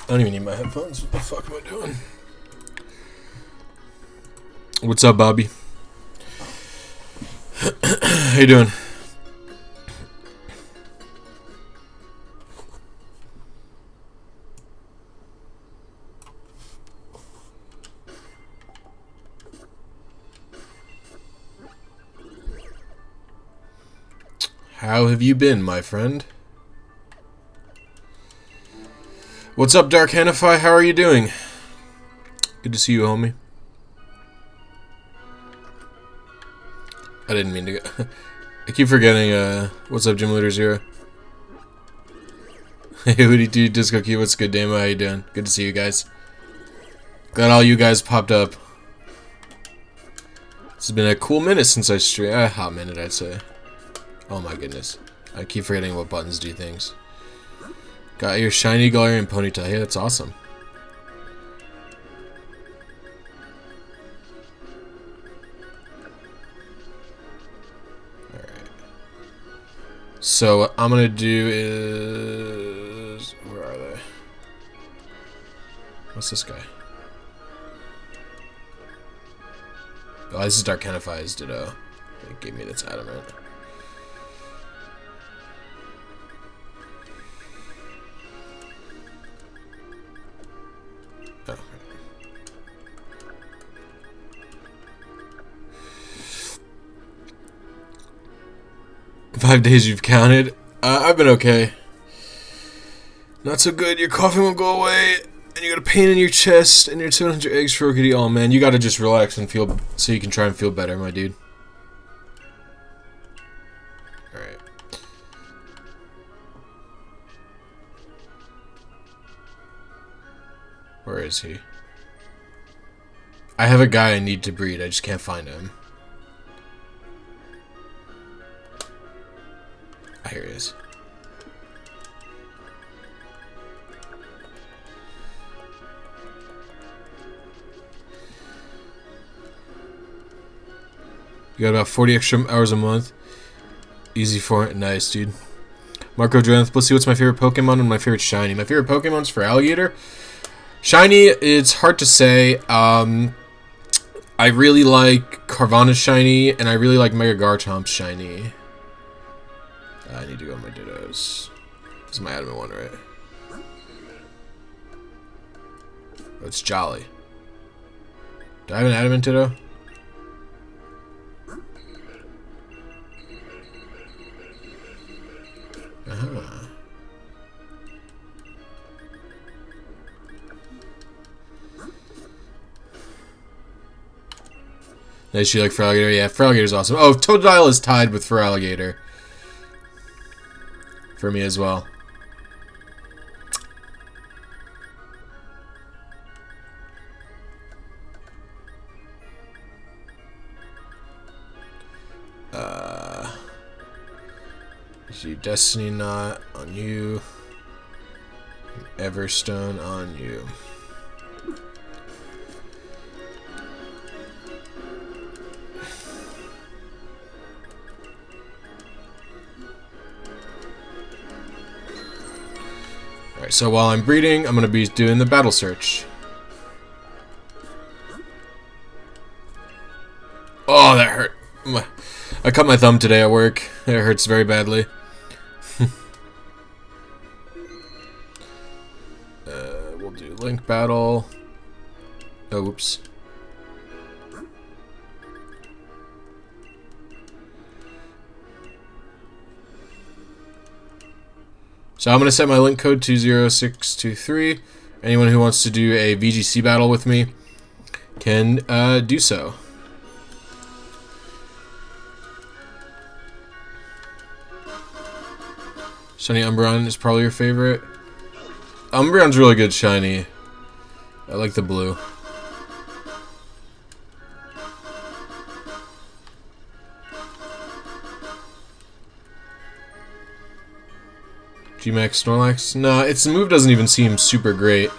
I don't even need my headphones. What the fuck am I doing? What's up, Bobby? How you doing? How have you been, my friend? What's up, Dark Hanify? How are you doing? Good to see you, homie. I didn't mean to go. I keep forgetting, what's up, Gym Leader Zero? Hey, Hootie Dude, Disco Key, what's good, Damo? How you doing? Good to see you guys. Glad all you guys popped up. This has been a cool minute since I streamed. A hot minute, I'd say. Oh my goodness. I keep forgetting what buttons do things. Got your shiny Galarian ponytail. Yeah, that's awesome. Alright. So what I'm gonna do is... Where are they? What's this guy? Oh, this is Dark Hanify's Ditto. It gave me this adamant. Oh. 5 days you've counted. I've been okay. Not so good. Your coffee won't go away, and you got a pain in your chest, and your 200 eggs for Rookity. Oh man, you gotta just relax and feel, so you can try and feel better, my dude. Alright. Where is he? I have a guy I need to breed, I just can't find him. Ah, here he is. You got about 40 extra hours a month. Easy for it. Nice, dude. Marco Drenth, let's see what's my favorite Pokemon and my favorite shiny. My favorite Pokemon's for Alligator. Shiny, it's hard to say. I really like Carvanha's shiny, and I really like Mega Garchomp's shiny. I need to go on my Dittos. This is my adamant one, right? Oh, it's Jolly. Do I have an adamant Ditto? Uh-huh. Nice, you like Feraligatr? Yeah, Feraligator's awesome. Oh, Totodile is tied with Feraligatr. For me as well. Destiny Knot on you. Everstone on you. Alright, so while I'm breeding, I'm going to be doing the battle search. Oh, that hurt. I cut my thumb today at work. It hurts very badly. We'll do Link Battle. Oh, oops. So I'm going to set my link code 20623. Anyone who wants to do a VGC battle with me can do so. Shiny Umbreon is probably your favorite. Umbreon's really good shiny. I like the blue. G-Max Snorlax? No, its move doesn't even seem super great.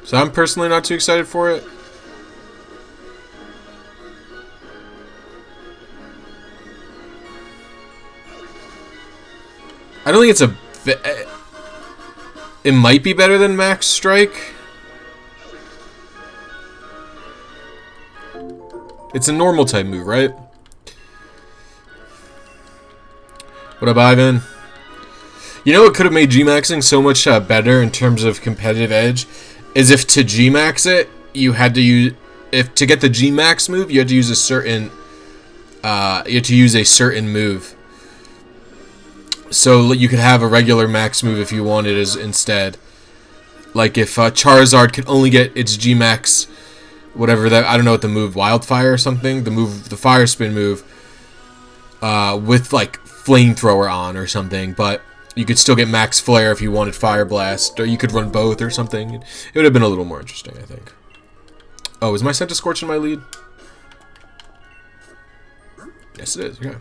So I'm personally not too excited for it. I don't think it's a... It might be better than Max Strike. It's a normal type move, right? What up, Ivan? You know what could have made G-Maxing so much better in terms of competitive edge? Is if to G-Max it, you had to use... If to get the G-Max move, you had to use a certain... move. So you could have a regular max move if you wanted as instead. Like if Charizard could only get its G-Max... Whatever that... I don't know what the move... Wildfire or something? The Fire Spin move. With like Flamethrower on or something. But you could still get Max Flare if you wanted Fire Blast. Or you could run both or something. It would have been a little more interesting, I think. Oh, is my Centiskorch in my lead? Yes, it is. Okay.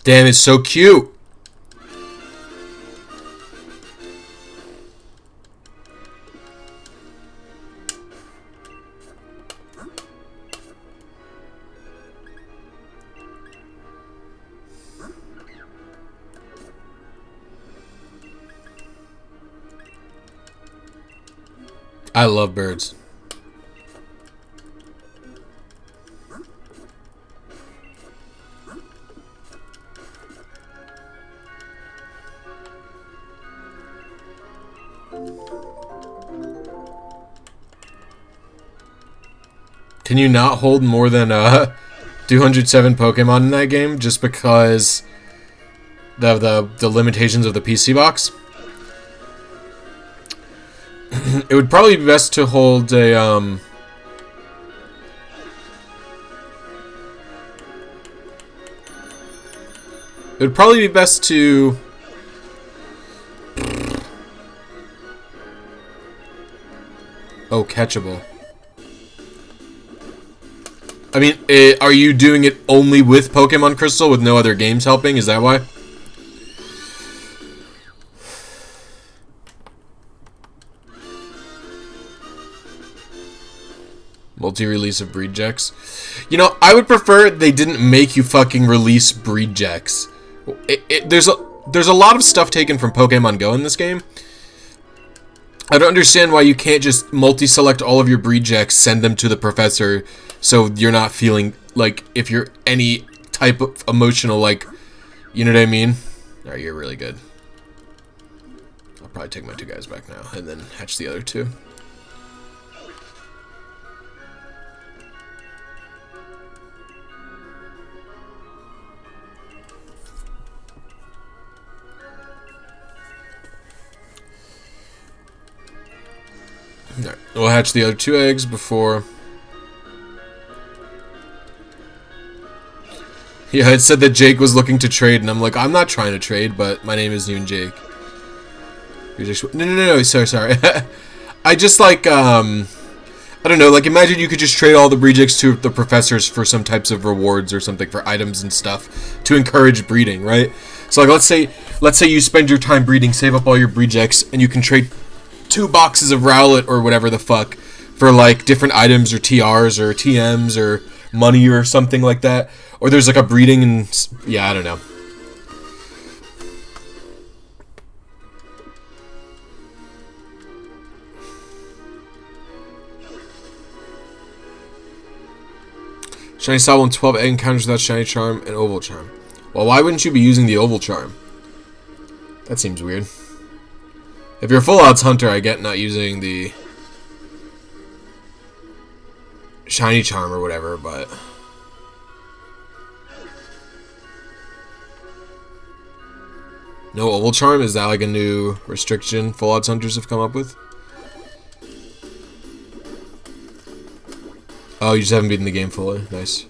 Damn, it's so cute. I love birds. Can you not hold more than 207 Pokemon in that game just because the limitations of the PC box? It would probably be best to hold a It would probably be best to catchable. I mean, are you doing it only with Pokemon Crystal with no other games helping? Is that why? Multi-release of breed checks. You know, I would prefer they didn't make you fucking release breed checks. There's a lot of stuff taken from Pokemon Go in this game. I don't understand why you can't just multi-select all of your breed checks, send them to the professor, so you're not feeling like if you're any type of emotional, like, you know what I mean? Alright, you're really good. I'll probably take my two guys back now and then hatch the other two. Alright, we'll hatch the other two eggs before... Yeah, it said that Jake was looking to trade, and I'm like, I'm not trying to trade, but my name isn't even Jake. No, sorry. I just like, I don't know, like, imagine you could just trade all the breedjecks to the professors for some types of rewards or something for items and stuff to encourage breeding, right? So, like, let's say you spend your time breeding, save up all your breedjecks, and you can trade 2 boxes of Rowlet or whatever the fuck for, like, different items or TRs or TMs or money or something like that. Or there's, like, a breeding and... Yeah, I don't know. Shiny Style won 12 egg encounters without Shiny Charm and Oval Charm. Well, why wouldn't you be using the Oval Charm? That seems weird. If you're a full outs hunter, I get not using the Shiny Charm or whatever, but... No oval charm? Is that like a new restriction full odds hunters have come up with? Oh, you just haven't beaten the game fully. Nice.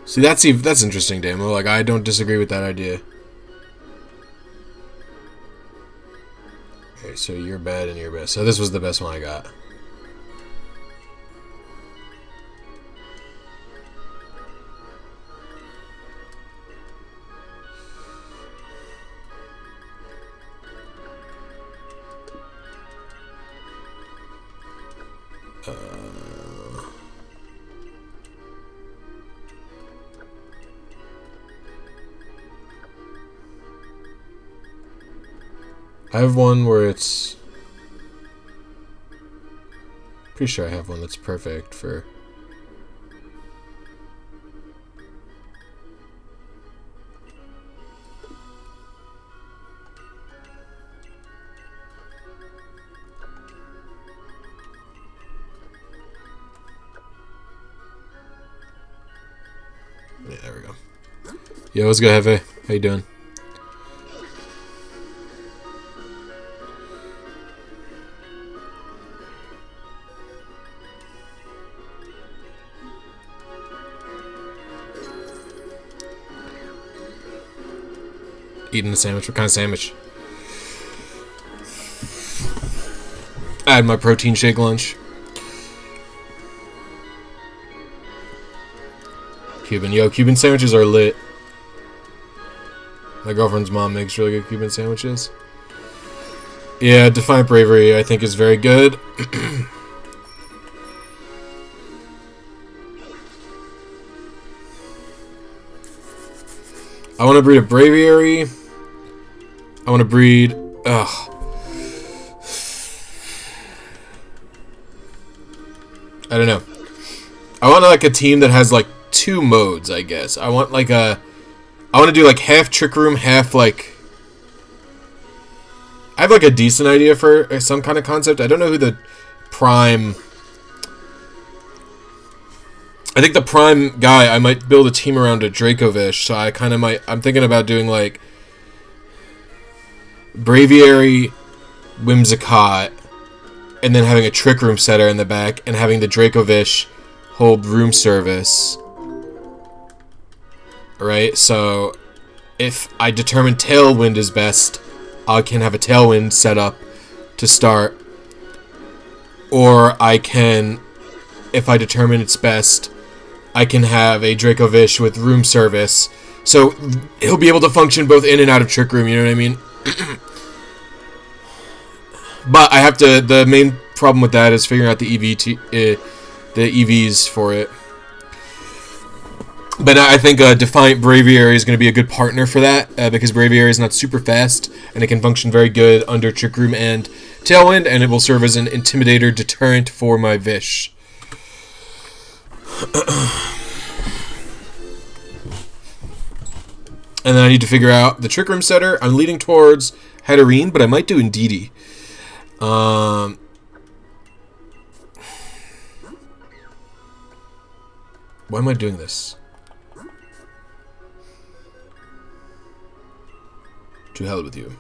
See, that's interesting, Damo. Like, I don't disagree with that idea. Okay, so you're bad and you're best. So this was the best one I got. I have one where it's... Pretty sure I have one that's perfect for... Yeah, there we go. Yo, what's good, Hefe? How you doing? Eating a sandwich. What kind of sandwich? I had my protein shake lunch. Cuban. Yo, Cuban sandwiches are lit. My girlfriend's mom makes really good Cuban sandwiches. Yeah, Defiant Bravery I think is very good. I want to breed a Braviary. I want to breed... Ugh. I don't know. I want like a team that has like 2 modes, I guess. I want like a... I want to do like half Trick Room, half like... I have like a decent idea for some kind of concept. I don't know who the prime... I think the prime guy, I might build a team around a Dracovish, so I kind of might... I'm thinking about doing like... Braviary, Whimsicott, and then having a Trick Room setter in the back, and having the Dracovish hold room service. Right, so if I determine Tailwind is best, I can have a Tailwind set up to start. Or I can, if I determine it's best, I can have a Dracovish with room service. So he'll be able to function both in and out of Trick Room, you know what I mean? But I have to, the main problem with that is figuring out the EVs for it. But I think Defiant Braviary is going to be a good partner for that, because Braviary is not super fast, and it can function very good under Trick Room and Tailwind, and it will serve as an intimidator deterrent for my Vish. And then I need to figure out the Trick Room setter. I'm leaning towards Hatterene, but I might do Indeedee. Why am I doing this? To hell with you.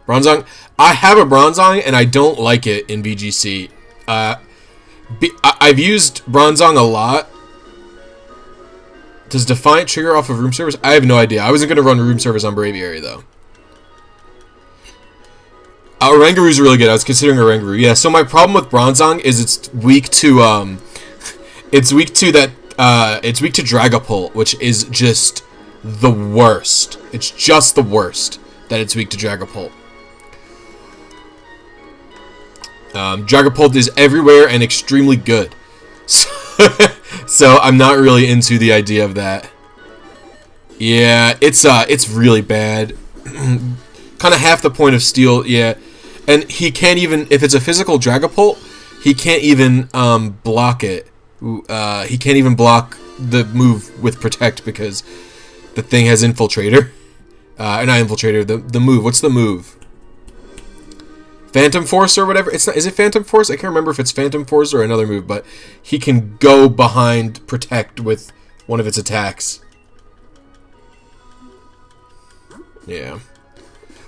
Bronzong. I have a Bronzong, and I don't like it in VGC. I've used Bronzong a lot. Does Defiant trigger off of room service? I have no idea. I wasn't going to run room service on Braviary, though. Orangaroo's really good. I was considering Orangaroo. Yeah, so my problem with Bronzong is it's weak to, it's weak to Dragapult, which is just the worst. It's just the worst that it's weak to Dragapult. Dragapult is everywhere and extremely good. So I'm not really into the idea of that. Yeah, it's really bad. Kind of half the point of Steel, yeah. And he can't even, if it's a physical Dragapult, he can't even block it. He can't even block the move with Protect because the thing has Infiltrator. Not Infiltrator. The move. What's the move? Phantom Force or whatever. It's not. Is it Phantom Force? I can't remember if it's Phantom Force or another move. But he can go behind Protect with one of its attacks. Yeah.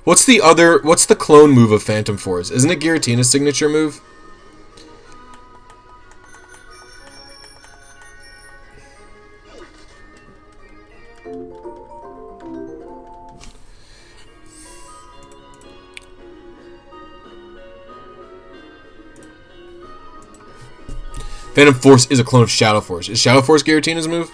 What's the clone move of Phantom Force? Isn't it Giratina's signature move? Phantom Force is a clone of Shadow Force. Is Shadow Force Giratina's move?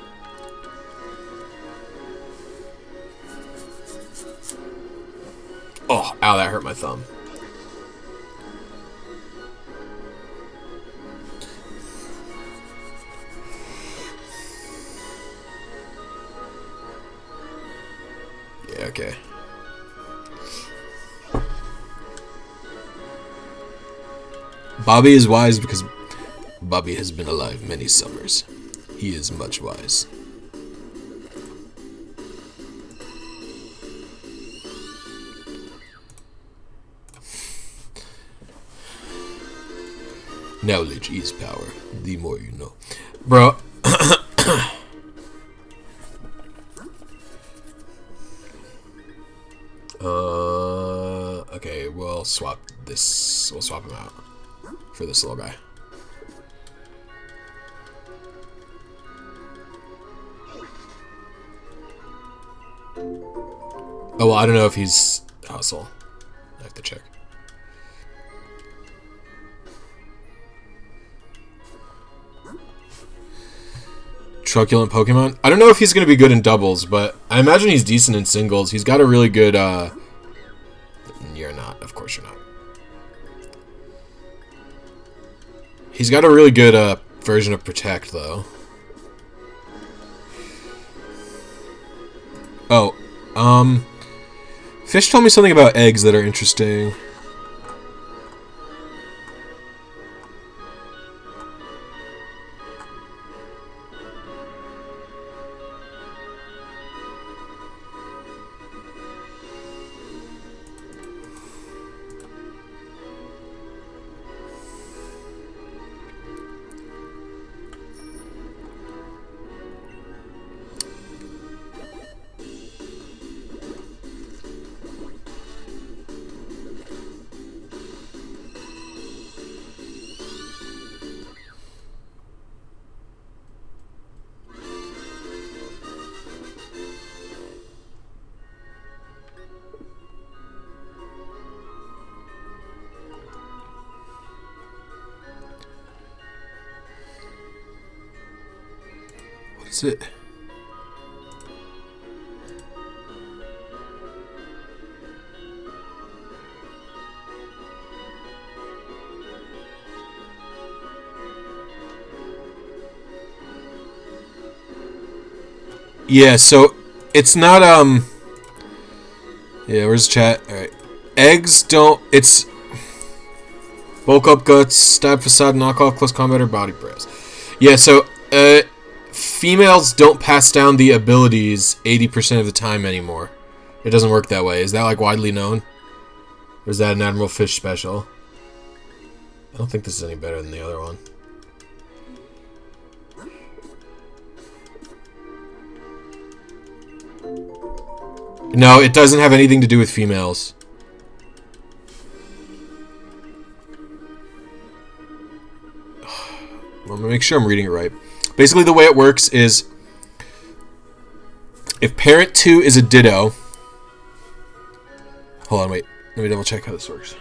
Oh, ow, that hurt my thumb. Yeah, okay. Bobby is wise because Bobby has been alive many summers. He is much wise. Knowledge is power. The more you know. Bro. Okay, we'll swap this. We'll swap him out for this little guy. Oh, well, I don't know if he's hustle. I have to check. Truculent Pokemon. I don't know if he's going to be good in doubles, but I imagine he's decent in singles. He's got a really good, You're not. Of course you're not. He's got a really good, version of Protect, though. Oh, Fish told me something about eggs that are interesting. What's it? Yeah, so it's not yeah, where's the chat? Alright. Eggs don't it's bulk up guts, stab facade, knockoff, close combat, or body press. Yeah, so females don't pass down the abilities 80% of the time anymore. It doesn't work that way. Is that like widely known? Or is that an Admiral Fish special? I don't think this is any better than the other one. No, it doesn't have anything to do with females. I'm gonna make sure I'm reading it right. Basically, the way it works is if parent 2 is a ditto. Hold on, wait. Let me double check how this works.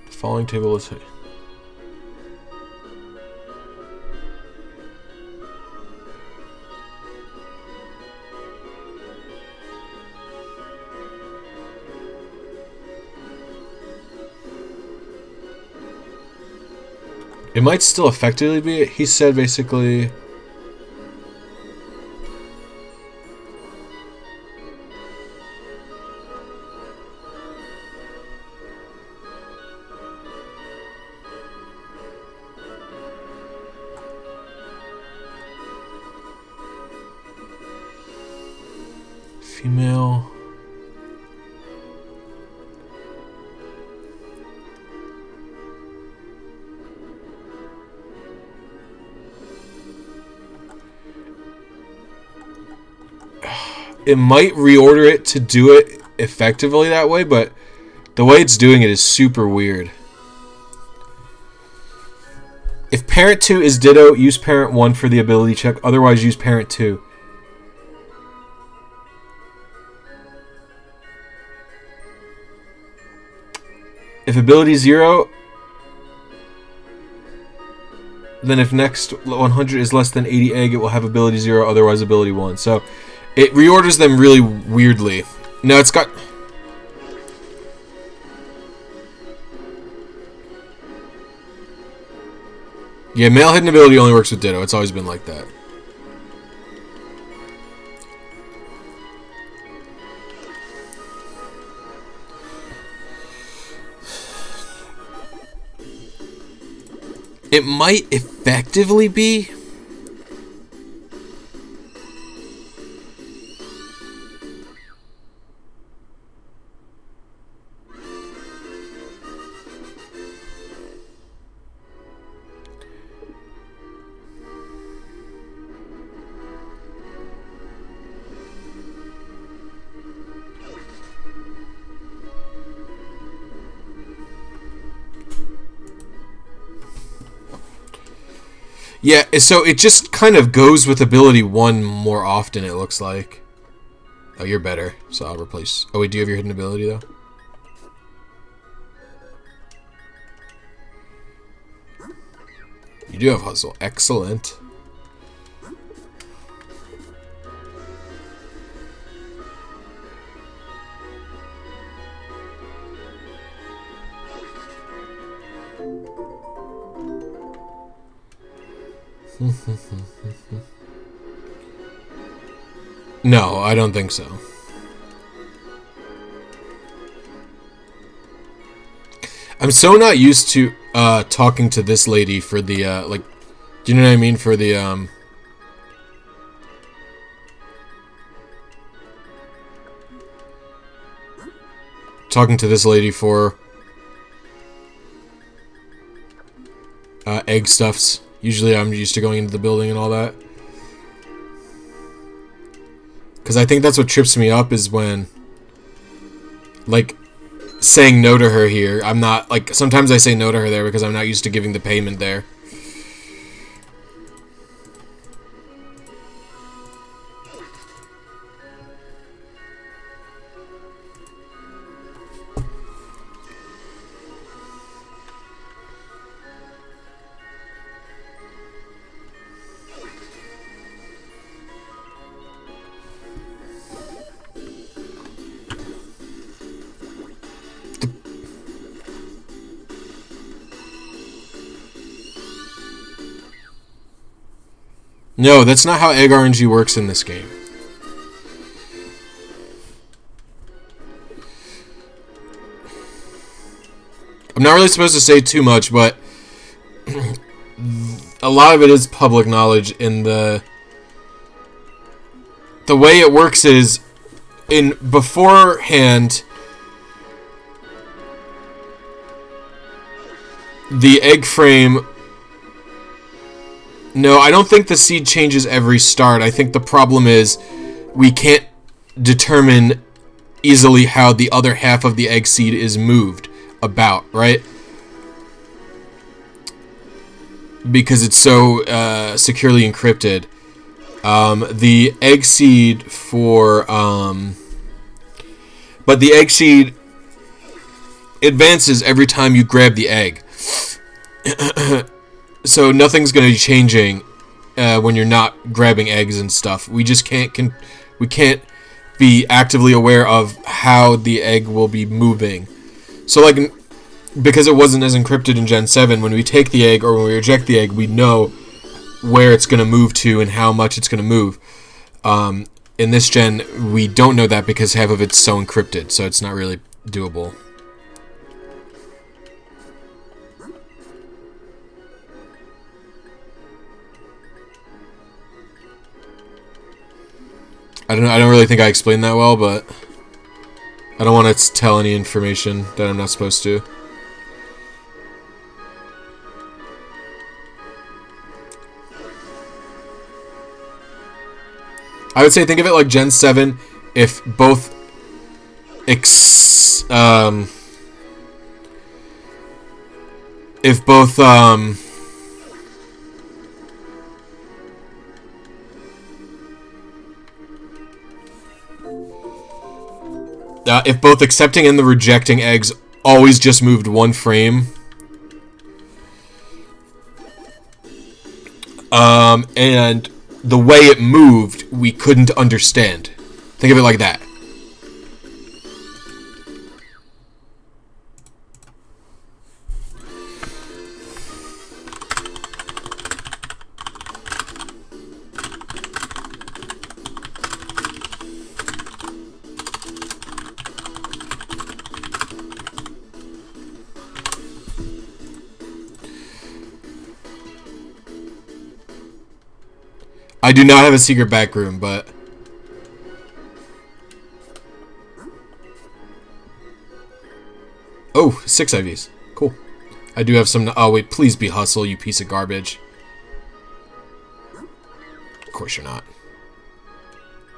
The following table is. It might still effectively be. He said basically. it might reorder it to do it effectively that way, but the way it's doing it is super weird. If parent 2 is ditto, use parent 1 for the ability check. Otherwise, use parent 2. If ability 0, then if next 100 is less than 80 egg, it will have ability 0, otherwise ability 1. So it reorders them really weirdly. Now it's got... Yeah, male hidden ability only works with ditto. It's always been like that. It might effectively be... Yeah, so it just kind of goes with ability 1 more often, it looks like. Oh, you're better, so I'll replace... Oh, wait, do you have your hidden ability, though? You do have hustle. Excellent. No, I don't think so. I'm so not used to talking to this lady for the like, do you know what I mean, for the talking to this lady for egg stuffs. Usually I'm used to going into the building and all that. Because I think that's what trips me up is when, like, saying no to her here. I'm not, like, sometimes I say no to her there because I'm not used to giving the payment there. No, that's not how egg RNG works in this game. I'm not really supposed to say too much, but a lot of it is public knowledge. In the way it works is, in beforehand, the egg frame... No, I don't think the seed changes every start. I think the problem is we can't determine easily how the other half of the egg seed is moved about, right? Because it's so securely encrypted. The egg seed for... but the egg seed advances every time you grab the egg. So nothing's going to be changing when you're not grabbing eggs and stuff. We just can't be actively aware of how the egg will be moving. So, like, because it wasn't as encrypted in Gen 7, when we take the egg or when we reject the egg, we know where it's going to move to and how much it's going to move. In this gen, we don't know that because half of it's so encrypted, so it's not really doable. I don't really think I explained that well, but I don't want to tell any information that I'm not supposed to. I would say think of it like Gen 7 if both if both if both accepting and the rejecting eggs always just moved one frame, and the way it moved, we couldn't understand. Think of it like that. I do not have a secret back room, but... Oh, 6 IVs. Cool. I do have some... Oh, wait, please be hustle, you piece of garbage. Of course you're not.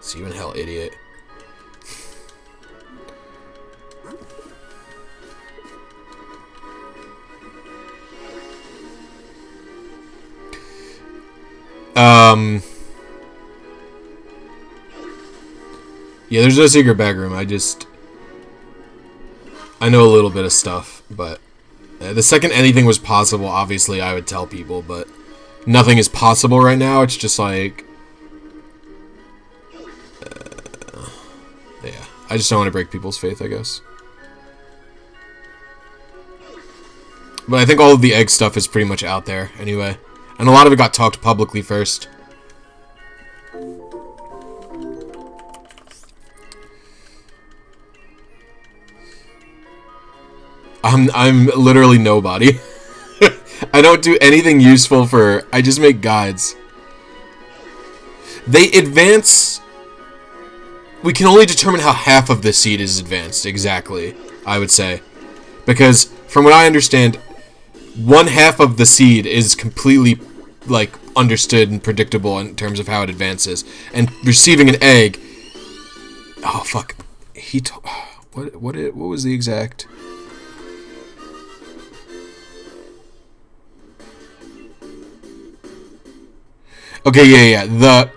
See you in hell, idiot. Yeah, there's no secret back room. I know a little bit of stuff, but the second anything was possible, obviously I would tell people, but nothing is possible right now. It's just like, yeah, I just don't want to break people's faith, I guess. But I think all of the egg stuff is pretty much out there anyway, and a lot of it got talked publicly first. I'm literally nobody. I don't do anything useful for... I just make guides. They advance... We can only determine how half of the seed is advanced, exactly, I would say. Because, from what I understand, 1/2 of the seed is completely, like, understood and predictable in terms of how it advances. And receiving an egg... Oh, fuck. What was the exact... Okay, yeah. The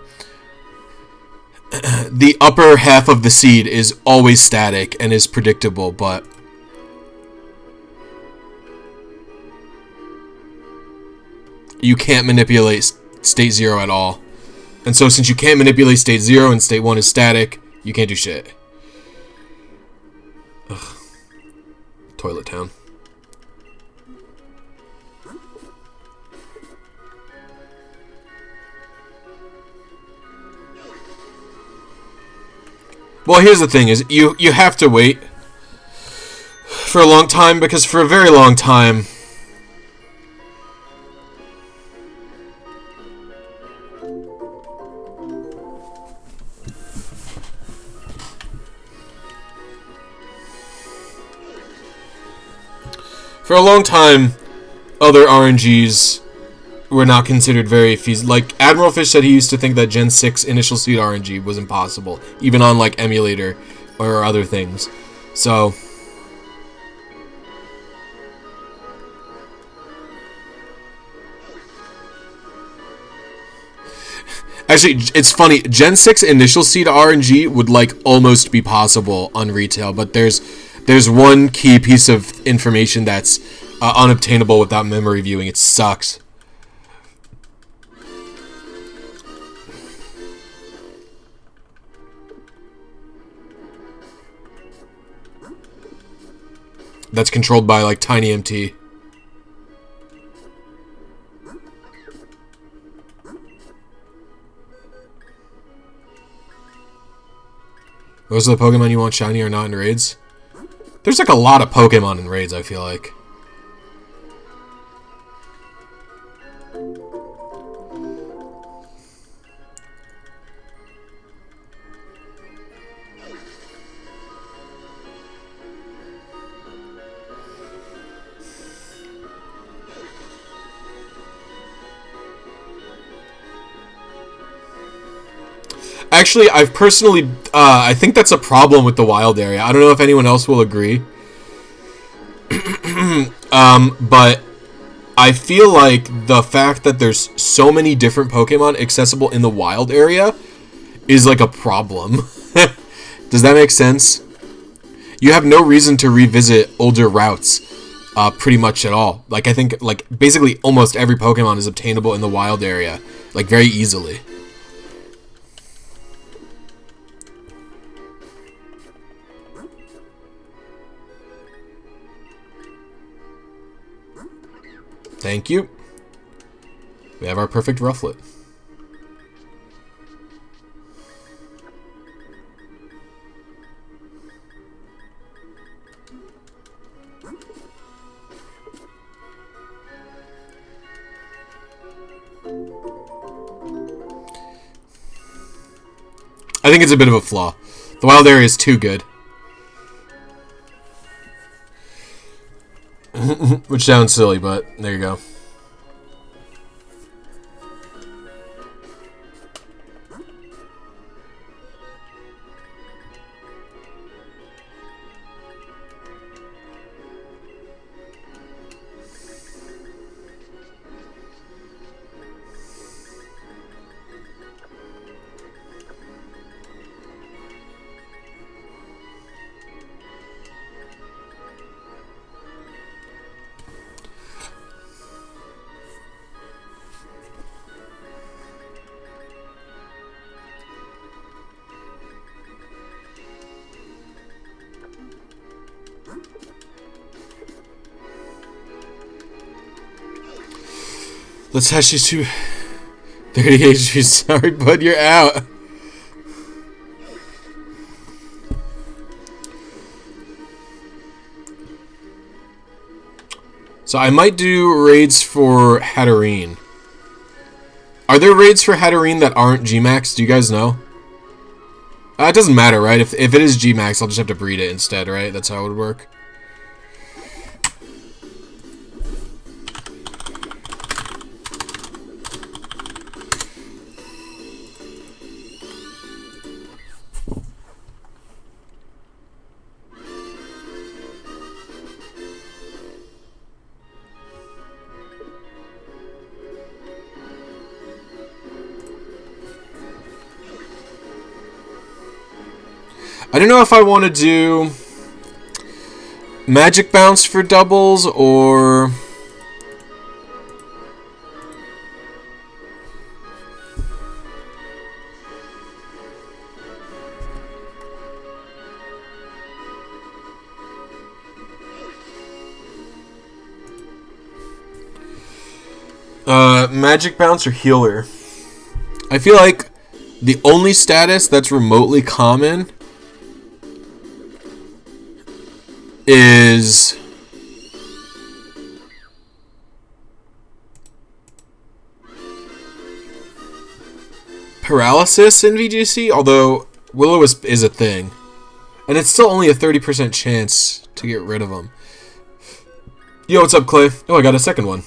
upper half of the seed is always static and is predictable, but you can't manipulate state 0 at all. And so since you can't manipulate state 0 and state 1 is static, you can't do shit. Ugh. Toilet Town. Well, here's the thing, is you have to wait for a long time, because for a very long time... For a long time, other RNGs were not considered very feasible. Like, Admiral Fish said he used to think that Gen 6 initial seed RNG was impossible, even on, like, emulator or other things. So... Actually, it's funny, Gen 6 initial seed RNG would, like, almost be possible on retail, but there's one key piece of information that's unobtainable without memory viewing. It sucks. That's controlled by, like, TinyMT. Those are the Pokemon you want shiny or not in raids? There's, like, a lot of Pokemon in raids, I feel like. Actually, I've personally, I think that's a problem with the wild area. I don't know if anyone else will agree. But I feel like the fact that there's so many different Pokemon accessible in the wild area is like a problem. Does that make sense? You have no reason to revisit older routes, pretty much at all. Like, I think, like, basically almost every Pokemon is obtainable in the wild area, like, very easily. Thank you. We have our perfect Rufflet. I think it's a bit of a flaw. The wild area is too good. Which sounds silly, but there you go. Let's hash these two 30 HP. Sorry, bud, you're out. So I might do raids for Hatterene. Are there raids for Hatterene that aren't Gmax? Do you guys know? It doesn't matter, right? If it is Gmax, I'll just have to breed it instead, right? That's how it would work. I don't know if I want to do Magic Bounce for doubles or Magic Bounce or Healer. I feel like the only status that's remotely common is Paralysis in VGC, although Will-O-Wisp is a thing. And it's still only a 30% chance to get rid of them. Yo, what's up, Clay? Oh, I got a second one.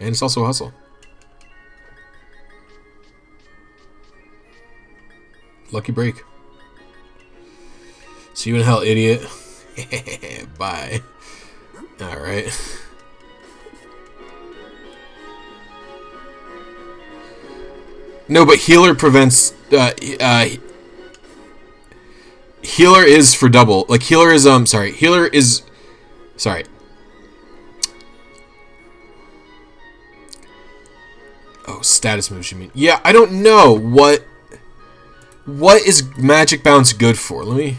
And it's also a hustle. Lucky break. See you in hell, idiot. Bye. Alright. No, but healer prevents... healer is for double. Like, healer is... sorry. Healer is... Sorry. Oh, status moves, you mean. Yeah, I don't know what... What is Magic Bounce good for? Let me...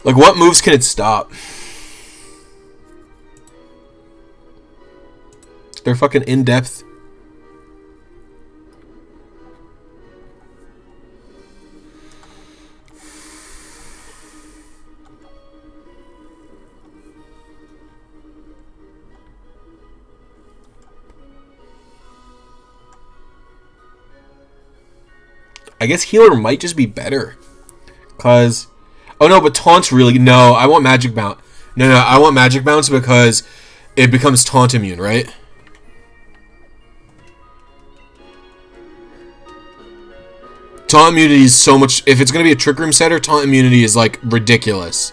Like, what moves can it stop? They're fucking in-depth. I guess healer might just be better. Cause... Oh no, but taunt's really... No, I want Magic Bounce. No, I want Magic Bounce because it becomes taunt immune, right? Taunt immunity is so much... If it's going to be a Trick Room setter, taunt immunity is, like, ridiculous.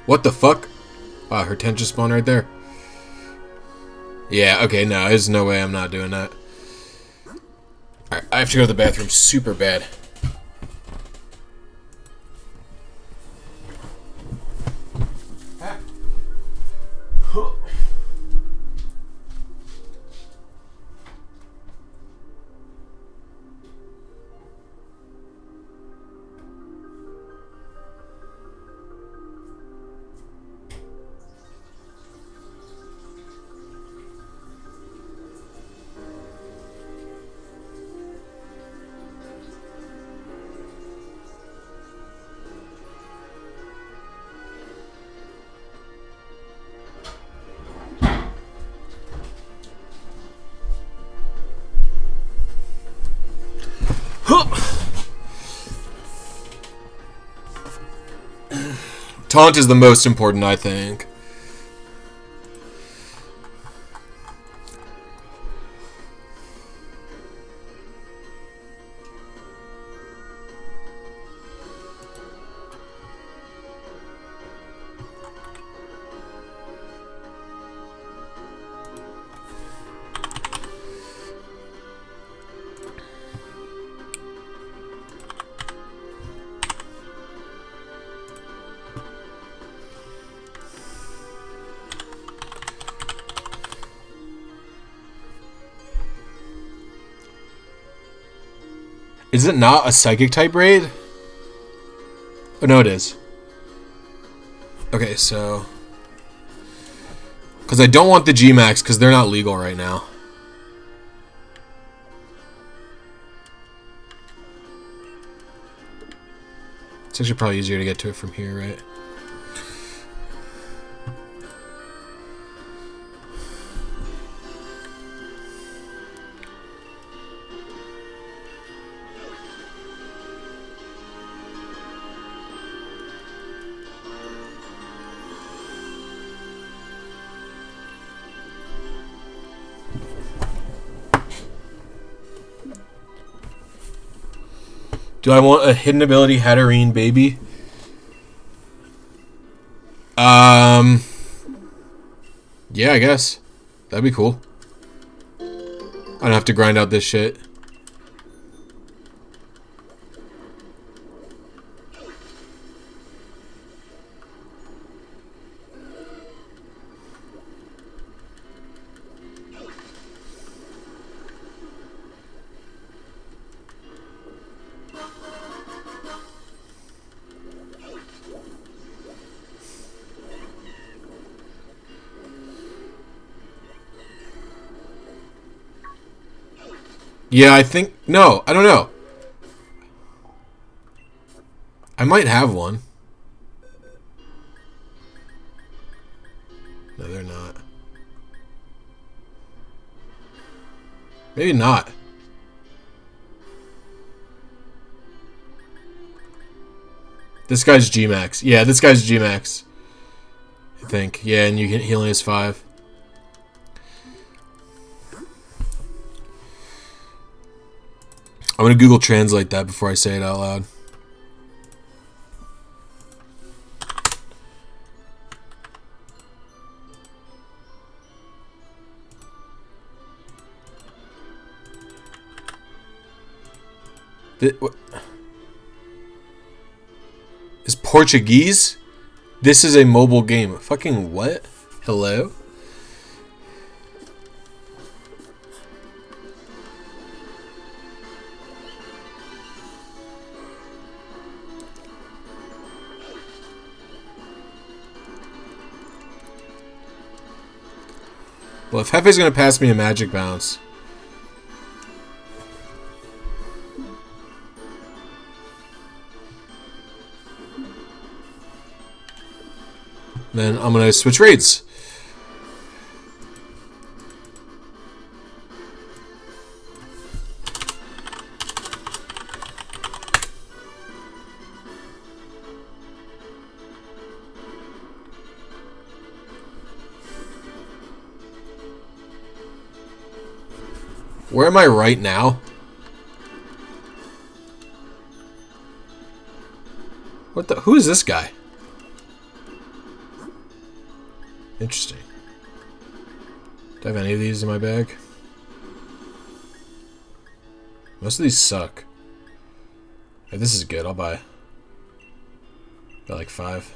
What the fuck? Wow, her tent just spawned right there. Yeah, okay, no, there's no way I'm not doing that. Alright, I have to go to the bathroom super bad. Taunt is the most important, I think. Is it not a psychic type raid? Oh, no, it is. Okay, so... Because I don't want the G-Max, because they're not legal right now. It's actually probably easier to get to it from here, right? Do I want a hidden ability Hatterene baby? Yeah, I guess. That'd be cool. I don't have to grind out this shit. Yeah, I think... No, I don't know. I might have one. No, they're not. Maybe not. This guy's G-Max. Yeah, this guy's G-Max. I think. Yeah, and he only has 5. I'm going to Google Translate that before I say it out loud. Is Portuguese? This is a mobile game. Fucking what? Hello? Well, if Hefe's gonna pass me a magic bounce, then I'm gonna switch raids. Where am I right now? What the? Who is this guy? Interesting. Do I have any of these in my bag? Most of these suck. Hey, this is good. I'll buy. Got like 5.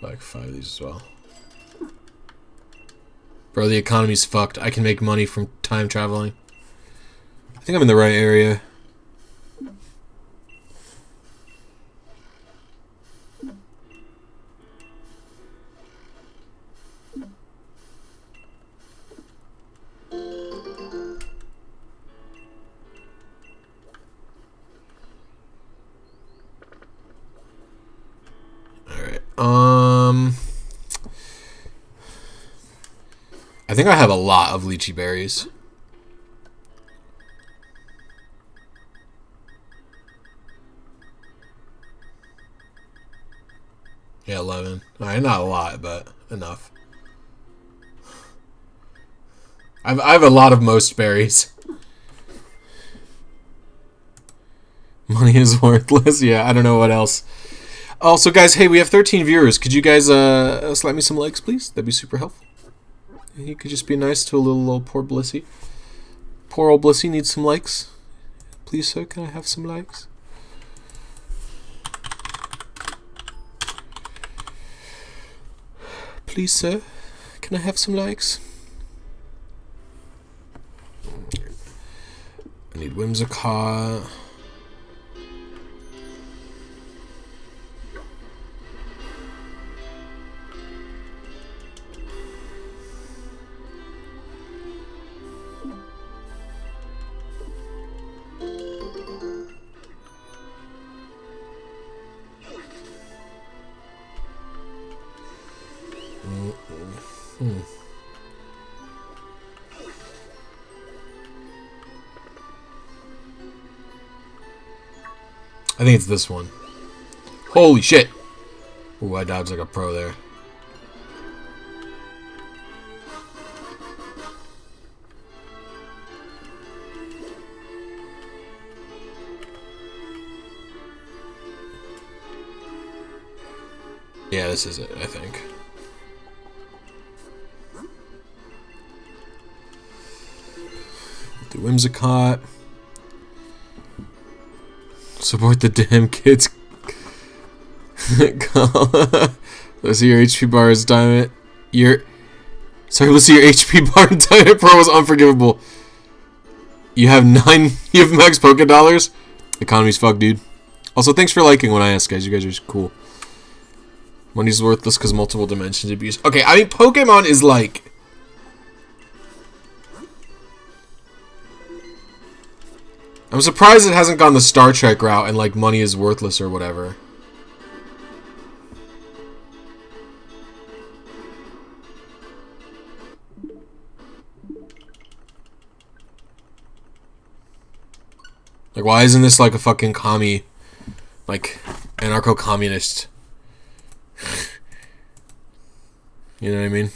Got like 5 of these as well. Bro, the economy's fucked. I can make money from time traveling. I think I'm in the right area. I think I have a lot of lychee berries. Yeah, 11. Alright, not a lot, but enough. I have a lot of most berries. Money is worthless. Yeah, I don't know what else. Also, guys, hey, we have 13 viewers. Could you guys slap me some likes, please? That'd be super helpful. You could just be nice to a little poor Blissy. Poor old Blissy needs some likes. Please, sir, can I have some likes? Please, sir, can I have some likes? I need Whimsicott. I think it's this one. Holy shit! Ooh, I dodged like a pro there. Yeah, this is it, I think. The Whimsicott. Support the damn kids. Let's see your HP bar is diamond. Let's see your HP bar in Diamond Pro was unforgivable. You have 9. You have max Poké dollars. Economy's fucked, dude. Also, thanks for liking when I ask, guys. You guys are cool. Money's worthless because multiple dimensions abuse. Okay, I mean, Pokemon is like. I'm surprised it hasn't gone the Star Trek route and like money is worthless or whatever. Like, why isn't this like a fucking commie, like anarcho-communist? You know what I mean?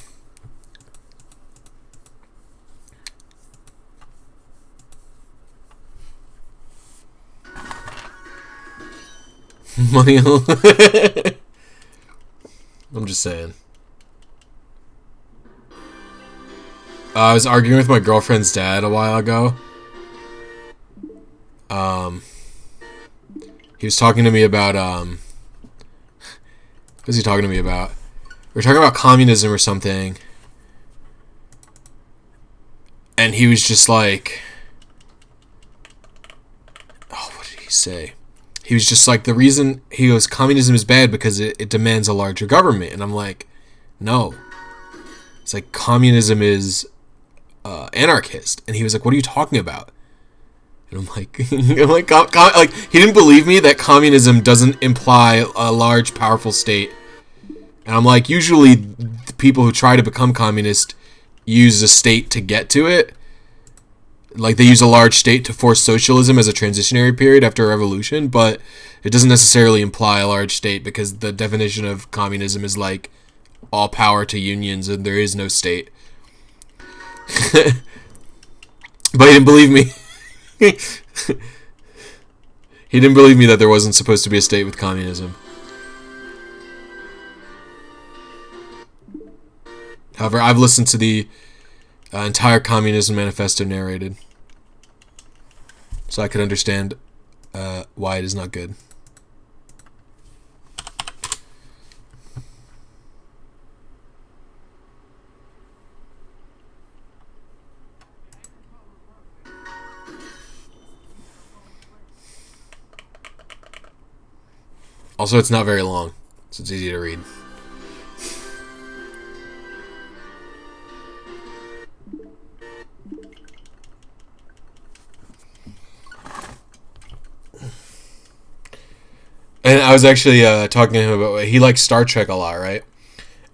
Money. I'm just saying. I was arguing with my girlfriend's dad a while ago. He was talking to me about what was he talking to me about? We were talking about communism or something. And he was just like, oh, what did he say? He was just like, the reason, he goes, communism is bad because it demands a larger government. And I'm like, no. It's like, communism is anarchist. And he was like, what are you talking about? And I'm like, like, he didn't believe me that communism doesn't imply a large, powerful state. And I'm like, usually the people who try to become communist use a state to get to it. Like, they use a large state to force socialism as a transitionary period after a revolution, but it doesn't necessarily imply a large state because the definition of communism is like all power to unions and there is no state. But he didn't believe me. He didn't believe me that there wasn't supposed to be a state with communism. However, I've listened to the entire Communism Manifesto narrated, so I could understand why it is not good. Also, it's not very long, so it's easy to read. And I was actually talking to him about, he likes Star Trek a lot, right?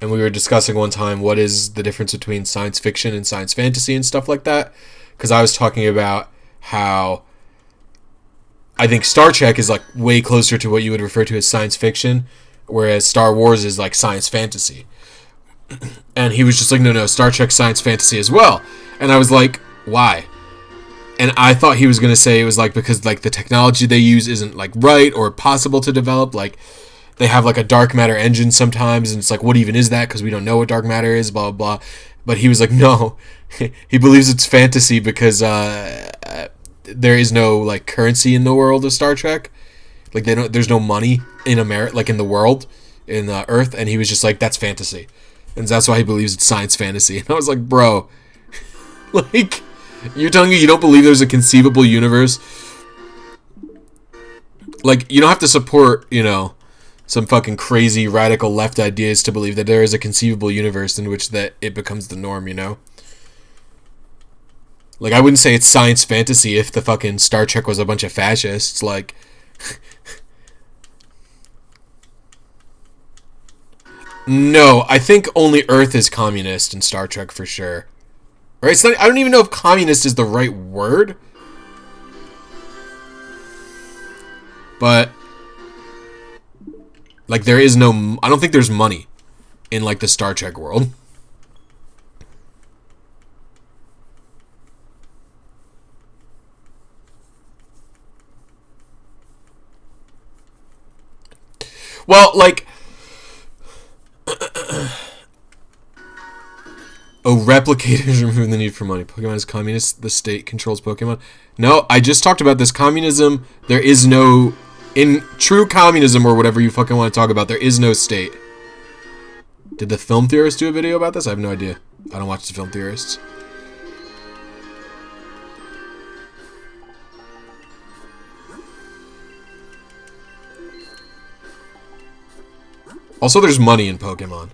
And we were discussing one time what is the difference between science fiction and science fantasy and stuff like that. Because I was talking about how I think Star Trek is like way closer to what you would refer to as science fiction, whereas Star Wars is like science fantasy. And he was just like, no, Star Trek science fantasy as well. And I was like, why? And I thought he was going to say it was like because like the technology they use isn't like right or possible to develop. Like they have like a dark matter engine sometimes, and it's like, what even is that? Because we don't know what dark matter is, blah, blah, blah. But he was like, no, he believes it's fantasy because there is no like currency in the world of Star Trek. Like there's no money in America, like in the world, in Earth. And he was just like, that's fantasy. And that's why he believes it's science fantasy. And I was like, bro, like, you're telling me you don't believe there's a conceivable universe? Like, you don't have to support, you know, some fucking crazy radical left ideas to believe that there is a conceivable universe in which that it becomes the norm, you know? Like, I wouldn't say it's science fantasy if the fucking Star Trek was a bunch of fascists, like... No, I think only Earth is communist in Star Trek for sure. Right? It's not, I don't even know if communist is the right word. But like there is no, I don't think there's money in like the Star Trek world. Well, like oh, replicators remove the need for money. Pokemon is communist. The state controls Pokemon. No, I just talked about this. Communism, there is no... In true communism, or whatever you fucking want to talk about, there is no state. Did the film theorists do a video about this? I have no idea. I don't watch the film theorists. Also, there's money in Pokemon.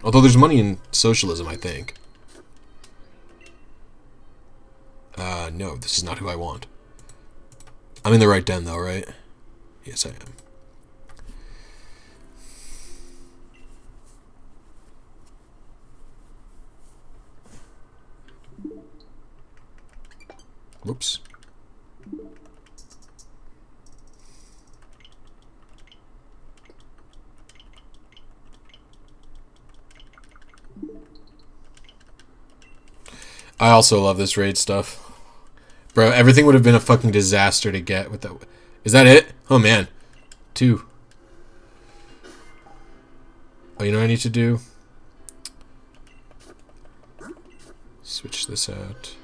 Although there's money in socialism, I think. No, this is not who I want. I'm in the right den, though, right? Yes, I am. Whoops. I also love this raid stuff. Bro, everything would have been a fucking disaster to get with that. Is that it? Oh, man. 2. Oh, you know what I need to do? Switch this out.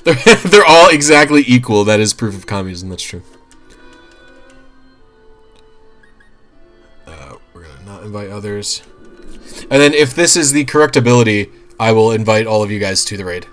They're all exactly equal. That is proof of communism. That's true. We're gonna not invite others. And then if this is the correct ability, I will invite all of you guys to the raid.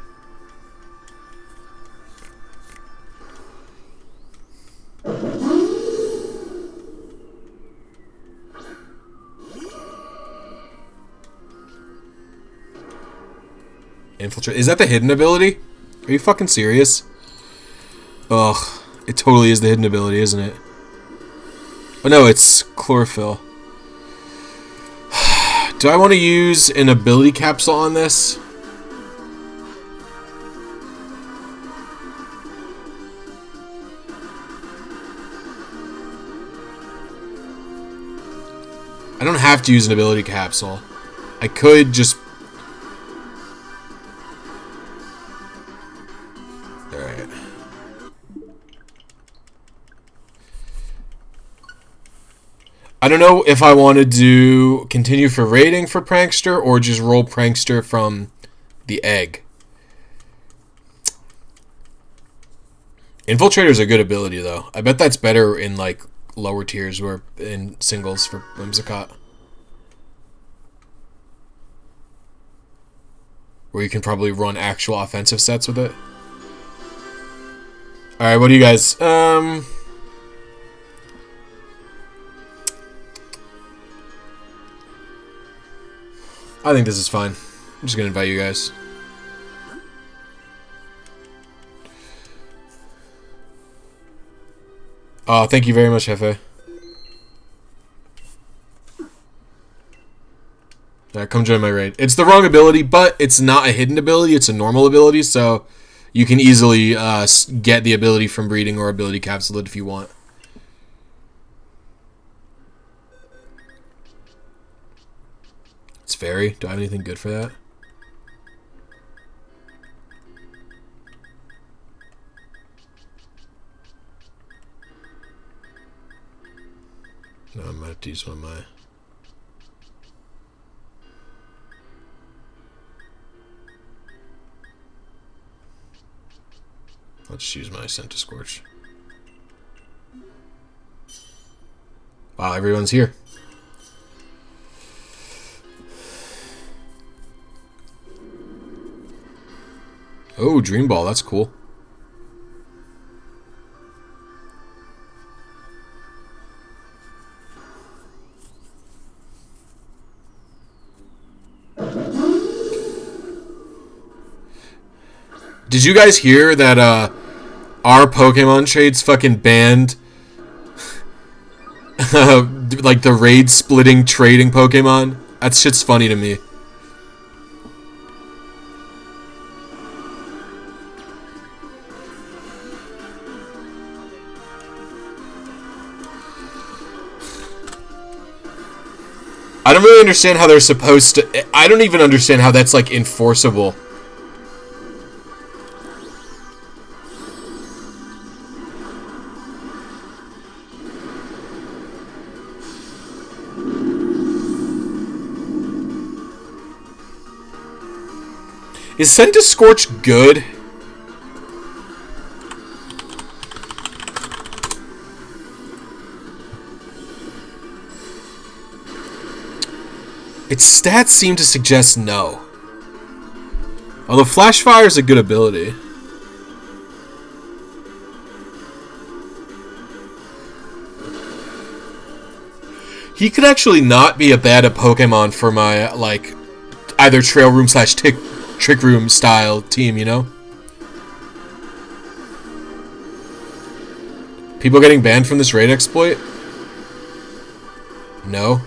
Infiltrate. Is that the hidden ability? Are you fucking serious? Ugh. It totally is the hidden ability, isn't it? Oh no, it's chlorophyll. Do I want to use an ability capsule on this? I don't have to use an ability capsule. I could just... Alright. I don't know if I want to do continue for rating for Prankster or just roll Prankster from the egg. Infiltrator is a good ability, though. I bet that's better in, like, lower tiers or in singles for Whimsicott. Where you can probably run actual offensive sets with it. Alright, what do you guys... I think this is fine. I'm just gonna invite you guys. Oh, thank you very much, Hefe. Alright, come join my raid. It's the wrong ability, but it's not a hidden ability. It's a normal ability, so you can easily get the ability from breeding or ability capsule if you want. It's fairy. Do I have anything good for that? No, I might have to use one of my... I'll just use my Scent to Scorch. Wow, everyone's here. Oh, Dream Ball, that's cool. Did you guys hear that our Pokemon trades fucking banned like the raid splitting trading Pokemon? That shit's funny to me. I don't really understand how they're supposed to... I don't even understand how that's, like, enforceable. Is Scent to Scorch good? Its stats seem to suggest no. Although Flash Fire is a good ability. He could actually not be a bad Pokemon for my, like, either Trail Room / Trick Room style team, you know? People getting banned from this raid exploit? No.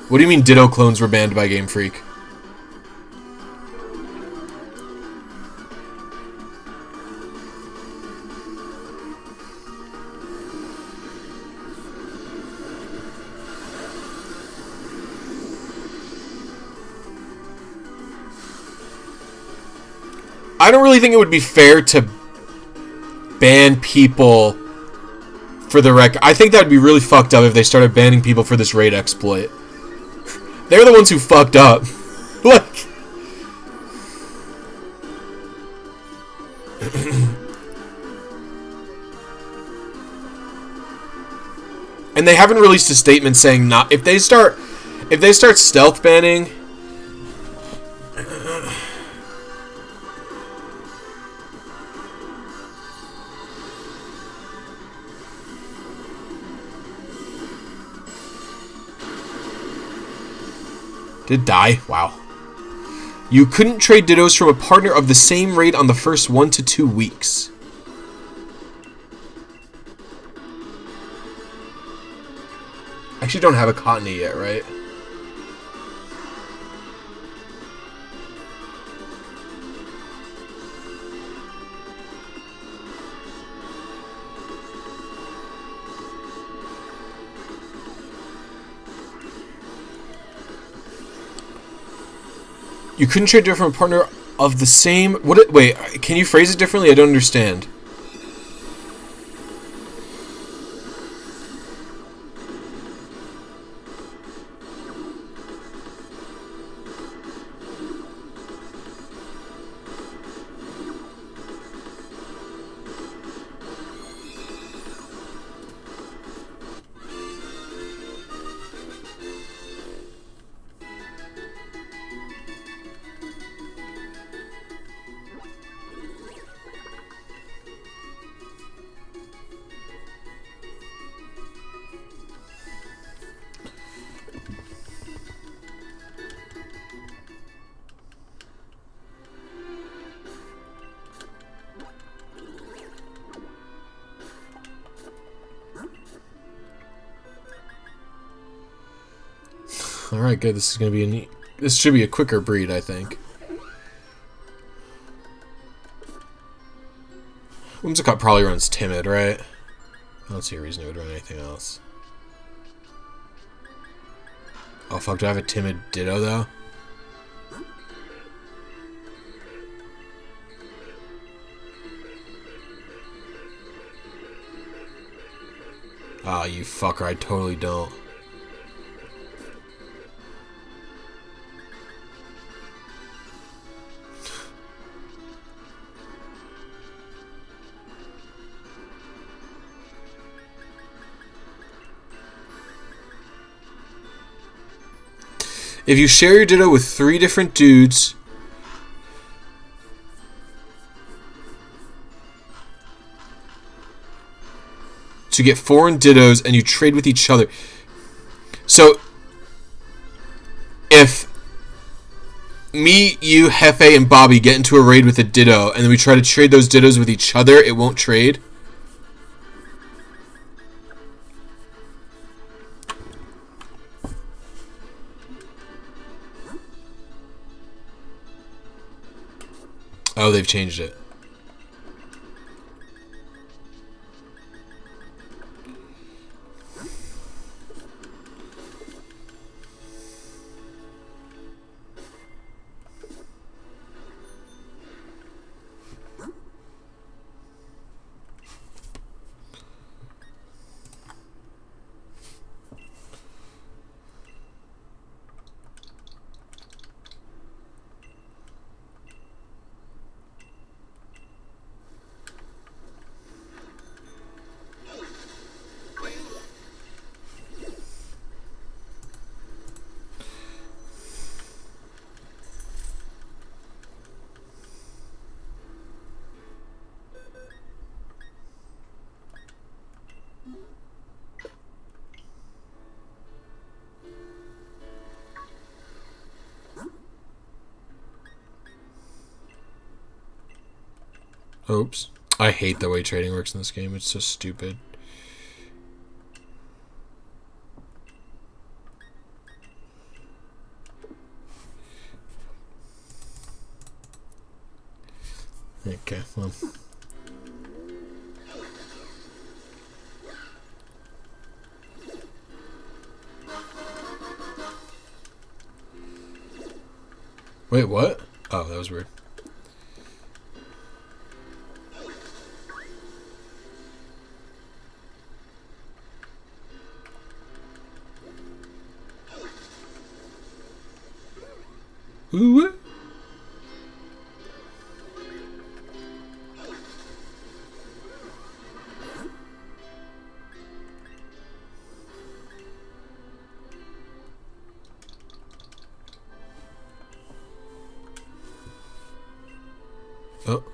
What do you mean Ditto clones were banned by Game Freak? I don't really think it would be fair to ban people for the rec. I think that would be really fucked up if they started banning people for this raid exploit. They're the ones who fucked up. Like... And they haven't released a statement saying not... If they start stealth banning... Did it die? Wow. You couldn't trade Dittos from a partner of the same raid on the first 1 to 2 weeks. I actually don't have a Cottony yet, right? You couldn't trade Ditto from a partner of the same... Wait, can you phrase it differently? I don't understand. Alright, good. This is gonna be this should be a quicker breed, I think. Whimsicott probably runs Timid, right? I don't see a reason it would run anything else. Oh fuck, do I have a Timid Ditto though? Ah, you fucker, I totally don't. If you share your Ditto with 3 different dudes, to get foreign Dittos and you trade with each other. So, if me, you, Hefe, and Bobby get into a raid with a Ditto and then we try to trade those Dittos with each other, it won't trade. Oh, they've changed it. Oops. I hate the way trading works in this game. It's so stupid. Okay, well. Wait, what? Oh, that was weird. Ooh. Oh.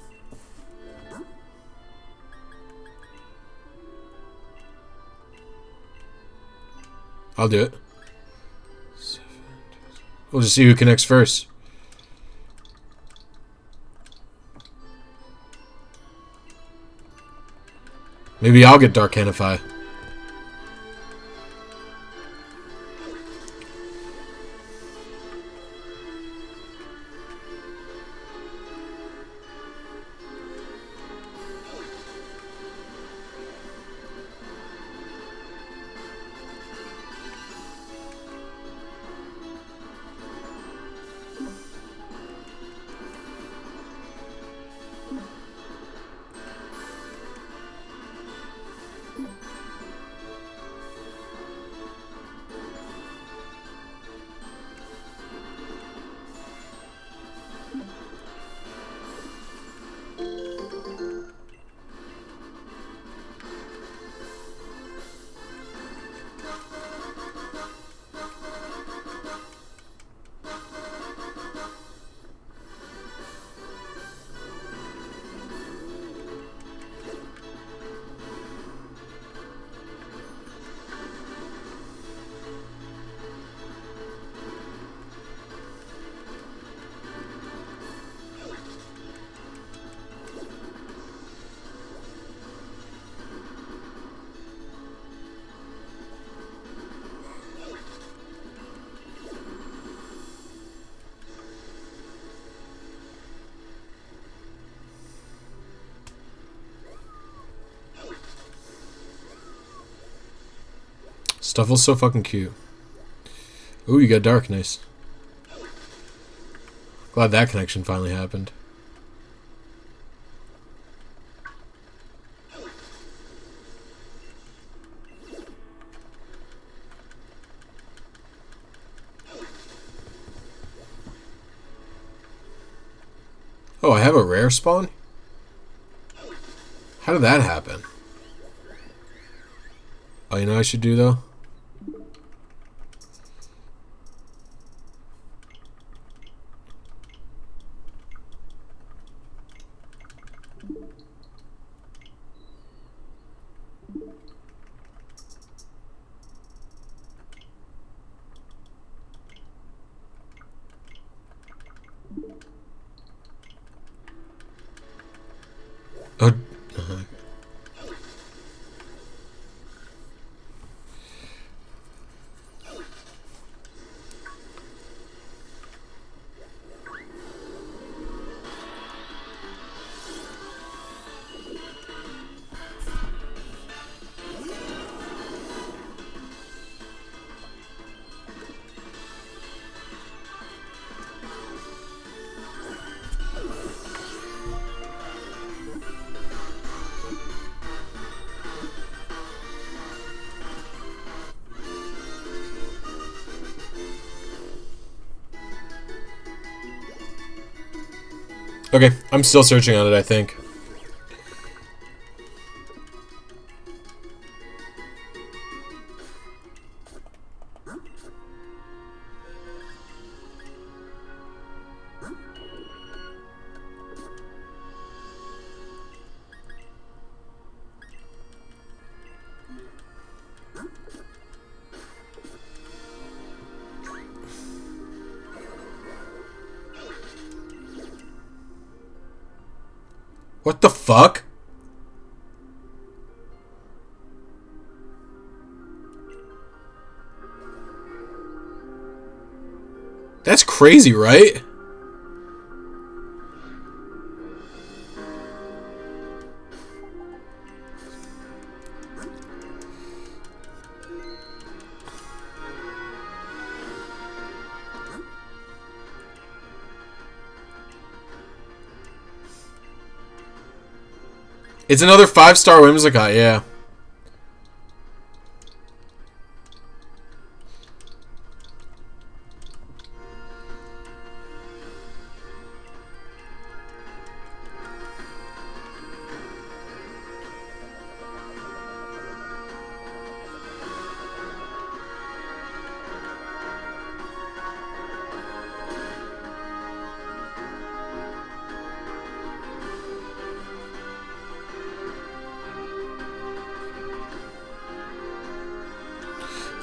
I'll do it. We'll just see who connects first. Maybe I'll get Dark Hanify. Stuff was so fucking cute. Ooh, you got dark, nice. Glad that connection finally happened. Oh, I have a rare spawn? How did that happen? Oh, you know what I should do, though? Oh, okay, I'm still searching on it, I think. What the fuck? That's crazy, right? It's another 5-star Whimsicott, yeah.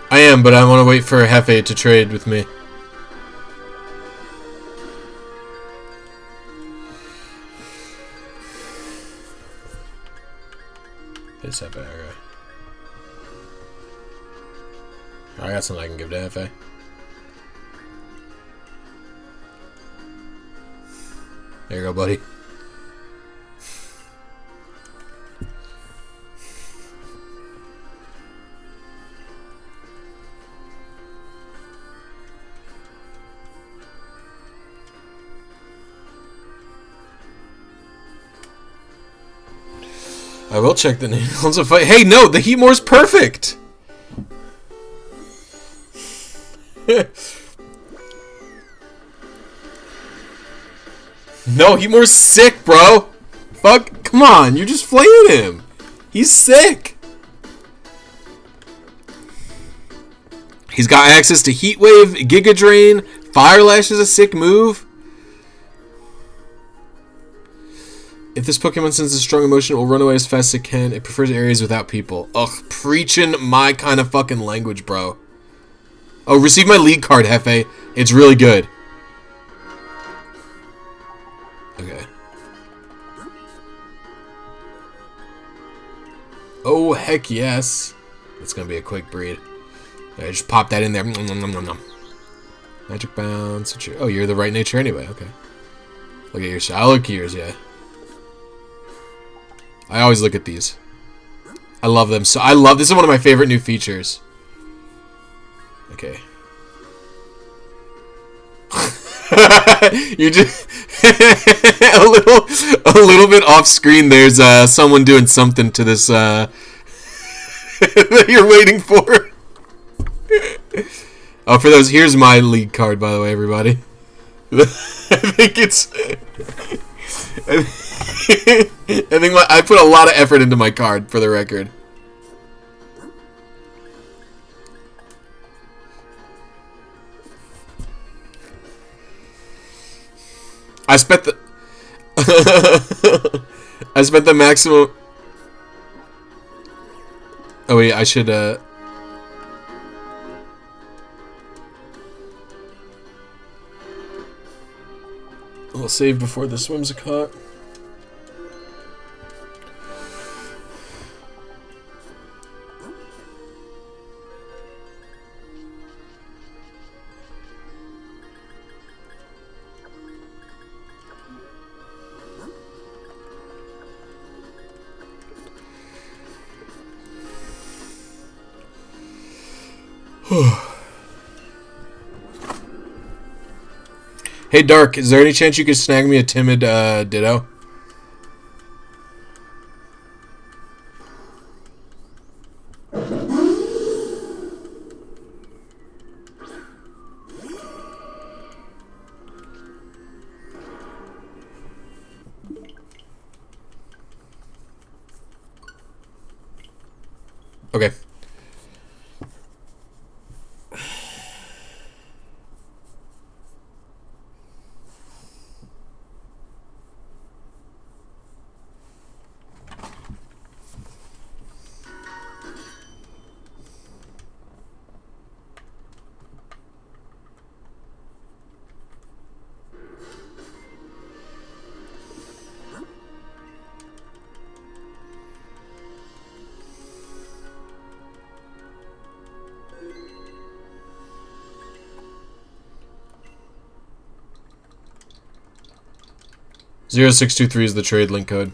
I am, but I want to wait for Hefe to trade with me. It's Hefe, okay. I got something I can give to Hefe. There you go, buddy. I will check the nails of fight. Hey, no, the Heatmore's perfect. No, Heatmore's sick, bro. Fuck, come on, you're just flaying him. He's sick. He's got access to Heat Wave, Giga Drain, Fire Lash is a sick move. If this Pokemon senses strong emotion, it will run away as fast as it can. It prefers areas without people. Ugh, preaching my kind of fucking language, bro. Oh, receive my league card, Hefe. It's really good. Okay. Oh, heck yes. It's gonna be a quick breed. Alright, just pop that in there. Magic Bounce. Oh, you're the right nature anyway. Okay. Look at yours. I'll look at yours, yeah. I always look at these. I love them. So this is one of my favorite new features. Okay. You're just a little bit off screen. There's someone doing something to this that you're waiting for. Oh, for those, here's my league card, by the way, everybody. I think it's. I put a lot of effort into my card, for the record. I spent the I spent the maximum. Oh wait, I should I'll save before the Whimsicott. Hey Dark, is there any chance you could snag me a timid Ditto? Okay. Zero 0623 is the trade link code.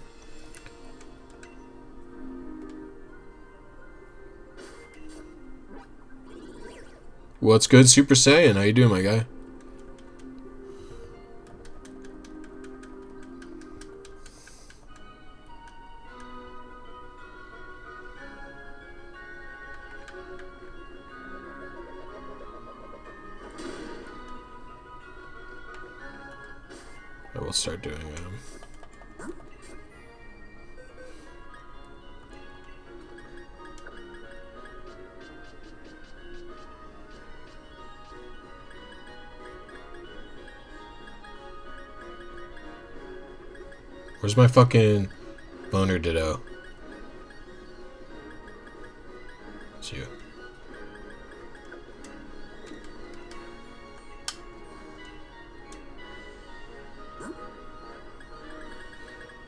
What's good, Super Saiyan? How you doing, my guy? I will start doing Where's my fucking boner Ditto? It's you.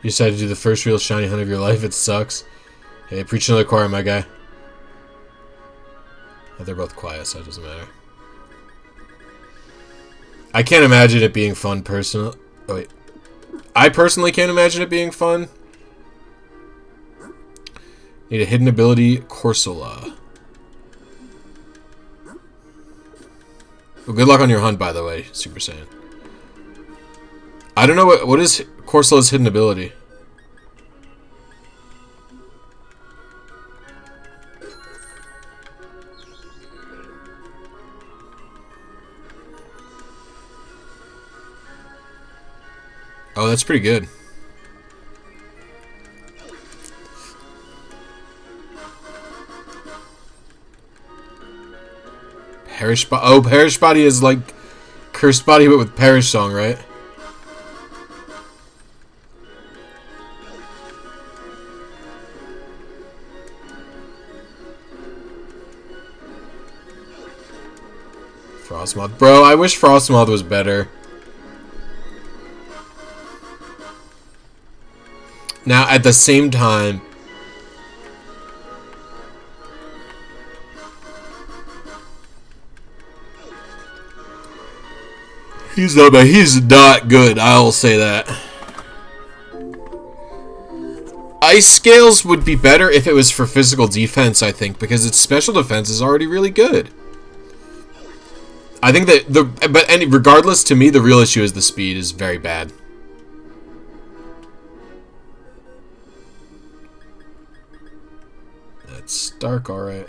You decided to do the first real shiny hunt of your life. It sucks. Hey, preach another choir, my guy. Oh, they're both quiet, so it doesn't matter. I can't imagine it being fun, personally. Oh, wait. I personally can't imagine it being fun. Need a hidden ability, Corsola. Well, good luck on your hunt, by the way, Super Saiyan. I don't know what is Corsola's hidden ability. Oh, that's pretty good. Perish Body. Oh, Perish Body is like Cursed Body, but with Perish Song, right? Frostmoth. Bro, I wish Frostmoth was better. Now, at the same time... He's not good, I will say that. Ice Scales would be better if it was for physical defense, I think, because its special defense is already really good. I think that regardless, to me, the real issue is the speed is very bad. That's dark, alright.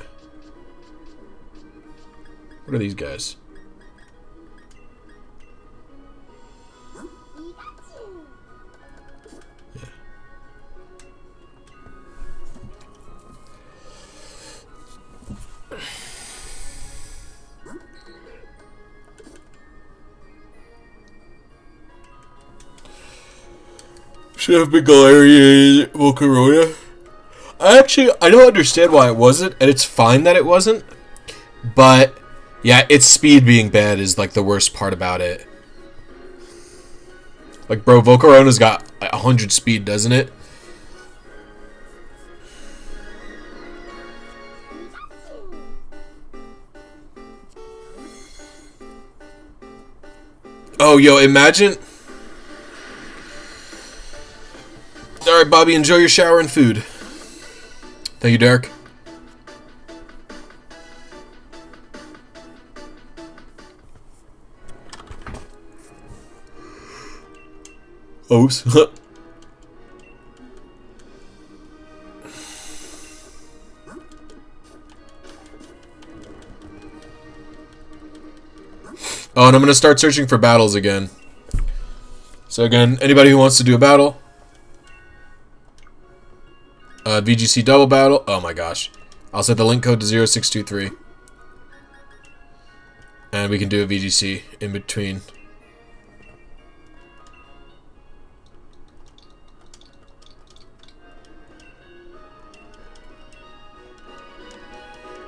What are these guys? Yeah. Should have been Galarian Volcarona. I don't understand why it wasn't, and it's fine that it wasn't. But, yeah, its speed being bad is, like, the worst part about it. Like, bro, Volcarona's got 100 speed, doesn't it? Oh, yo, imagine... Alright, Bobby, enjoy your shower and food. Thank you, Derek. Oops. Oh, and I'm going to start searching for battles again. So again, anybody who wants to do a battle... VGC double battle. Oh my gosh. I'll set the link code to 0623. And we can do a VGC in between.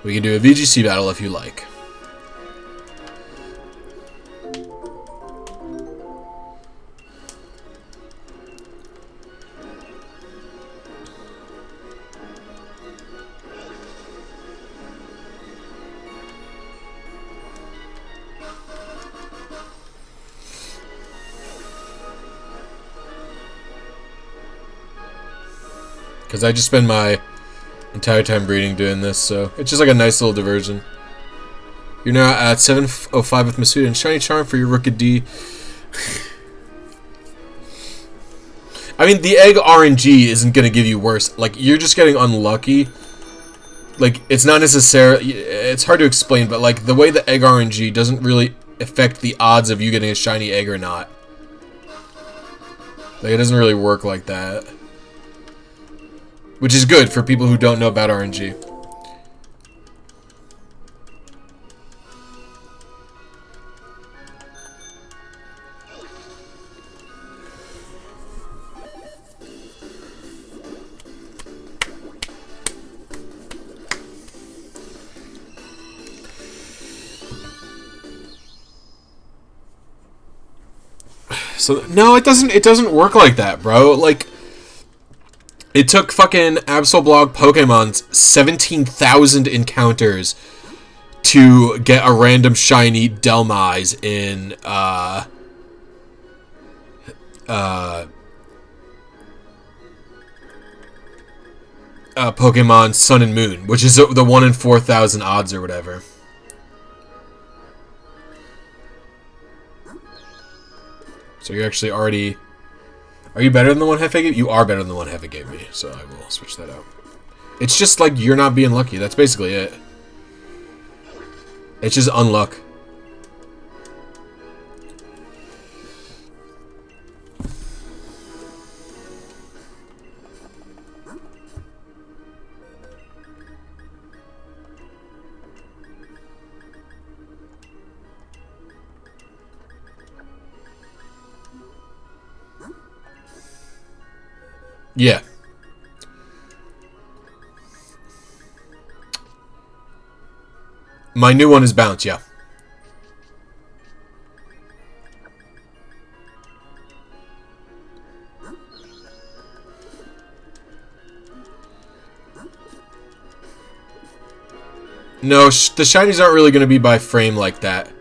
We can do a VGC battle if you like. Because I just spend my entire time breeding doing this, so it's just like a nice little diversion. You're now at 705 with Masuda and Shiny Charm for your Rook D. I mean, the egg RNG isn't going to give you worse. Like, you're just getting unlucky. Like, it's not necessarily... It's hard to explain, but, like, the way the egg RNG doesn't really affect the odds of you getting a shiny egg or not. Like, it doesn't really work like that. Which is good for people who don't know about RNG. So no, it doesn't work like that, bro. Like, it took fucking Absolblog Pokemon's 17,000 encounters to get a random shiny Delmise in Pokemon Sun and Moon, which is the 1 in 4,000 odds or whatever. So you're actually already... Are you better than the one Hefe gave? You are better than the one Hefe gave me, so I will switch that out. It's just like you're not being lucky. That's basically it. It's just unluck. Yeah. My new one is bounce, yeah. No, the shinies aren't really going to be by frame like that.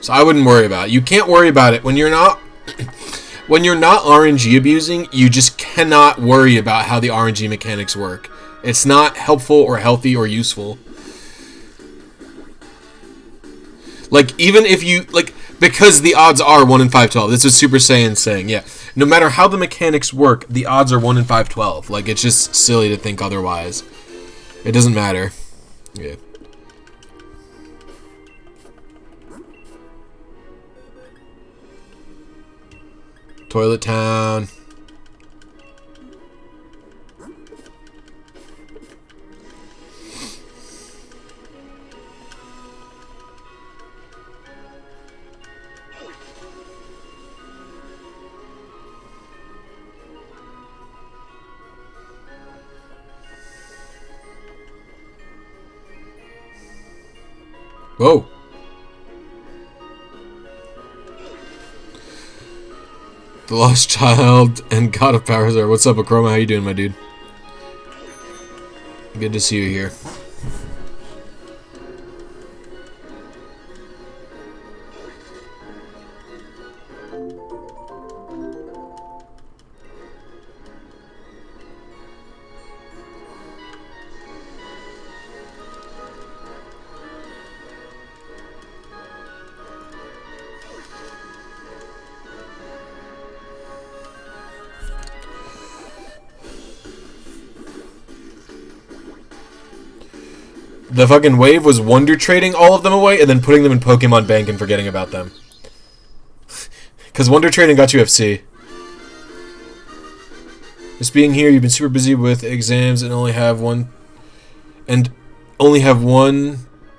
So I wouldn't worry about it. You can't worry about it when you're not RNG abusing. You just cannot worry about how the RNG mechanics work. It's not helpful or healthy or useful. Like, even if you like, because the odds are 1 in 512. This is Super Saiyan saying, yeah. No matter how the mechanics work, the odds are 1 in 512. Like, it's just silly to think otherwise. It doesn't matter. Yeah. Toilet Town. Whoa. The Lost Child and God of Powers are. What's up, Akroma? How you doing, my dude? Good to see you here. The fucking wave was wonder trading all of them away and then putting them in Pokemon Bank and forgetting about them. Because wonder trading got you FC. Just being here, you've been super busy with exams and only have one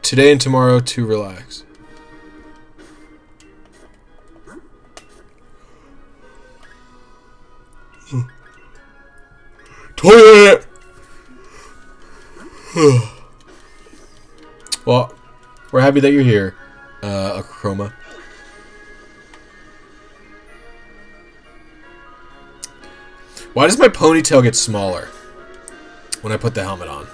today and tomorrow to relax. Toilet! Well, we're happy that you're here, Akroma. Why does my ponytail get smaller when I put the helmet on?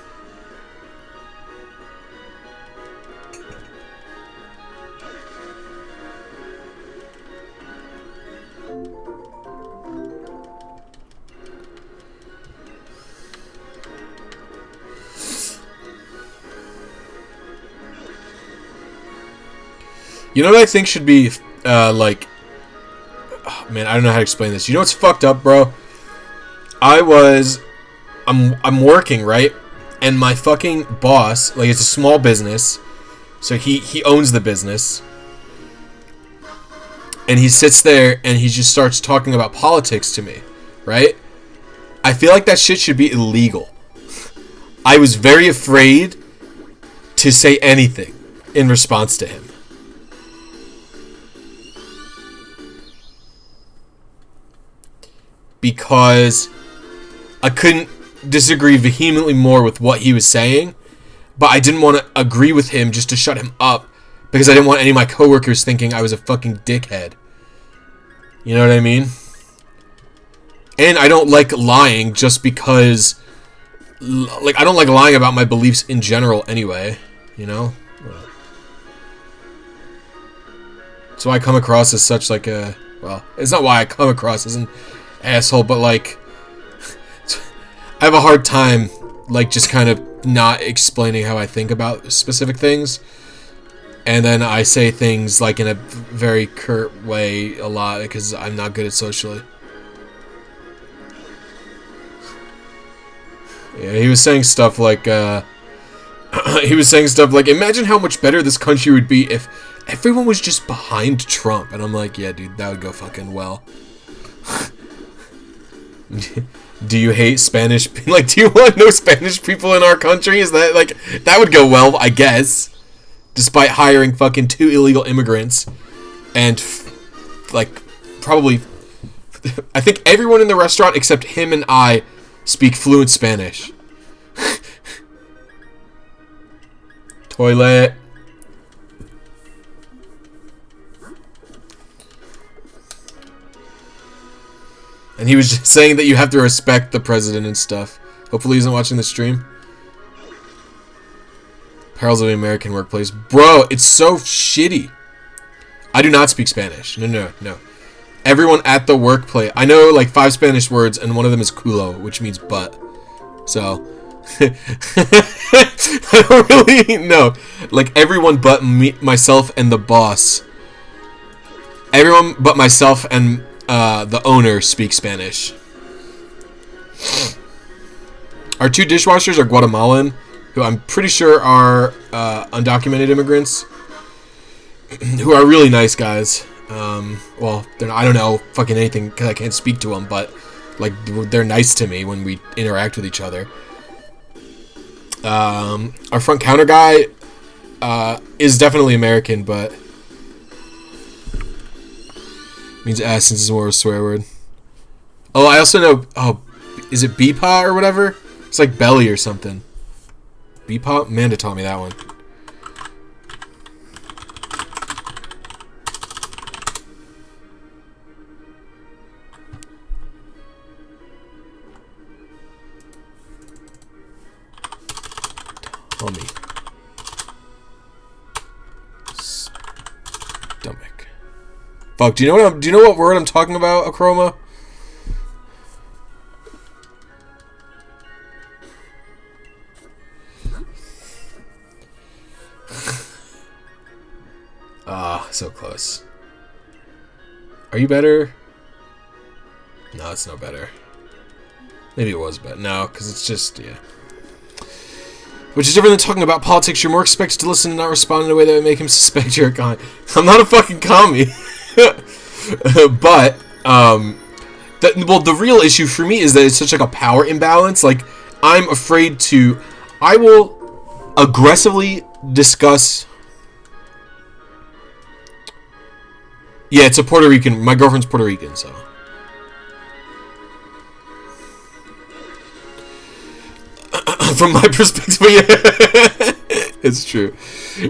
You know what I think should be, like... Oh, man, I don't know how to explain this. You know what's fucked up, bro? I'm working, right? And my fucking boss, like, it's a small business. So he owns the business. And he sits there and he just starts talking about politics to me, right? I feel like that shit should be illegal. I was very afraid to say anything in response to him. Because I couldn't disagree vehemently more with what he was saying, but I didn't want to agree with him just to shut him up, because I didn't want any of my coworkers thinking I was a fucking dickhead. You know what I mean? And I don't like lying just because, like, I don't like lying about my beliefs in general anyway, you know? So I come across as such like a, well, it's not why I come across as an asshole, but like I have a hard time like just kind of not explaining how I think about specific things, and then I say things like in a very curt way a lot because I'm not good at socially. Yeah, he was saying stuff like imagine how much better this country would be if everyone was just behind Trump. And I'm like, yeah, dude, that would go fucking well. Do you hate Spanish? Like, do you want no Spanish people in our country? Is that, like, that would go well, I guess. despite hiring fucking 2 illegal immigrants and like probably I think everyone in the restaurant except him and I speak fluent Spanish. Toilet. And he was just saying that you have to respect the president and stuff. Hopefully he isn't watching the stream. Perils of the American workplace. Bro, it's so shitty. I do not speak Spanish. No. Everyone at the workplace. I know like 5 Spanish words, and one of them is culo, which means butt. So, I don't really know. Like everyone but me, myself, and the boss. Everyone but myself and the owner speak Spanish. Our 2 dishwashers are Guatemalan, who I'm pretty sure are undocumented immigrants, who are really nice guys. Well, I don't know fucking anything because I can't speak to them, but like they're nice to me when we interact with each other. Our front counter guy is definitely American, but means ass since it's more of a swear word. Oh, I also know. Oh, is it Beepaw or whatever? It's like belly or something. Beepaw? Amanda taught me that one. Tummy. Stomach. Fuck. Do you know what word I'm talking about, Achroma? So close. Are you better? No, it's no better. Maybe it was better. No, because it's just, yeah. Which is different than talking about politics. You're more expected to listen and not respond in a way that would make him suspect you're a commie. I'm not a fucking commie. But, the real issue for me is that it's such like a power imbalance. Like, I'm afraid to... I will aggressively discuss... Yeah, it's a Puerto Rican. My girlfriend's Puerto Rican, so. From my perspective, yeah. It's true.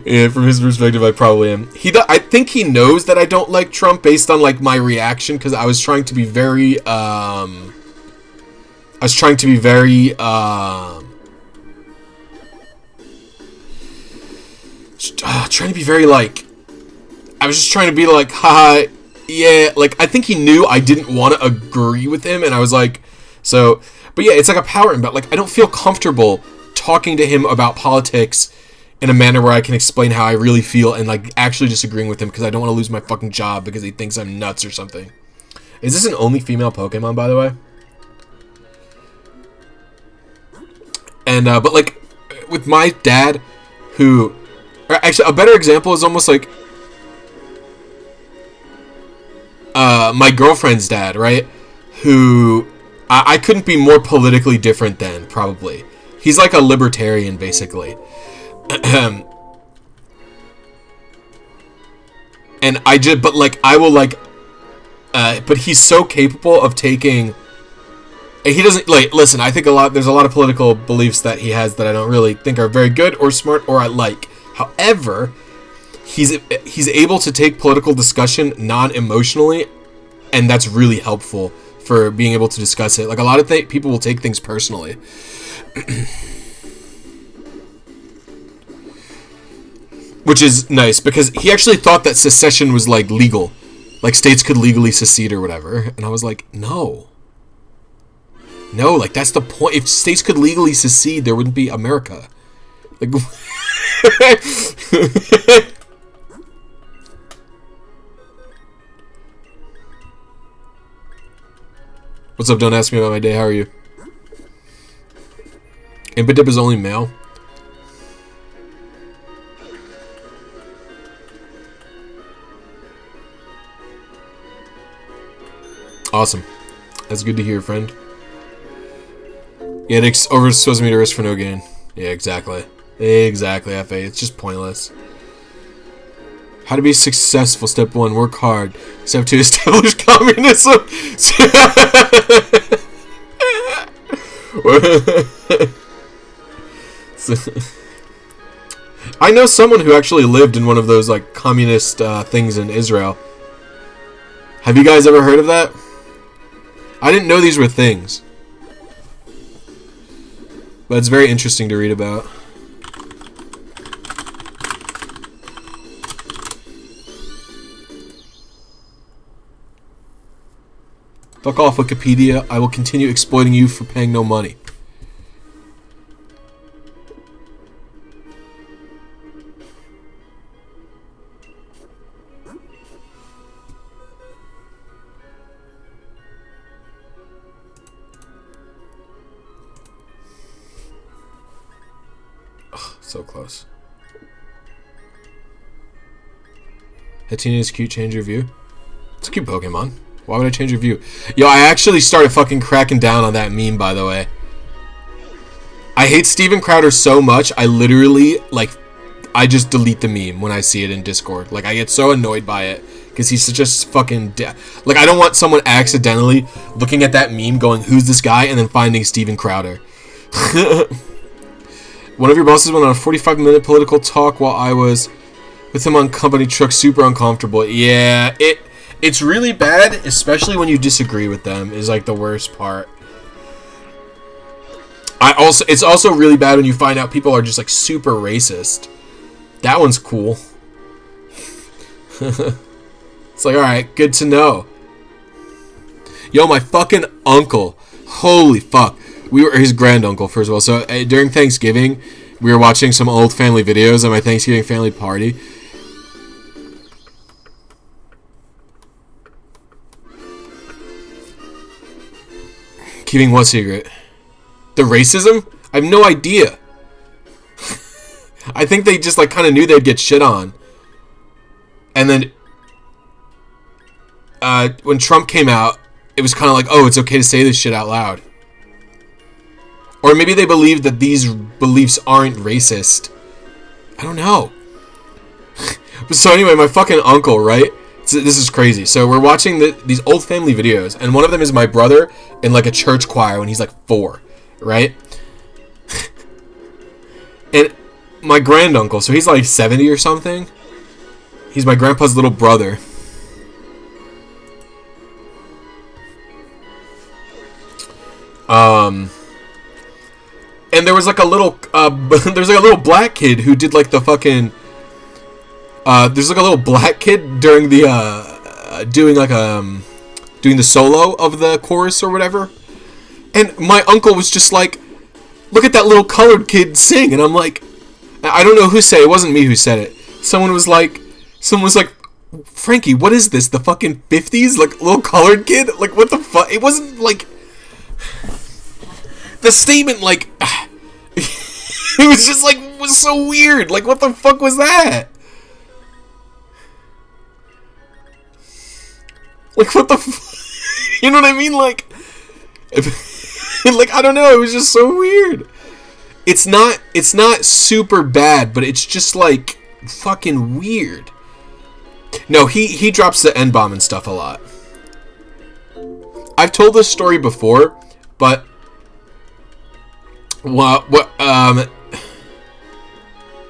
Yeah, from his perspective, I probably am. I think he knows that I don't like Trump based on like my reaction, because I was trying to be very, trying to be very like. I was just trying to be like, haha, yeah, like, I think he knew I didn't want to agree with him, and I was like, so, but yeah, it's like a power imbalance. Like, I don't feel comfortable talking to him about politics in a manner where I can explain how I really feel and, like, actually disagreeing with him, because I don't want to lose my fucking job because he thinks I'm nuts or something. Is this an only female Pokemon, by the way? And, but, like, with my dad, who, actually, a better example is almost like, my girlfriend's dad, right? Who I couldn't be more politically different than, probably. He's like a libertarian, basically. And but like, I will like, but he's so capable of taking, he doesn't, like, listen, I think there's a lot of political beliefs that he has that I don't really think are very good or smart or I like. However, he's able to take political discussion non-emotionally, and that's really helpful for being able to discuss it. Like, a lot of people will take things personally. Which is nice, because he actually thought that secession was, like, legal. Like, states could legally secede or whatever. And I was like, no. No, like, that's the point. If states could legally secede, there wouldn't be America. Like... What's up? Don't ask me about my day. How are you? Impidip is only male. Awesome. That's good to hear, friend. Yeah, it overexposes me to risk for no gain. Yeah, exactly. Exactly, FA. It's just pointless. How to be successful. Step 1, work hard. Step 2, establish communism. I know someone who actually lived in one of those like communist things in Israel. Have you guys ever heard of that? I didn't know these were things. But it's very interesting to read about. Fuck off, Wikipedia. I will continue exploiting you for paying no money. Ugh, so close. Hatini is cute, change your view. It's a cute Pokemon. Why would I change your view? Yo, I actually started fucking cracking down on that meme, by the way. I hate Steven Crowder so much, I literally, like, I just delete the meme when I see it in Discord. Like, I get so annoyed by it, because he's just fucking... Like, I don't want someone accidentally looking at that meme going, who's this guy, and then finding Steven Crowder. One of your bosses went on a 45-minute political talk while I was with him on company truck, super uncomfortable. Yeah, it's really bad, especially when you disagree with them, is like the worst part. It's also really bad when you find out people are just like super racist. That one's cool. It's like, alright, good to know. Yo, my fucking uncle. Holy fuck. We were his granduncle, first of all. So during Thanksgiving, we were watching some old family videos at my Thanksgiving family party. Keeping what secret? The racism? I have no idea. I think they just like kind of knew they'd get shit on. And then when Trump came out, it was kind of like, oh, it's okay to say this shit out loud. Or maybe they believe that these beliefs aren't racist. I don't know. So anyway, my fucking uncle, right? This is crazy. So we're watching these old family videos, and one of them is my brother in like a church choir when he's like 4, right? And my granduncle, so he's like 70 or something. He's my grandpa's little brother. And there was like a little, there's like a little black kid who did like the fucking, there's like a little black kid during the, doing the solo of the chorus or whatever. And my uncle was just like, look at that little colored kid sing. And I'm like, I don't know who said it. It wasn't me who said it. Someone was like, Frankie, what is this? The fucking 50s? Like, little colored kid? Like, what the fuck? It wasn't like, the statement, like, it was just like, was so weird. Like, what the fuck was that? Like, what the you know what I mean? Like, like, I don't know, it was just so weird. It's not super bad, but it's just, like, fucking weird. No, he drops the N-bomb and stuff a lot. I've told this story before, but,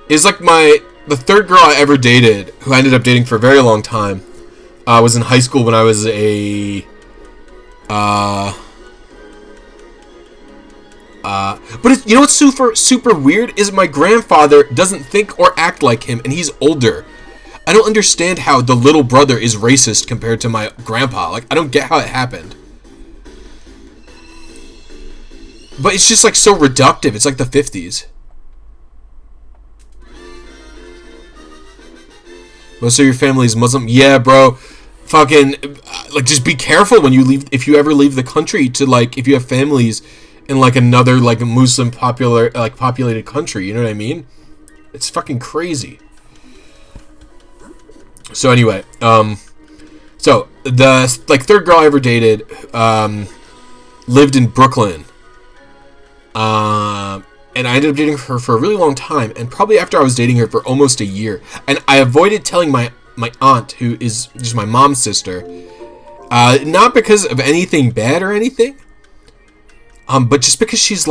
is like the third girl I ever dated, who I ended up dating for a very long time, was in high school when I was but you know what's super weird is my grandfather doesn't think or act like him, and he's older. I don't understand how the little brother is racist compared to my grandpa. Like, I don't get how it happened. But it's just like so reductive. It's like the 50s. Most of your family is Muslim. Yeah, bro. Fucking, like, just be careful when you leave, if you ever leave the country to, like, if you have families in, like, another, like, Muslim populated country. You know what I mean? It's fucking crazy. So anyway, so the, like, third girl I ever dated, lived in Brooklyn. And I ended up dating her for a really long time, and probably after I was dating her for almost a year. And I avoided telling my my aunt, who is just my mom's sister. Not because of anything bad or anything, but just because she's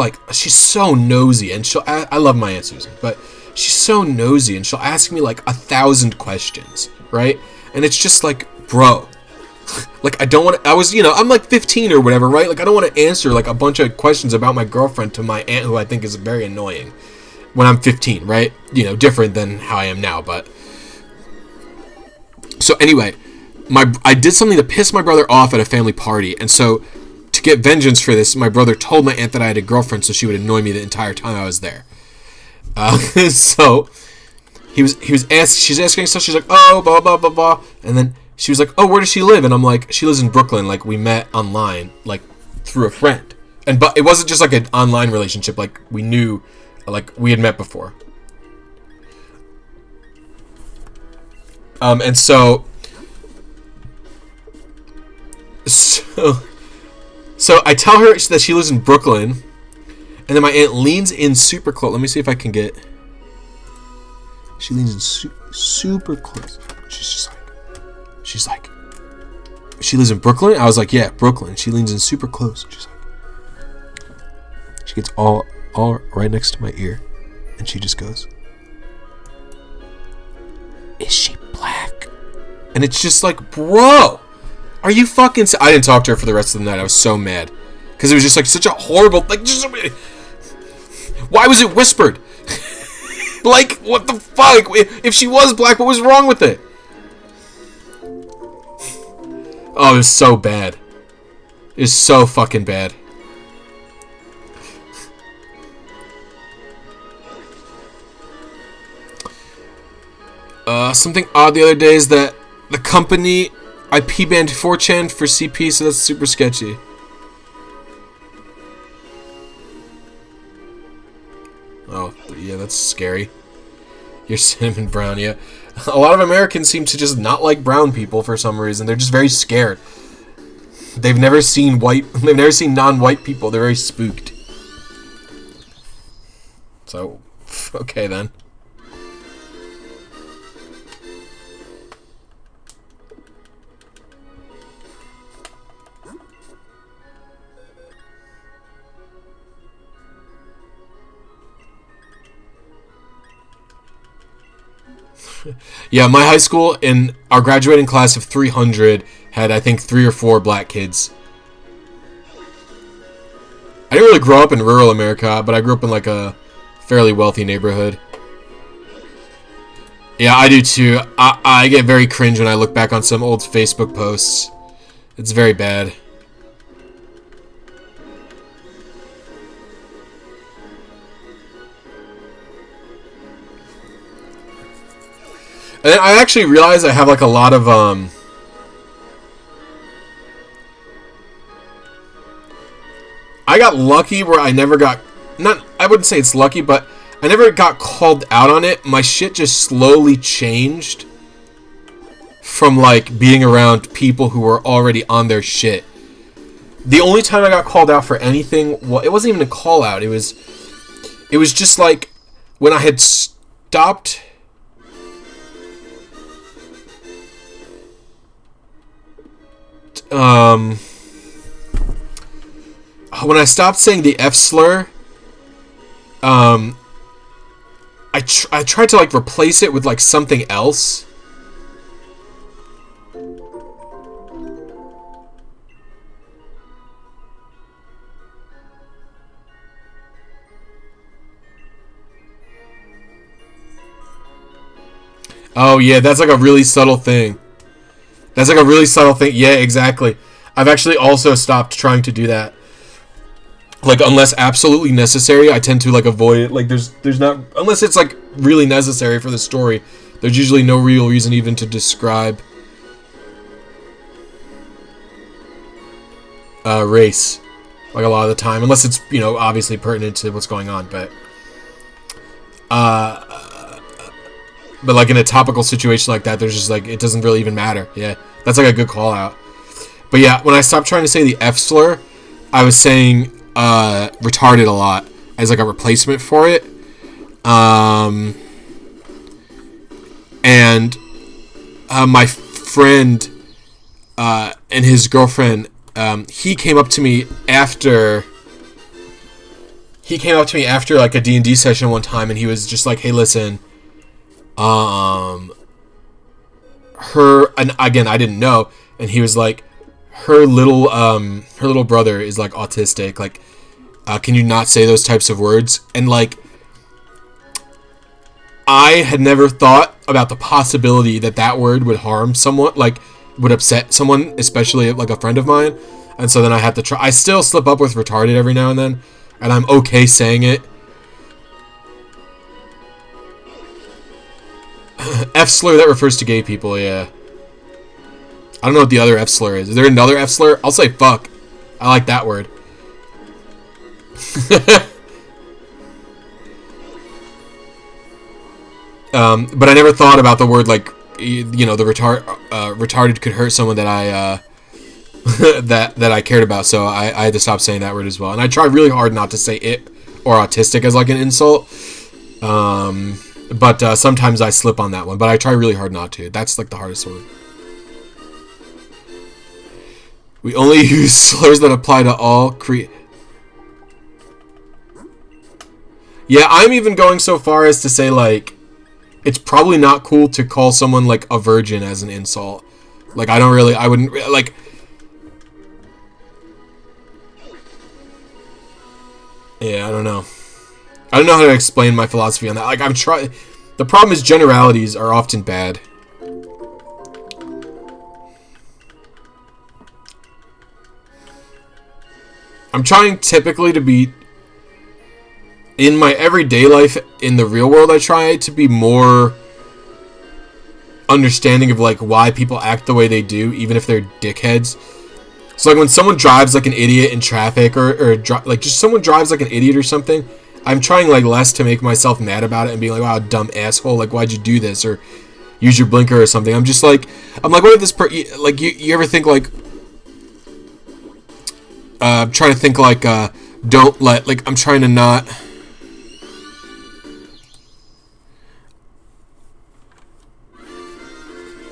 so nosy, and I love my Aunt Susan, but she's so nosy, and she'll ask me like 1,000 questions, right? And it's just like, bro, like, I don't want to, I'm like 15 or whatever, right? Like, I don't want to answer like a bunch of questions about my girlfriend to my aunt, who I think is very annoying when I'm 15, right? Different than how I am now, but. So anyway, I did something to piss my brother off at a family party, and so to get vengeance for this, my brother told my aunt that I had a girlfriend so she would annoy me the entire time I was there. So she's asking stuff, she's like, oh, blah, blah, blah, blah, and then she was like, oh, where does she live? And I'm like, she lives in Brooklyn, like, we met online, like, through a friend. But it wasn't just like an online relationship, like, we knew, like, we had met before. And so I tell her that she lives in Brooklyn, and then my aunt leans in super close. Let me see if I can get. She leans in super close. She's like, she lives in Brooklyn? I was like, yeah, Brooklyn. She leans in super close. She's like, she gets all right next to my ear, and she just goes, is she black? And it's just like, bro, are you fucking... I didn't talk to her for the rest of the night. I was so mad. Because it was just like such a horrible... Like, just... Why was it whispered? Like, what the fuck? If she was black, what was wrong with it? Oh, it was so bad. It was so fucking bad. Something odd the other day is that the company IP banned 4chan for CP, so that's super sketchy. Oh, yeah, that's scary. You're cinnamon brown, yeah. A lot of Americans seem to just not like brown people for some reason. They're just very scared. They've never seen non-white people. They're very spooked. So, okay then. Yeah, my high school, in our graduating class of 300, had, I think, 3 or 4 black kids. I didn't really grow up in rural America, but I grew up in, like, a fairly wealthy neighborhood. Yeah, I do too. I get very cringe when I look back on some old Facebook posts. It's very bad. And then I actually realized I have like a lot of I got lucky where I never got I wouldn't say it's lucky, but I never got called out on it. My shit just slowly changed from like being around people who were already on their shit. The only time I got called out for anything, well, it wasn't even a call out. It was just like when I had stopped. When I stopped saying the F slur, I tried to like replace it with like something else. Oh yeah, that's like a really subtle thing. That's like a really subtle thing. Yeah, exactly. I've actually also stopped trying to do that. Like, unless absolutely necessary, I tend to, like, avoid it. Like, there's not... Unless it's, like, really necessary for the story, there's usually no real reason even to describe race. Like, a lot of the time. Unless it's, you know, obviously pertinent to what's going on, but... But, like, in a topical situation like that, there's just, like, it doesn't really even matter. Yeah, that's, like, a good call-out. But, yeah, when I stopped trying to say the F slur, I was saying... retarded a lot as like a replacement for it, and my friend and his girlfriend, he came up to me after like a D&D session one time, and he was just like, hey, listen, her, and again, I didn't know, and he was like, her little brother is like autistic, like, can you not say those types of words? And like, I had never thought about the possibility that that word would harm someone, like, would upset someone, especially like a friend of mine. And so then I had to try. I still slip up with retarded every now and then, and I'm okay saying it. F slur that refers to gay people, yeah. I don't know what the other F slur is. Is there another F slur? I'll say fuck. I like that word. But I never thought about the word, like, you know, the retarded could hurt someone that I that I cared about, so I had to stop saying that word as well. And I try really hard not to say it or autistic as like an insult, but sometimes I slip on that one, but I try really hard not to. That's like the hardest one. We only use slurs that apply to all Yeah, I'm even going so far as to say, like, it's probably not cool to call someone, like, a virgin as an insult. Like, I wouldn't, like... Yeah, I don't know. I don't know how to explain my philosophy on that. Like, I've tried... The problem is generalities are often bad. I'm trying typically to be... In my everyday life, in the real world, I try to be more understanding of, like, why people act the way they do, even if they're dickheads. So, like, when someone drives like an idiot in traffic, or like, just someone drives like an idiot or something, I'm trying, like, less to make myself mad about it and being like, wow, dumb asshole, like, why'd you do this, or use your blinker or something. I'm like, what if this like, you ever think, like, I'm trying to think, like, don't let, like, I'm trying to not...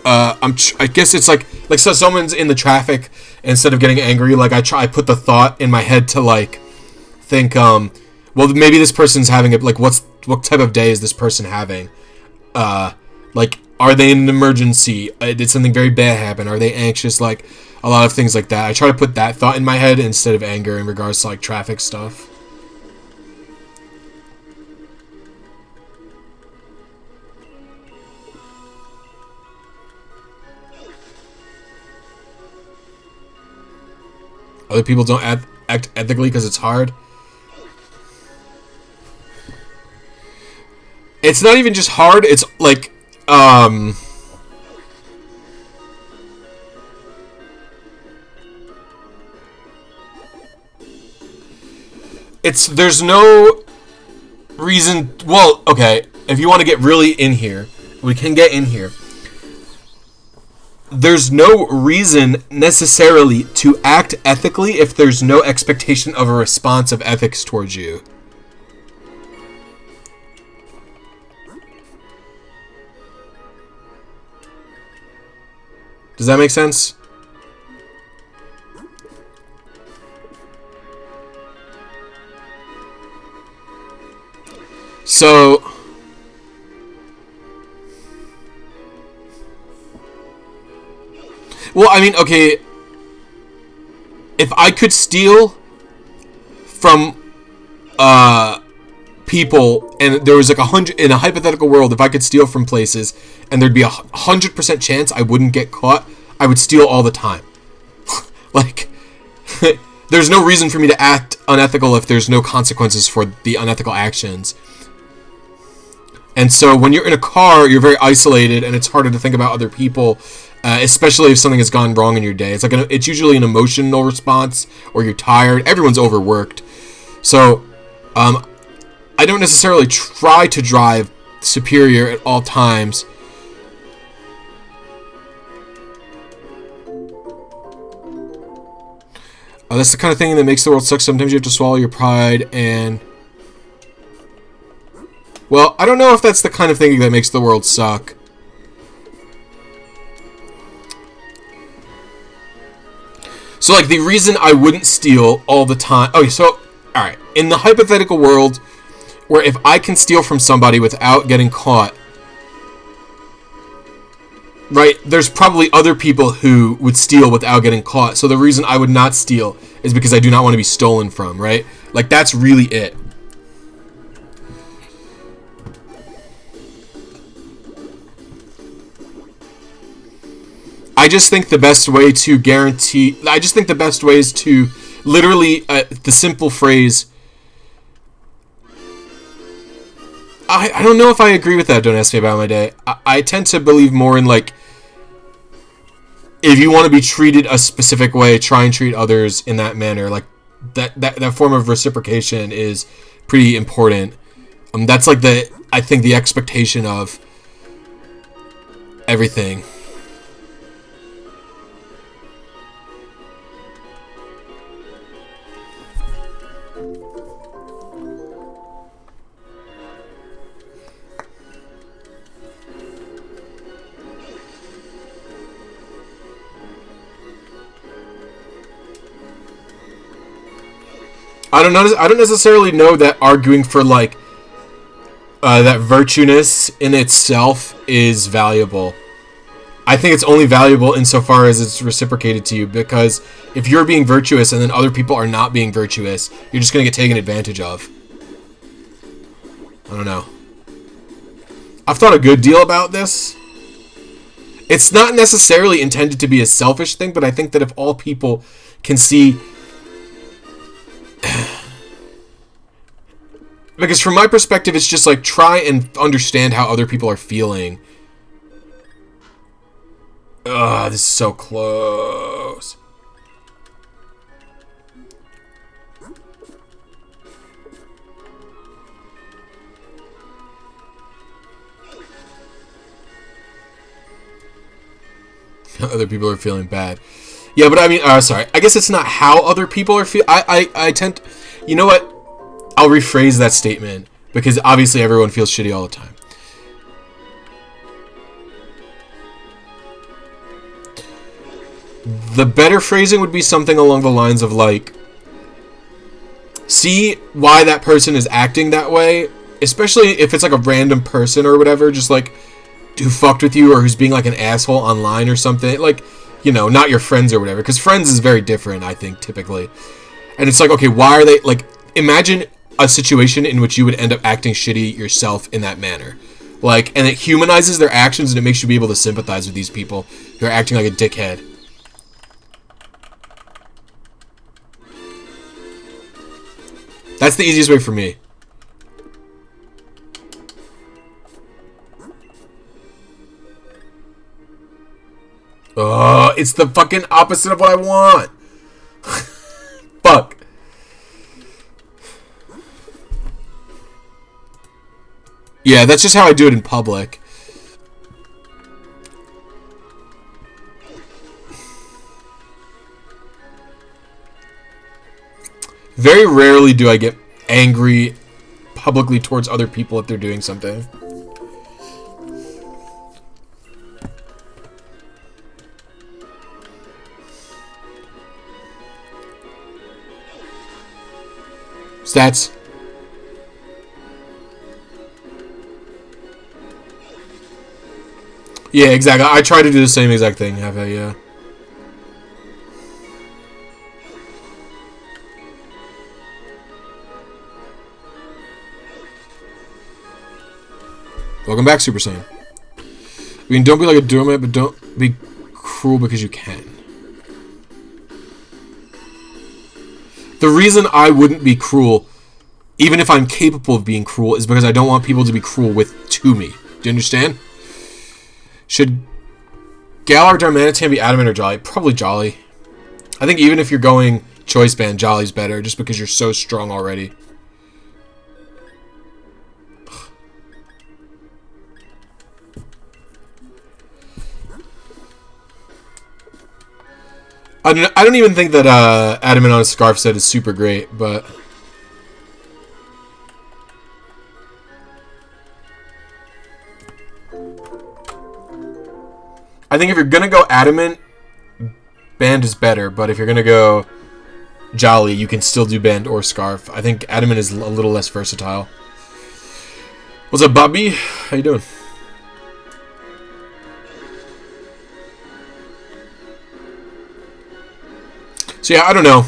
I guess it's like so someone's in the traffic, instead of getting angry, like, I put the thought in my head to, like, think, well, maybe this person's having like, what type of day is this person having? Like, are they in an emergency? Did something very bad happen? Are they anxious? Like, a lot of things like that. I try to put that thought in my head instead of anger in regards to, like, traffic stuff. Other people don't act ethically because it's hard. It's not even just hard, it's like, there's no reason, well, okay, if you want to get really in here, we can get in here. There's no reason necessarily to act ethically if there's no expectation of a response of ethics towards you. Does that make sense? So... Well, I mean, okay, if I could steal from people, and there was like 100 in a hypothetical world, if I could steal from places and there'd be 100% chance I wouldn't get caught, I would steal all the time. Like, there's no reason for me to act unethical if there's no consequences for the unethical actions. And so when you're in a car, you're very isolated, and it's harder to think about other people. Especially if something has gone wrong in your day. It's like it's usually an emotional response, or you're tired. Everyone's overworked. So, I don't necessarily try to drive superior at all times. That's the kind of thing that makes the world suck. Sometimes you have to swallow your pride and... Well, I don't know if that's the kind of thing that makes the world suck. So, like, the reason I wouldn't steal all the time... Okay, so, alright. In the hypothetical world where if I can steal from somebody without getting caught, right, there's probably other people who would steal without getting caught. So the reason I would not steal is because I do not want to be stolen from, right? Like, that's really it. I just think the best way to guarantee... I just think the best way is to literally, the simple phrase... I don't know if I agree with that, don't ask me about my day. I tend to believe more in, like, if you want to be treated a specific way, try and treat others in that manner. Like, that form of reciprocation is pretty important. That's, like, I think the expectation of everything. I don't necessarily know that arguing for, like, that virtueness in itself is valuable. I think it's only valuable insofar as it's reciprocated to you, because if you're being virtuous and then other people are not being virtuous, you're just going to get taken advantage of. I don't know. I've thought a good deal about this. It's not necessarily intended to be a selfish thing, but I think that if all people can see... Because from my perspective, it's just like, try and understand how other people are feeling. Ugh, this is so close. Other people are feeling bad. Yeah, but I mean, sorry. I guess it's not how other people are feeling. I tend to, you know what? I'll rephrase that statement, because obviously everyone feels shitty all the time. The better phrasing would be something along the lines of, like, see why that person is acting that way, especially if it's like a random person or whatever, just like, who fucked with you or who's being like an asshole online or something. Like, you know, not your friends or whatever, because friends is very different, I think, typically. And it's like, okay, why are they, like, imagine a situation in which you would end up acting shitty yourself in that manner. Like, and it humanizes their actions and it makes you be able to sympathize with these people who are acting like a dickhead. That's the easiest way for me. It's the fucking opposite of what I want. Fuck. Yeah, that's just how I do it in public. Very rarely do I get angry publicly towards other people if they're doing something. Stats. Yeah, exactly. I try to do the same exact thing, have I? Yeah. Welcome back, Super Saiyan. I mean, don't be like a doormat, but don't be cruel because you can. The reason I wouldn't be cruel, even if I'm capable of being cruel, is because I don't want people to be cruel to me. Do you understand? Should Galar, Darmanitan be adamant or Jolly? Probably Jolly. I think even if you're going choice band, Jolly's better, just because you're so strong already. I don't even think that adamant on a scarf set is super great, but... I think if you're gonna go adamant, Band is better, but if you're gonna go Jolly, you can still do Band or Scarf. I think Adamant is a little less versatile. What's up, Bobby? How you doing? So yeah, I don't know.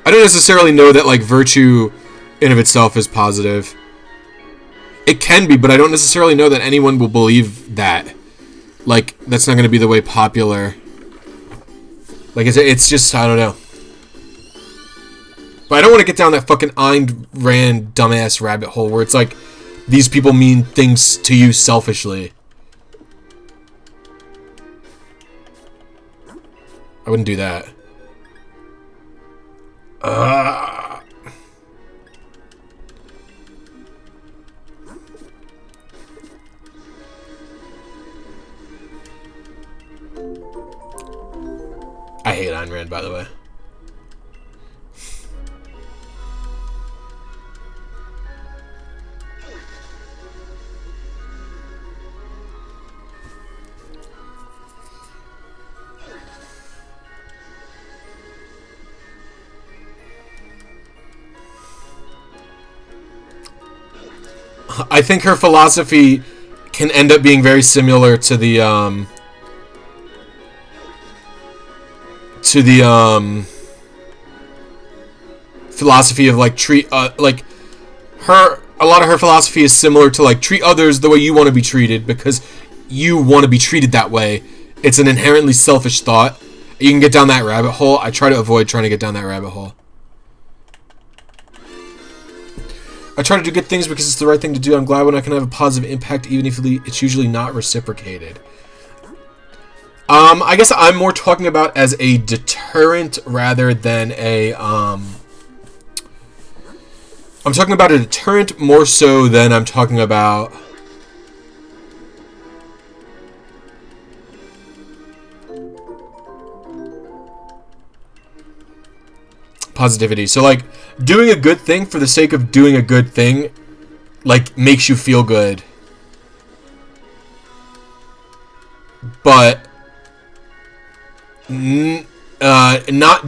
I don't necessarily know that like virtue in of itself is positive. It can be, but I don't necessarily know that anyone will believe that. Like, that's not going to be the way popular. Like, it's just, I don't know. But I don't want to get down that fucking Ayn Rand dumbass rabbit hole where it's like, these people mean things to you selfishly. I wouldn't do that. I hate Ayn Rand, by the way. I think her philosophy can end up being very similar to the philosophy of like a lot of her philosophy is similar to like treat others the way you want to be treated because you want to be treated that way. It's an inherently selfish thought. You can get down that rabbit hole. I try to avoid trying to get down that rabbit hole. I try to do good things because it's the right thing to do. I'm glad when I can have a positive impact, even if it's usually not reciprocated. I guess I'm more talking about as a deterrent rather than a, I'm talking about a deterrent more so than I'm talking about positivity. So, like, doing a good thing for the sake of doing a good thing, like, makes you feel good. But not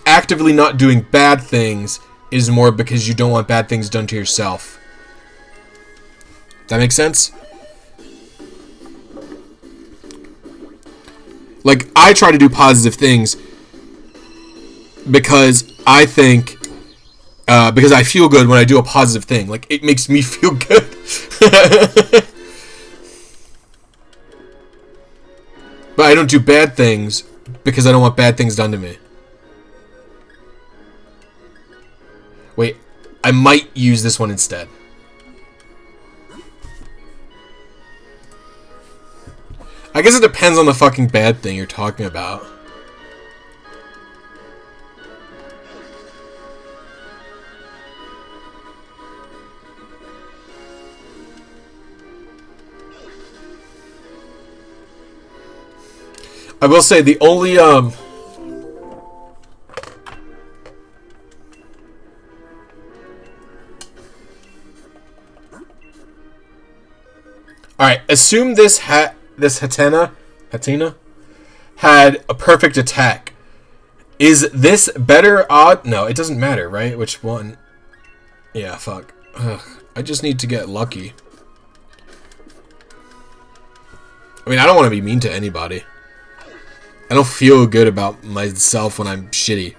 actively not doing bad things is more because you don't want bad things done to yourself. That makes sense? Like, I try to do positive things because I think, because I feel good when I do a positive thing. Like, it makes me feel good. But I don't do bad things because I don't want bad things done to me. Wait, I might use this one instead. I guess it depends on the fucking bad thing you're talking about. I will say the only Alright, assume this Hatena had a perfect attack. Is this better odd? No, it doesn't matter, right? Which one? Yeah, fuck. Ugh, I just need to get lucky. I mean, I don't want to be mean to anybody. I don't feel good about myself when I'm shitty.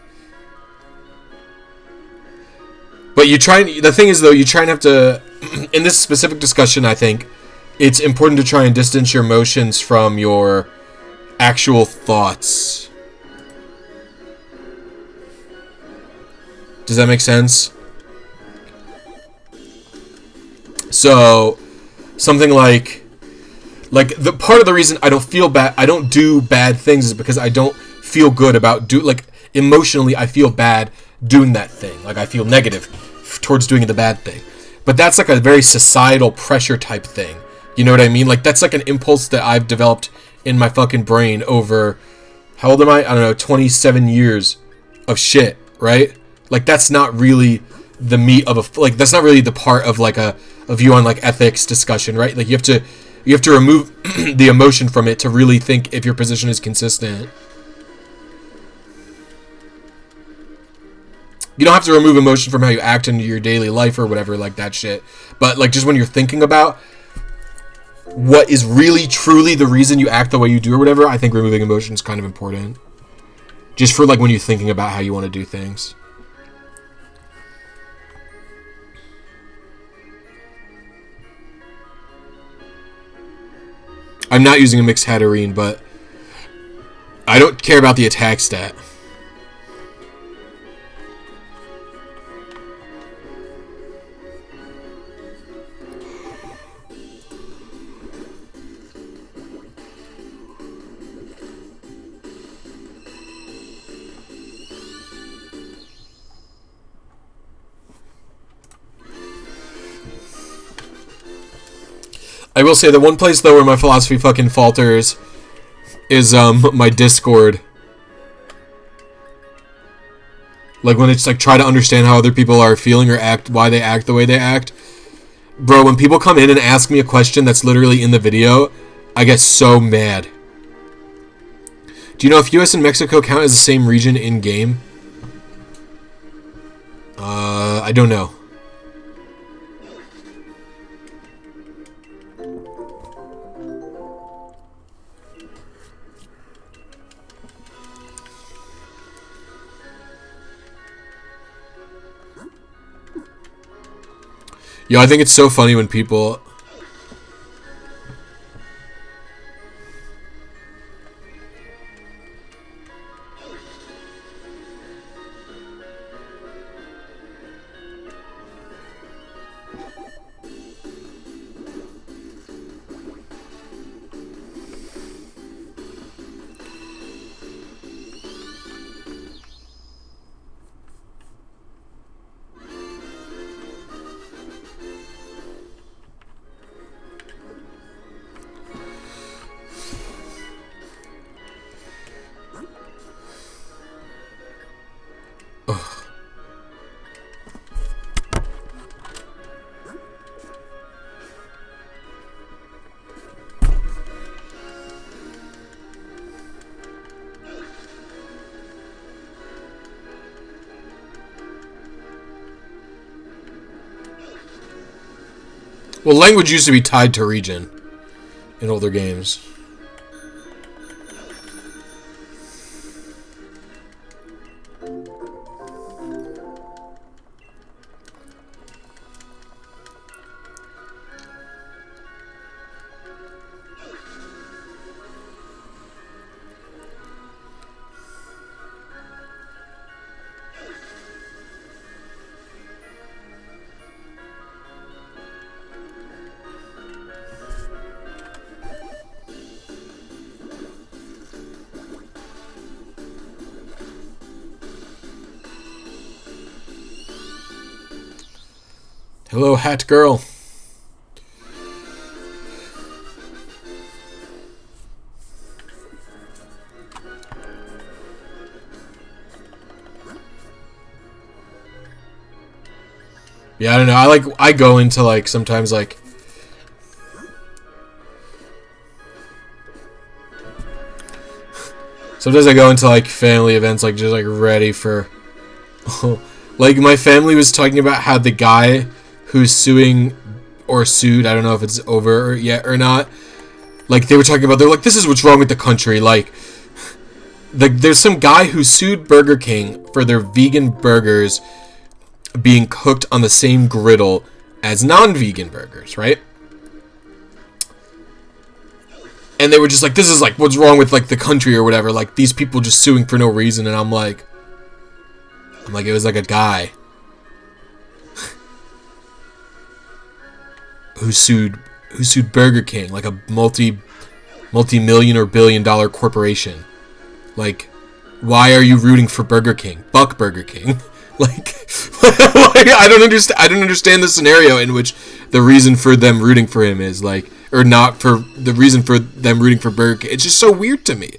But you try, the thing is though, you try and have to, in this specific discussion, I think, it's important to try and distance your emotions from your actual thoughts. Does that make sense? So, something like the part of the reason I don't feel bad, I don't do bad things is because I don't feel good about emotionally I feel bad doing that thing. Like I feel negative towards doing the bad thing. But that's like a very societal pressure type thing. You know what I mean? Like that's like an impulse that I've developed in my fucking brain over, how old am I? I don't know, 27 years of shit, right? Like that's not really the meat of that's not really the part of like a view on like ethics discussion, right? Like you have to You have to remove the emotion from it to really think if your position is consistent. You don't have to remove emotion from how you act in your daily life or whatever, like that shit. But like just when you're thinking about what is really truly the reason you act the way you do or whatever, I think removing emotion is kind of important. Just for like when you're thinking about how you want to do things. I'm not using a mixed Hatterene, but I don't care about the attack stat. I will say the one place though where my philosophy fucking falters is my Discord. Like when it's like try to understand how other people are feeling or act, why they act the way they act. Bro, when people come in and ask me a question that's literally in the video, I get so mad. Do you know if US and Mexico count as the same region in game? I don't know. Yo, I think it's so funny when people... Well, language used to be tied to region in older games. Hello, hat girl. Yeah, I don't know. I go into like sometimes like sometimes I go into like family events like just like ready for like my family was talking about how the guy who's suing or sued, I don't know if it's over yet or not, like they were talking about, they're like, this is what's wrong with the country. Like there's some guy who sued Burger King for their vegan burgers being cooked on the same griddle as non-vegan burgers, right? And they were just like, this is like what's wrong with like the country or whatever, like these people just suing for no reason. And I'm like it was like a guy who sued Burger King, like a multi-million or billion-dollar corporation. Like, why are you rooting for Burger King? Fuck Burger King. like I don't understand the scenario in which the reason for them rooting for him is like, or not for the reason for them rooting for Burger King. It's just so weird to me.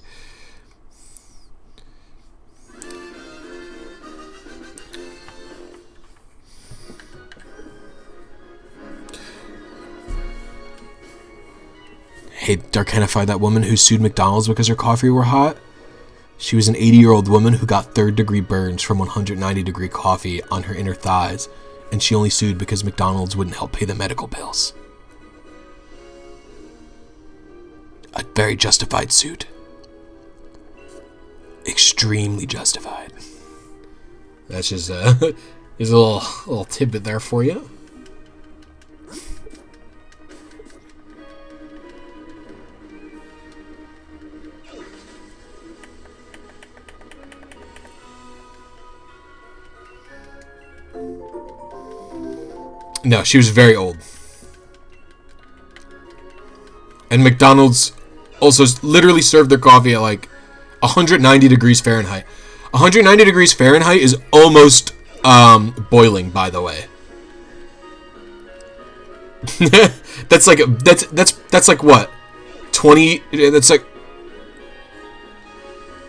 Hey, Darkanify, that woman who sued McDonald's because her coffee were hot. She was an 80-year-old woman who got third-degree burns from 190-degree coffee on her inner thighs, and she only sued because McDonald's wouldn't help pay the medical bills. A very justified suit. Extremely justified. That's just here's a little tidbit there for you. No, she was very old. And McDonald's also literally served their coffee at like 190 degrees Fahrenheit. 190 degrees Fahrenheit is almost boiling, by the way. That's like that's like what? 20 that's like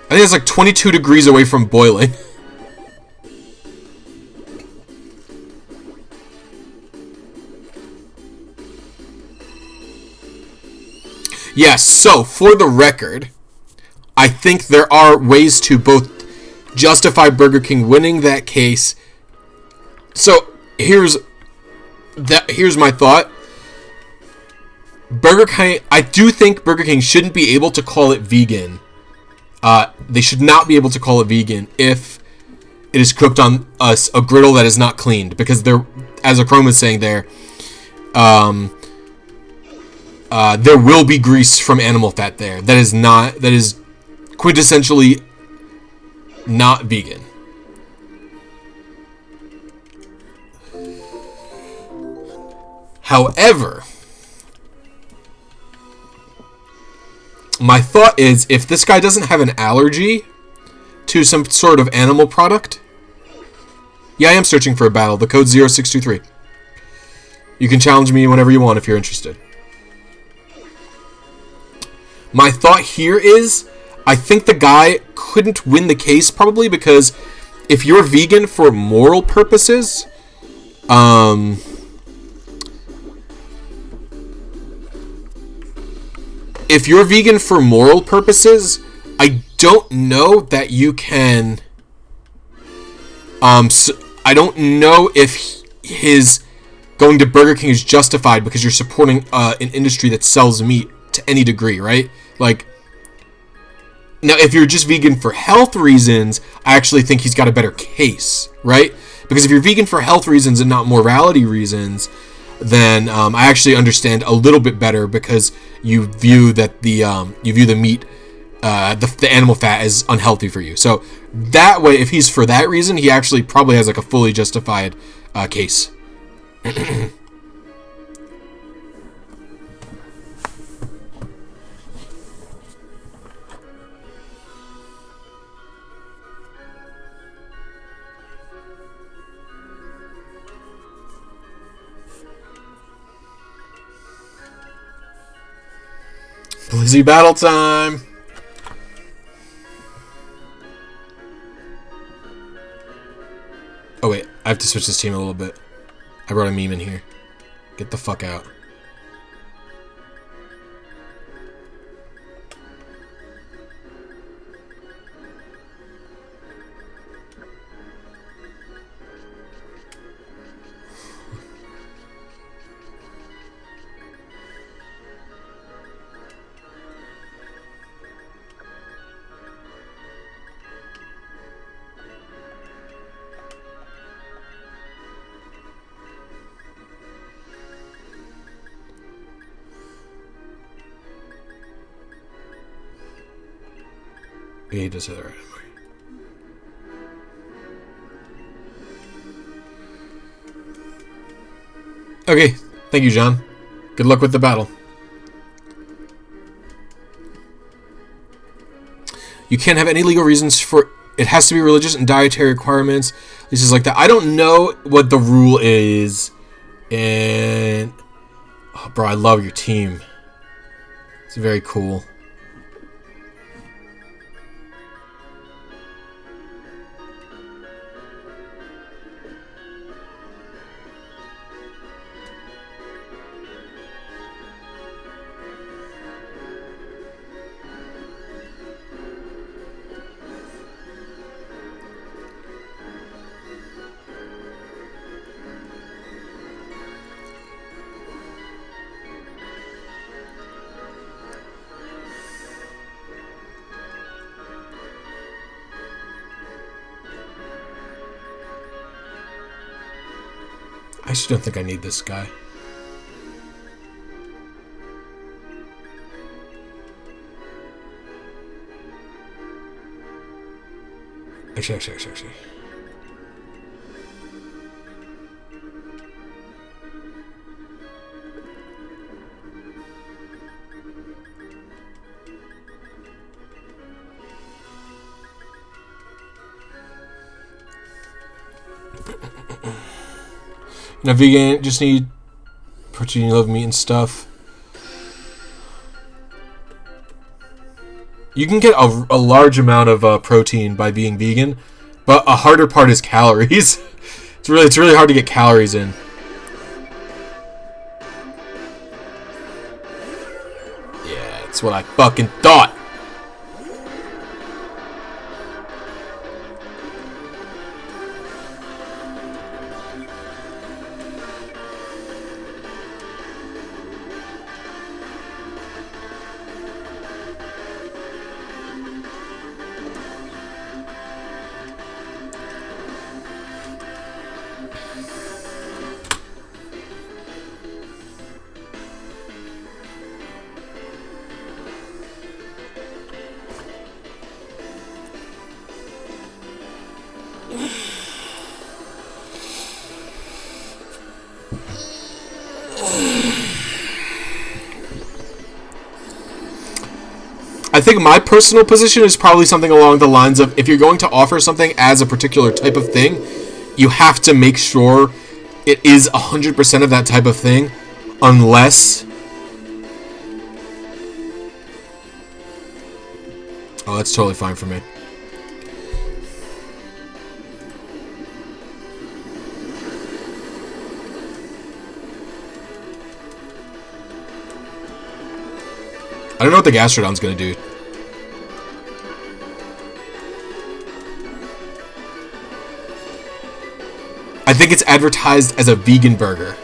I think it's like 22 degrees away from boiling. Yes, so for the record, I think there are ways to both justify Burger King winning that case. So here's my thought. Burger King, I do think Burger King shouldn't be able to call it vegan. They should not be able to call it vegan if it is cooked on a griddle that is not cleaned, because there, as Achrome is saying there will be grease from animal fat there. That is quintessentially not vegan. However, my thought is, if this guy doesn't have an allergy to some sort of animal product, yeah, I am searching for a battle. The code's 0623. You can challenge me whenever you want if you're interested. My thought here is, I think the guy couldn't win the case probably because if you're vegan for moral purposes, I don't know that you can. I don't know if his going to Burger King is justified because you're supporting an industry that sells meat to any degree, right? Like, now if you're just vegan for health reasons, I actually think he's got a better case, right? Because if you're vegan for health reasons and not morality reasons, then I actually understand a little bit better, because you view that the meat, the animal fat is unhealthy for you. So that way, if he's for that reason, he actually probably has like a fully justified case. Blizzy battle time! Oh wait, I have to switch this team a little bit. I brought a meme in here. Get the fuck out. Yeah, he does have the right memory. Okay, thank you, John. Good luck with the battle. You can't have any legal reasons for it. Has to be religious and dietary requirements. This is like that. I don't know what the rule is. And oh, bro, I love your team. It's very cool. I actually don't think I need this guy. Actually. Now, vegan, just need protein, you love meat and stuff. You can get a large amount of protein by being vegan, but a harder part is calories. It's really hard to get calories in. Yeah, that's what I fucking thought. I think my personal position is probably something along the lines of, if you're going to offer something as a particular type of thing, you have to make sure it is 100% of that type of thing, unless... Oh, that's totally fine for me. I don't know what the Gastrodon's gonna do. I think it's advertised as a vegan burger.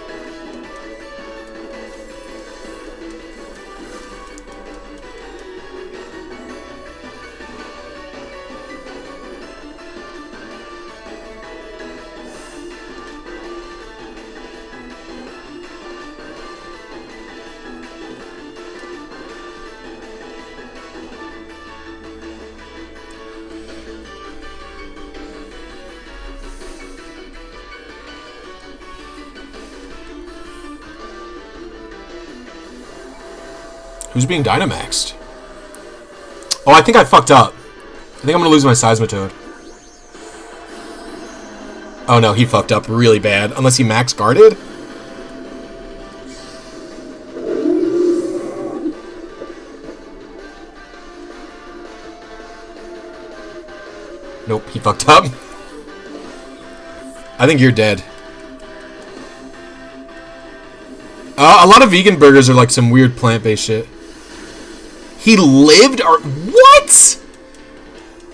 Who's being Dynamaxed? Oh, I think I fucked up. I think I'm gonna lose my Seismitoad. Oh no, he fucked up really bad. Unless he max guarded? Nope, he fucked up. I think you're dead. A lot of vegan burgers are like some weird plant-based shit. He lived? Or what?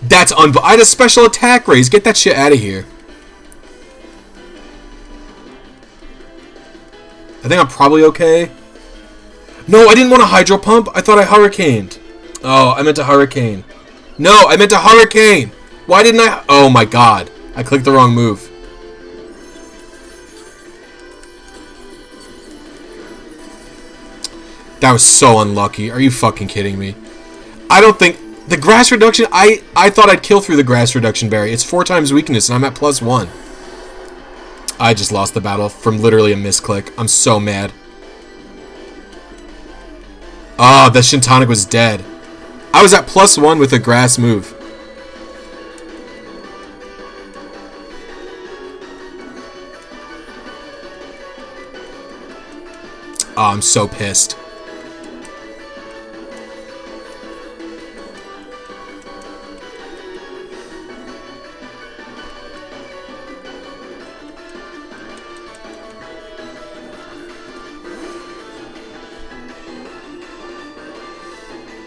That's I had a special attack raise. Get that shit out of here. I think I'm probably okay. No, I didn't want a Hydro Pump. I thought I Hurricaned. Oh, I meant to Hurricane. No, I meant to Hurricane. Why didn't I? Oh my god. I clicked the wrong move. That was so unlucky. Are you fucking kidding me? I don't think... The grass reduction... I thought I'd kill through the grass reduction berry. It's 4 times weakness and I'm at +1. I just lost the battle from literally a misclick. I'm so mad. Oh, the Shintonic was dead. I was at +1 with a grass move. Oh, I'm so pissed.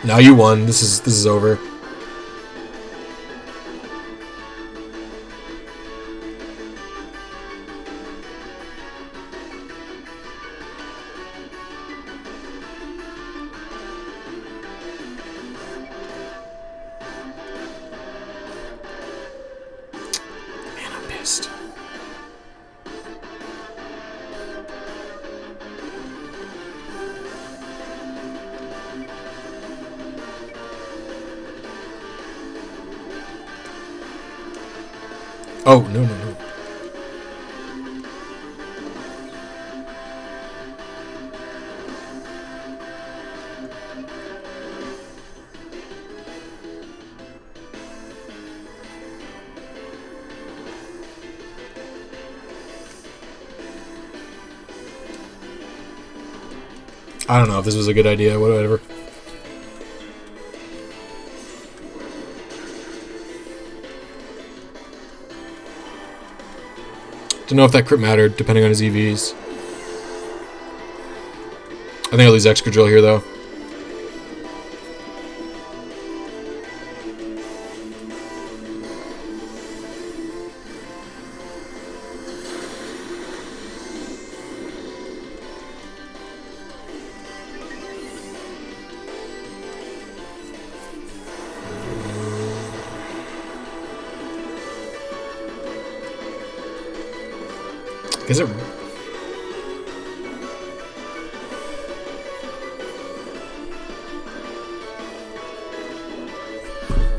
Now you won. This is over. Man, I'm pissed. Oh, no, no, no. I don't know if this was a good idea, whatever. Don't know if that crit mattered, depending on his EVs. I think I'll lose Excadrill here, though. Is it?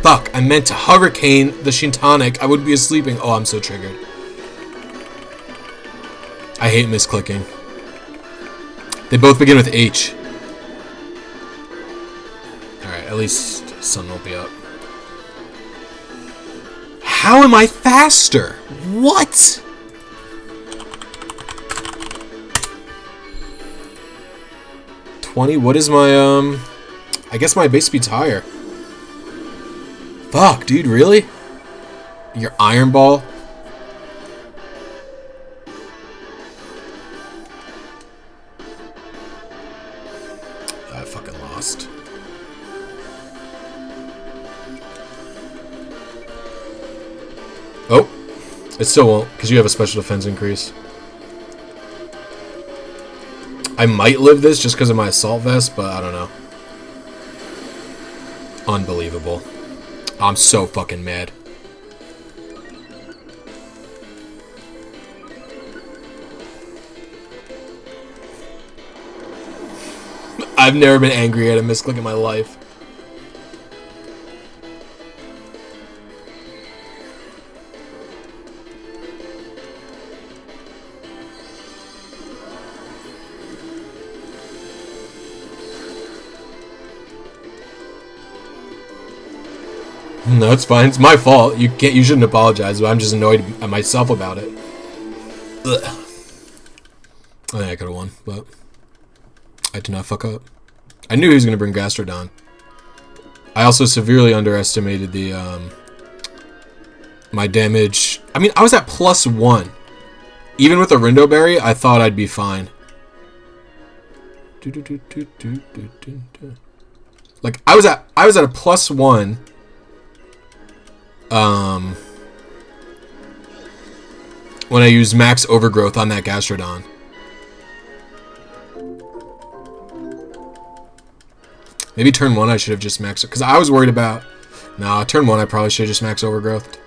Fuck, I meant to Hurricane the Shintonic. I would be sleeping. Oh, I'm so triggered. I hate misclicking. They both begin with H. Alright, at least sun won't be up. How am I faster? What? What is my, I guess my base speed's higher. Fuck, dude, really? Your Iron Ball? I fucking lost. Oh, it still won't, because you have a special defense increase. I might live this just because of my assault vest, but I don't know. Unbelievable. I'm so fucking mad. I've never been angry at a misclick in my life. No, it's fine. It's my fault. You shouldn't apologize, but I'm just annoyed at myself about it. Ugh. I think I could have won, but I did not fuck up. I knew he was going to bring Gastrodon. I also severely underestimated the my damage. I mean, I was at +1. Even with a Rindo Berry, I thought I'd be fine. Like I was at a +1. When I used max overgrowth on that Gastrodon. Maybe turn 1 I should have just maxed, because I was worried about... Nah, turn 1 I probably should have just max overgrowth.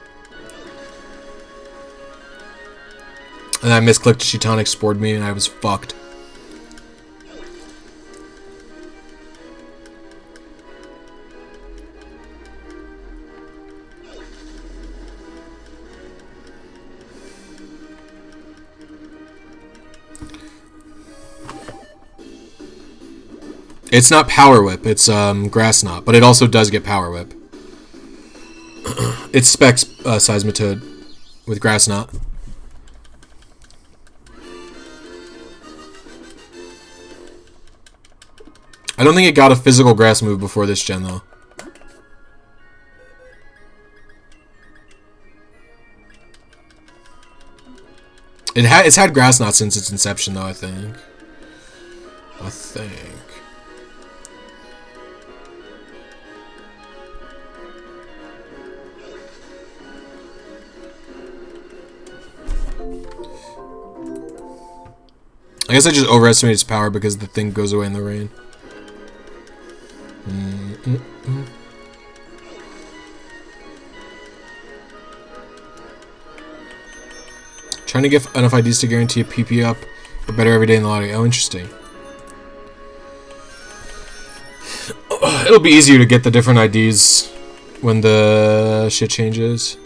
And I misclicked Shitonic spored me and I was fucked. It's not Power Whip, it's Grass Knot, but it also does get Power Whip. It specs Seismitoad with Grass Knot. I don't think it got a physical grass move before this gen, though. It's had Grass Knot since its inception, though, I think. I guess I just overestimated its power because the thing goes away in the rain. Trying to get enough IDs to guarantee a PP up or better every day in the lottery. Oh, interesting. It'll be easier to get the different IDs when the shit changes.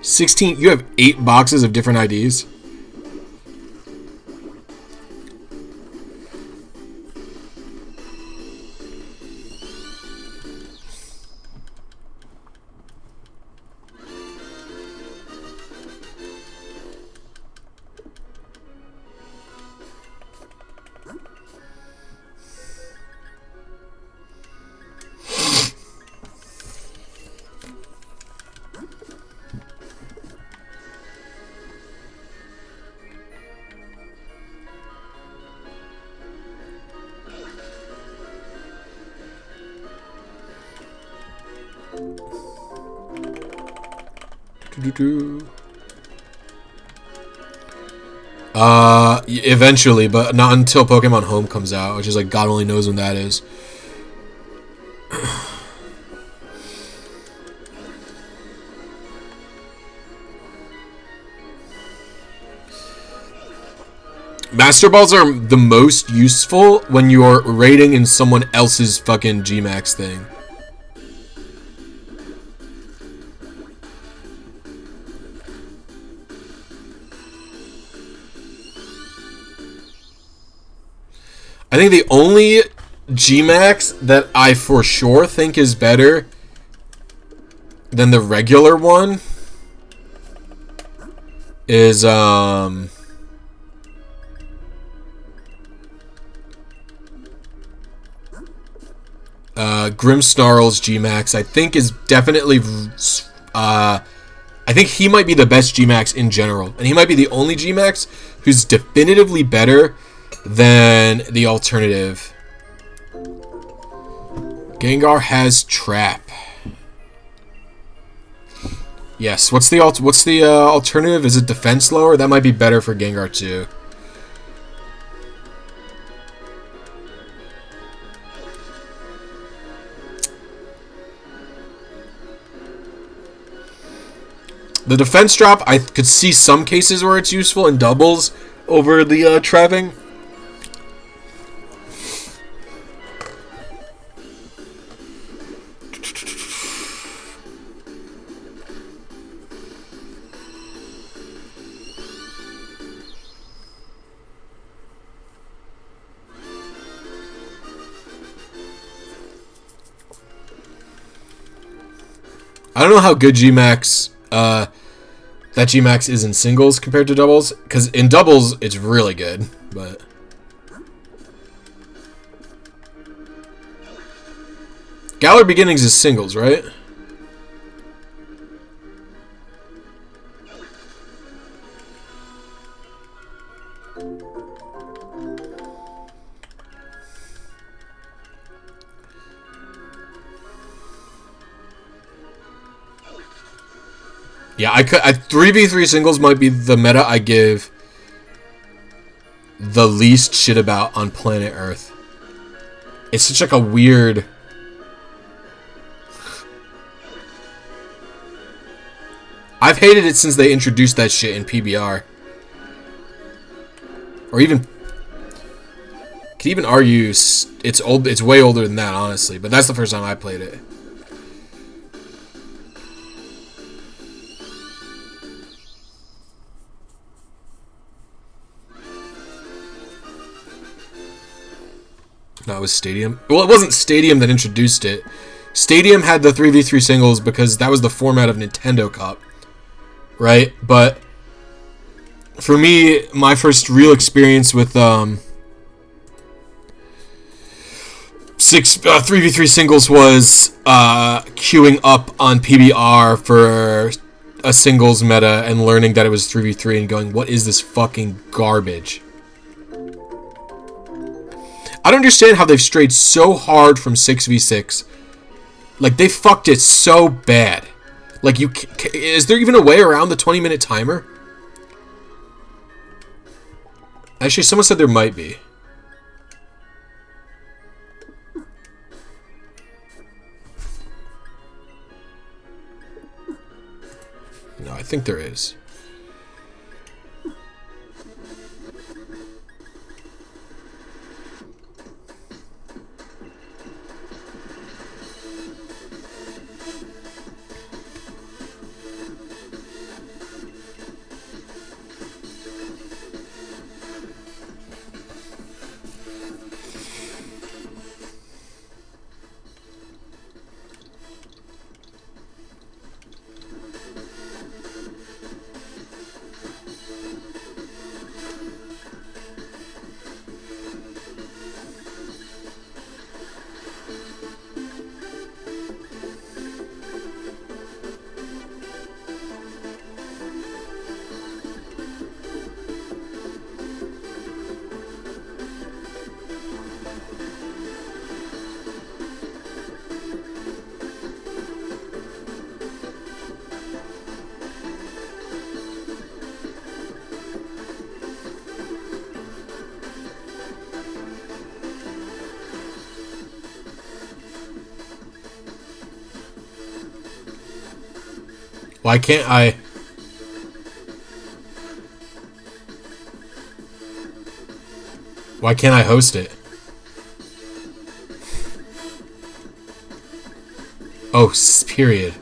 16. You have 8 boxes of different IDs. Eventually, but not until Pokemon Home comes out, which is like God only knows when that is. Master Balls are the most useful when you're raiding in someone else's fucking Gmax thing. I think the only Gmax that I for sure think is better than the regular one is Grimmsnarl's Gmax. I think is definitely I think he might be the best Gmax in general, and he might be the only Gmax who's definitively better than the alternative. Gengar has Trap. Yes. What's the alternative? Is it Defense Lower? That might be better for Gengar too. The Defense Drop, I could see some cases where it's useful in doubles over the trapping. I don't know how good Gmax that Gmax is in singles compared to doubles, because in doubles it's really good, but Galar Beginnings is singles, right? Yeah, I 3v3 singles might be the meta I give the least shit about on planet Earth. It's such like a weird... I've hated it since they introduced that shit in PBR. Or even... Could even argue it's old. It's way older than that, honestly. But that's the first time I played it. No, it was Stadium. Well, it wasn't Stadium that introduced it. Stadium had the 3v3 singles because that was the format of Nintendo Cup. Right? But for me, my first real experience with 3v3 singles was queuing up on PBR for a singles meta and learning that it was 3v3 and going, what is this fucking garbage? I don't understand how they've strayed so hard from 6v6. Like, they fucked it so bad. Like, is there even a way around the 20-minute timer? Actually, someone said there might be. No, I think there is. Why can't I? Why can't I host it? Oh, period.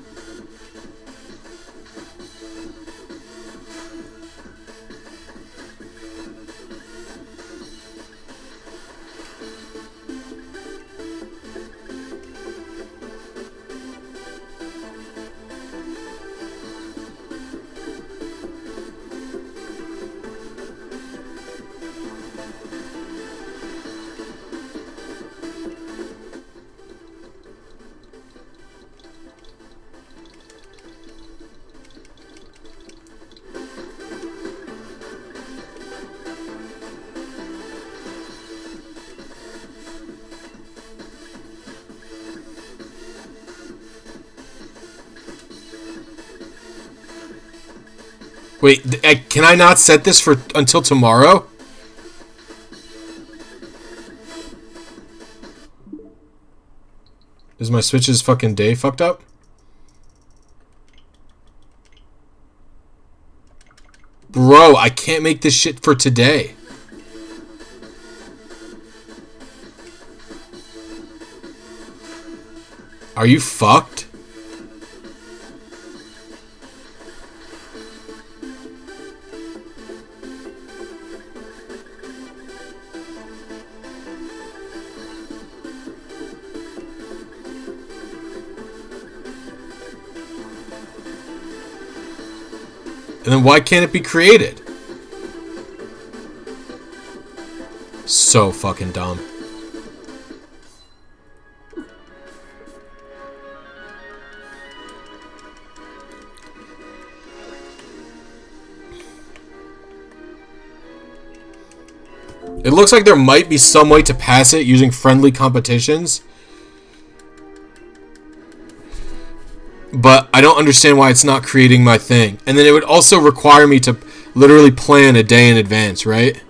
Wait, can I not set this for until tomorrow? Is my Switch's fucking day fucked up? Bro, I can't make this shit for today. Are you fucked? And then why can't it be created? So fucking dumb. It looks like there might be some way to pass it using friendly competitions. But I don't understand why it's not creating my thing. And then it would also require me to literally plan a day in advance, right?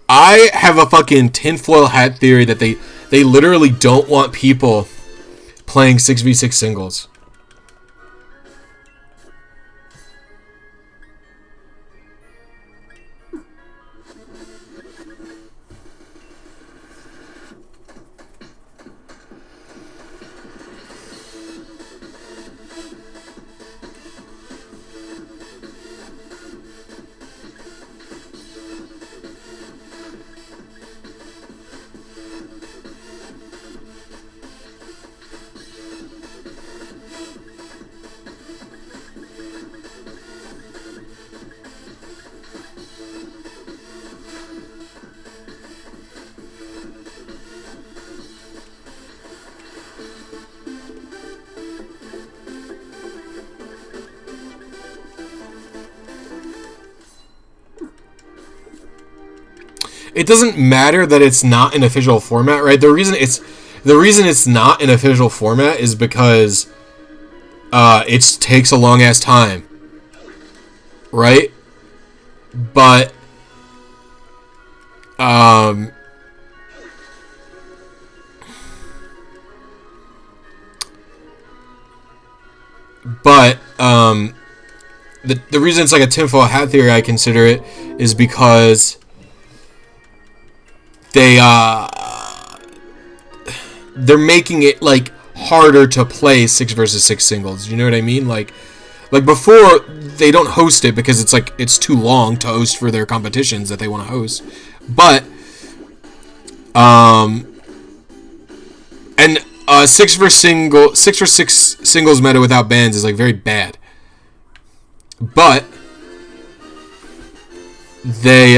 I have a fucking tinfoil hat theory that they literally don't want people playing 6v6 singles. It doesn't matter that it's not an official format, right? The reason it's not an official format is because it takes a long ass time, right? But the reason it's like a tinfoil hat theory, I consider it, is because they're making it like harder to play 6 versus 6 singles. You know what I mean? Like before, they don't host it because it's like it's too long to host for their competitions that they want to host. But and 6 versus 6 singles meta without bans is like very bad. But they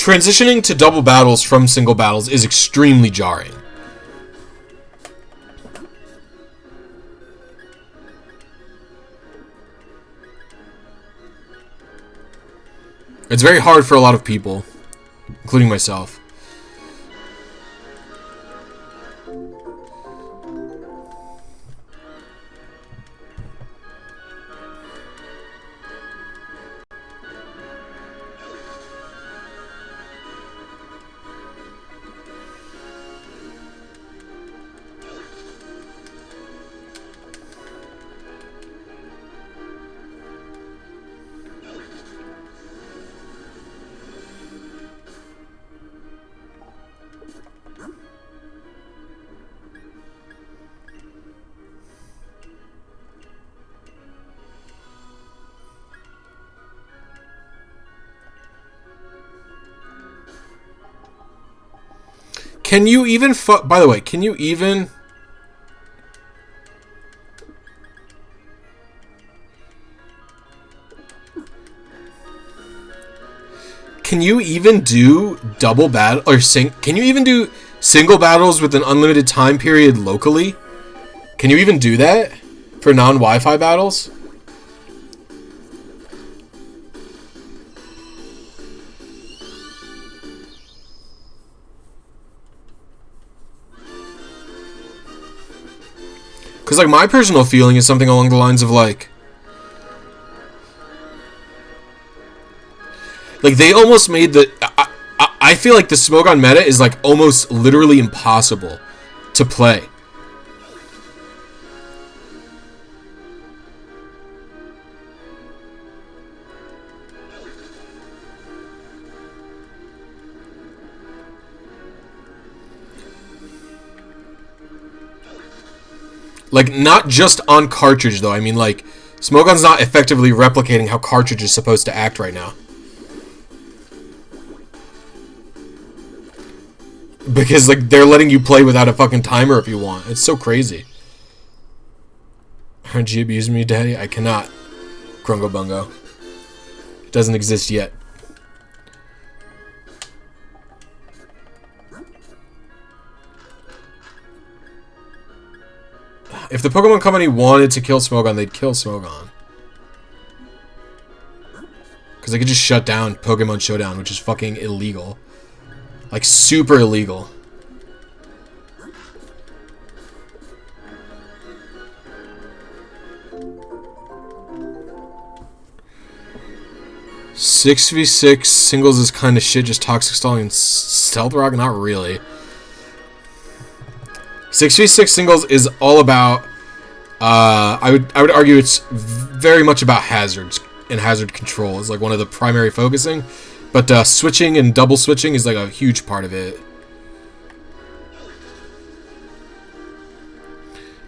transitioning to double battles from single battles is extremely jarring. It's very hard for a lot of people, including myself. Can you even by the way, can you even do double battle or can you even do single battles with an unlimited time period locally? Can you even do that for non-Wi-Fi battles? Because, like, my personal feeling is something along the lines of, like, they almost made the... I feel like the Smogon meta is, like, almost literally impossible to play. Like, not just on cartridge, though. I mean, like, Smogon's not effectively replicating how cartridge is supposed to act right now. Because, like, they're letting you play without a fucking timer if you want. It's so crazy. RNG abuse me, daddy? I cannot. Grungo Bungo. It doesn't exist yet. If the Pokemon Company wanted to kill Smogon, they'd kill Smogon. Because they could just shut down Pokemon Showdown, which is fucking illegal. Like, super illegal. "6v6 singles is kind of shit, just Toxic Stalling and Stealth Rock? Not really. 6v6 singles is all about, I would argue it's very much about hazards and hazard control is like one of the primary focusing, but switching and double switching is like a huge part of it.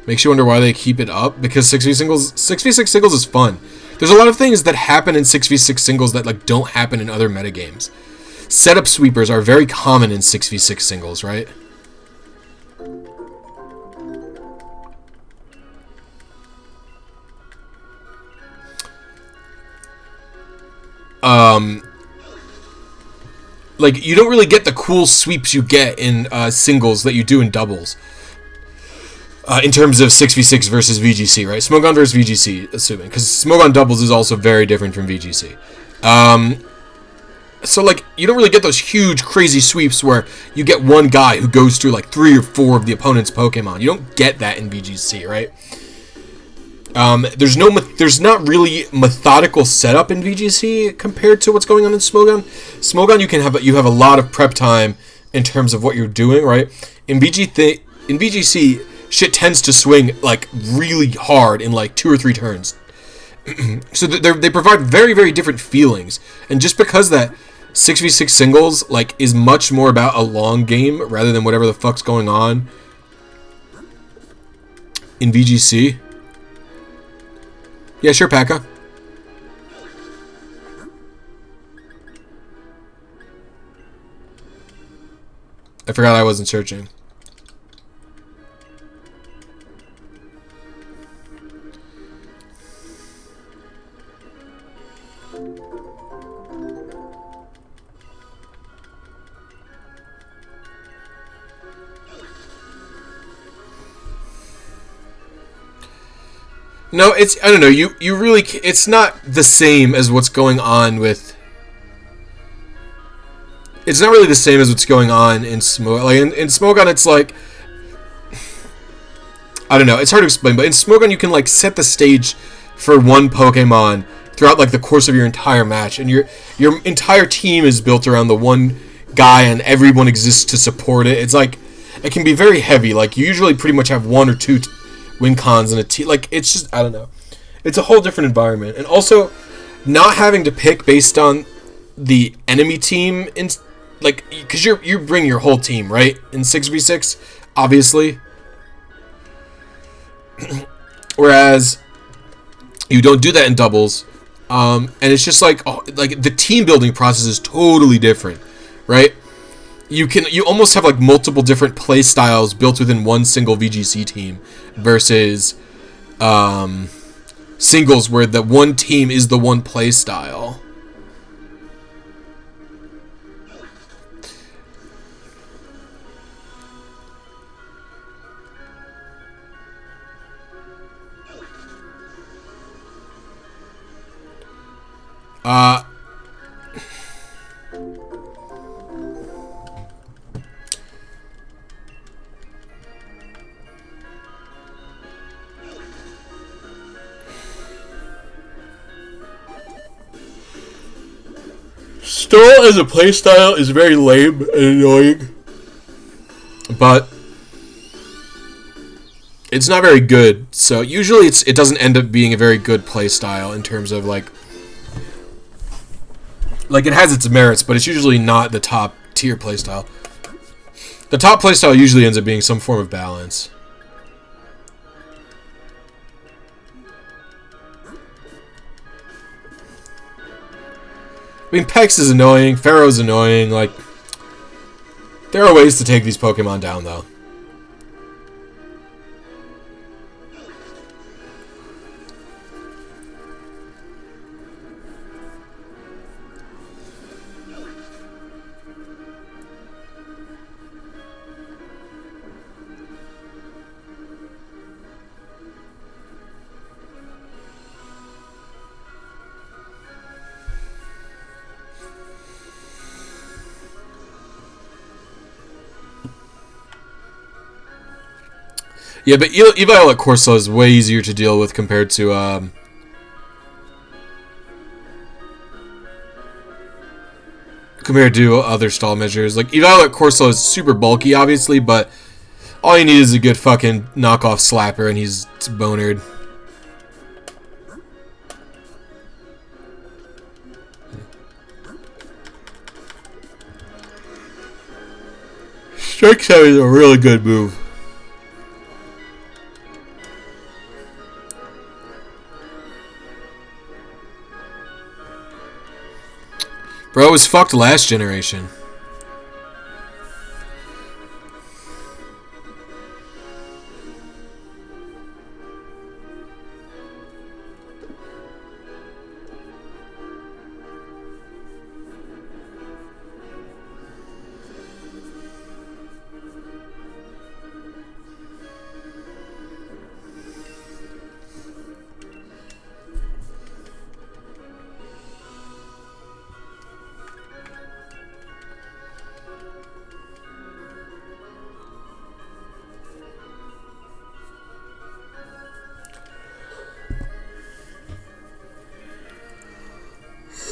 Makes you wonder why they keep it up, because 6v6 singles is fun. There's a lot of things that happen in 6v6 singles that like don't happen in other metagames. Setup sweepers are very common in 6v6 singles, right? Like, you don't really get the cool sweeps you get in singles that you do in doubles. In terms of 6v6 versus VGC, right? Smogon versus VGC, assuming. Because Smogon doubles is also very different from VGC. So, like, you don't really get those huge, crazy sweeps where you get one guy who goes through, like, 3 or 4 of the opponent's Pokemon. You don't get that in VGC, right? There's not really methodical setup in VGC compared to what's going on in Smogon. Smogon, you have a lot of prep time in terms of what you're doing, right? In VGC, shit tends to swing like really hard in like 2 or 3 turns. So they provide very, very different feelings, and just because that 6v6 singles like is much more about a long game rather than whatever the fuck's going on in VGC. Yeah, sure, Pekka. I forgot I wasn't searching. No, it's, I don't know. You really, it's not the same as what's going on with. It's not really the same as what's going on in Smoke. Like in Smogon, it's like, I don't know. It's hard to explain, but in Smogon you can like set the stage for one Pokemon throughout like the course of your entire match, and your entire team is built around the one guy, and everyone exists to support it. It's like it can be very heavy. Like you usually pretty much have one or two win cons and a team. Like it's just, I don't know. It's a whole different environment, and also not having to pick based on the enemy team in. Like, because you bring your whole team, right? In 6v6, obviously. Whereas, you don't do that in doubles. And it's just like the team building process is totally different, right? You almost have like multiple different play styles built within one single VGC team versus singles where the one team is the one play style. Stole as a playstyle is very lame and annoying, but it's not very good. So usually it doesn't end up being a very good playstyle in terms of like it has its merits, but it's usually not the top tier playstyle. The top playstyle usually ends up being some form of balance. I mean, Pex is annoying, Pharaoh's annoying, like, there are ways to take these Pokemon down, though. Yeah, but Eviolette Corso is way easier to deal with compared to other stall measures. Like Eviolette Corso is super bulky, obviously, but all you need is a good fucking knockoff slapper, and he's bonered. Strike Shot is a really good move. Bro, it was fucked last generation.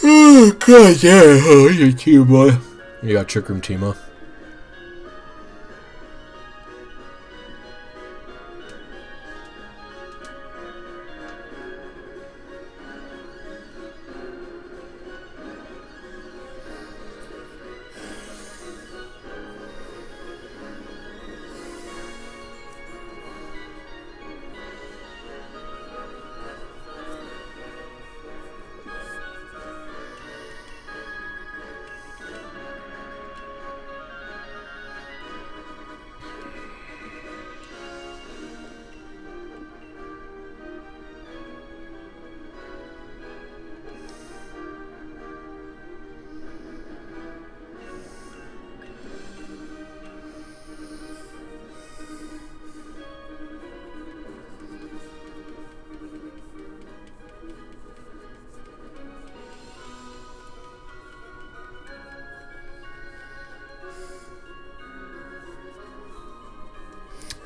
Oh, god damn. Oh, you're a cute boy. You got Trick Room Timo.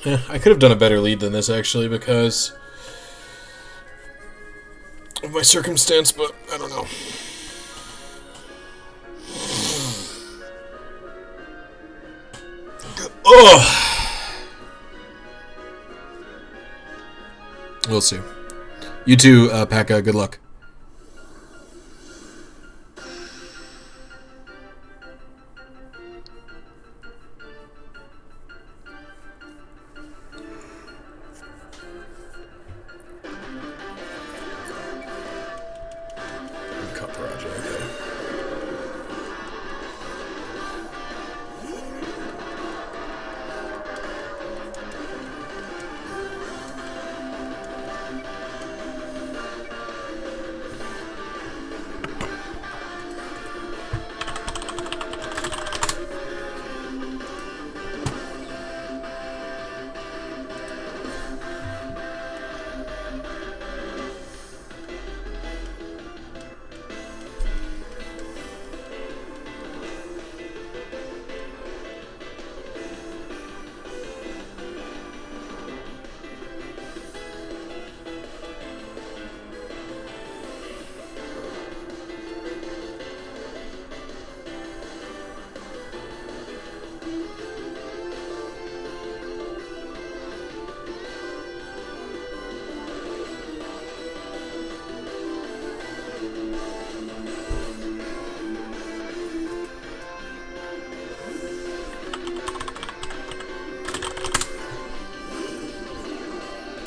Yeah, I could have done a better lead than this, actually, because of my circumstance, but I don't know. Oh, we'll see. You too, Pekka. Good luck. Cut project.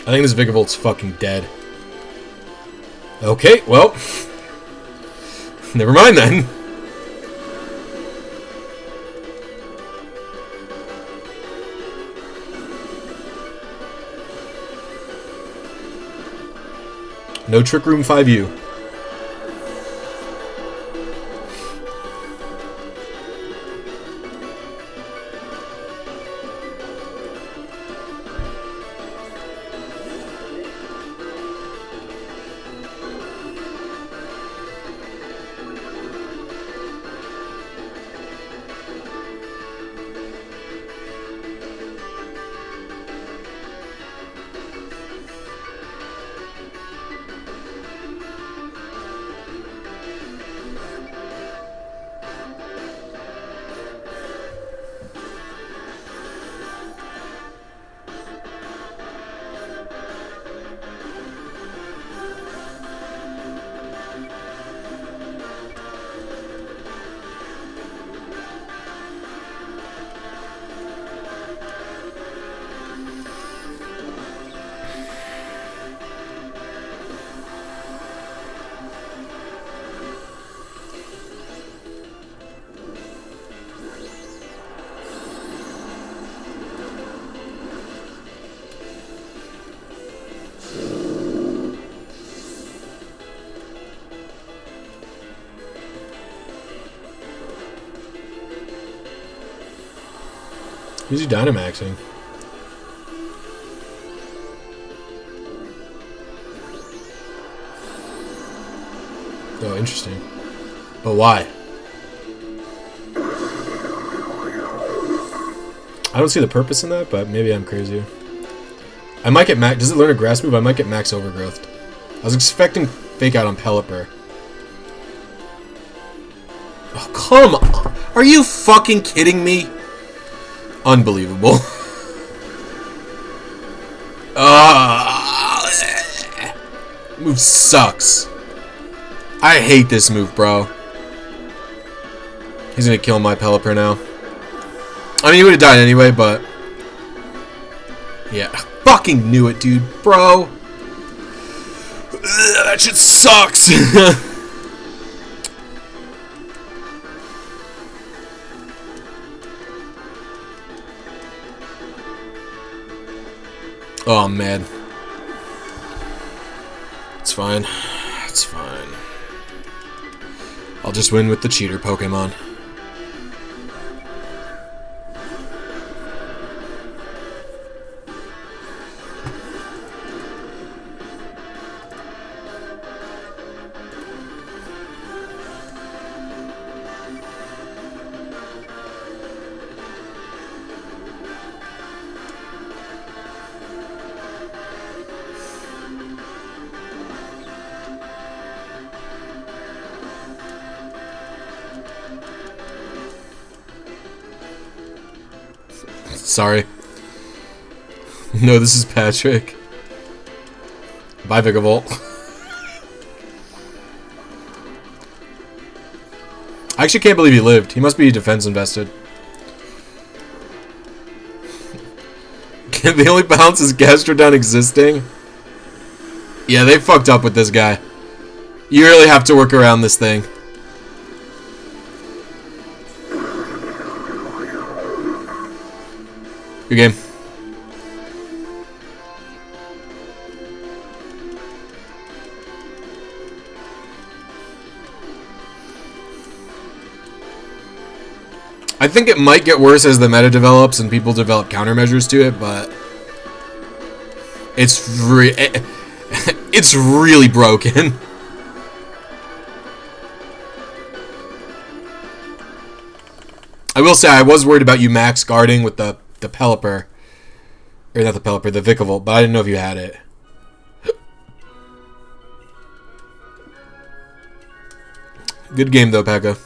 I think this Vigavolt's fucking dead. Okay, well. Never mind then. No Trick Room 5U. Who's he Dynamaxing? Oh, interesting. But why? I don't see the purpose in that, but maybe I'm crazy. I might get max. Does it learn a grass move? I might get max overgrowth. I was expecting fake out on Pelipper. Oh, come on. Are you fucking kidding me? Unbelievable. Move sucks. I hate this move, bro. He's gonna kill my Pelipper now. I mean, he would have died anyway, but... yeah. Fucking knew it, dude. Bro. That shit sucks. Oh, I'm mad. It's fine. It's fine. I'll just win with the cheater Pokemon. Sorry. No, this is Patrick. Bye, Vigavolt. I actually can't believe he lived. He must be defense invested. The only balance is Gastrodon existing. Yeah, they fucked up with this guy. You really have to work around this thing. Good game. I think it might get worse as the meta develops and people develop countermeasures to it, but it's it's really broken. I will say I was worried about you max guarding with the Pelipper, or not the Pelipper, the Vikavolt, but I didn't know if you had it. Good game though, Pekka.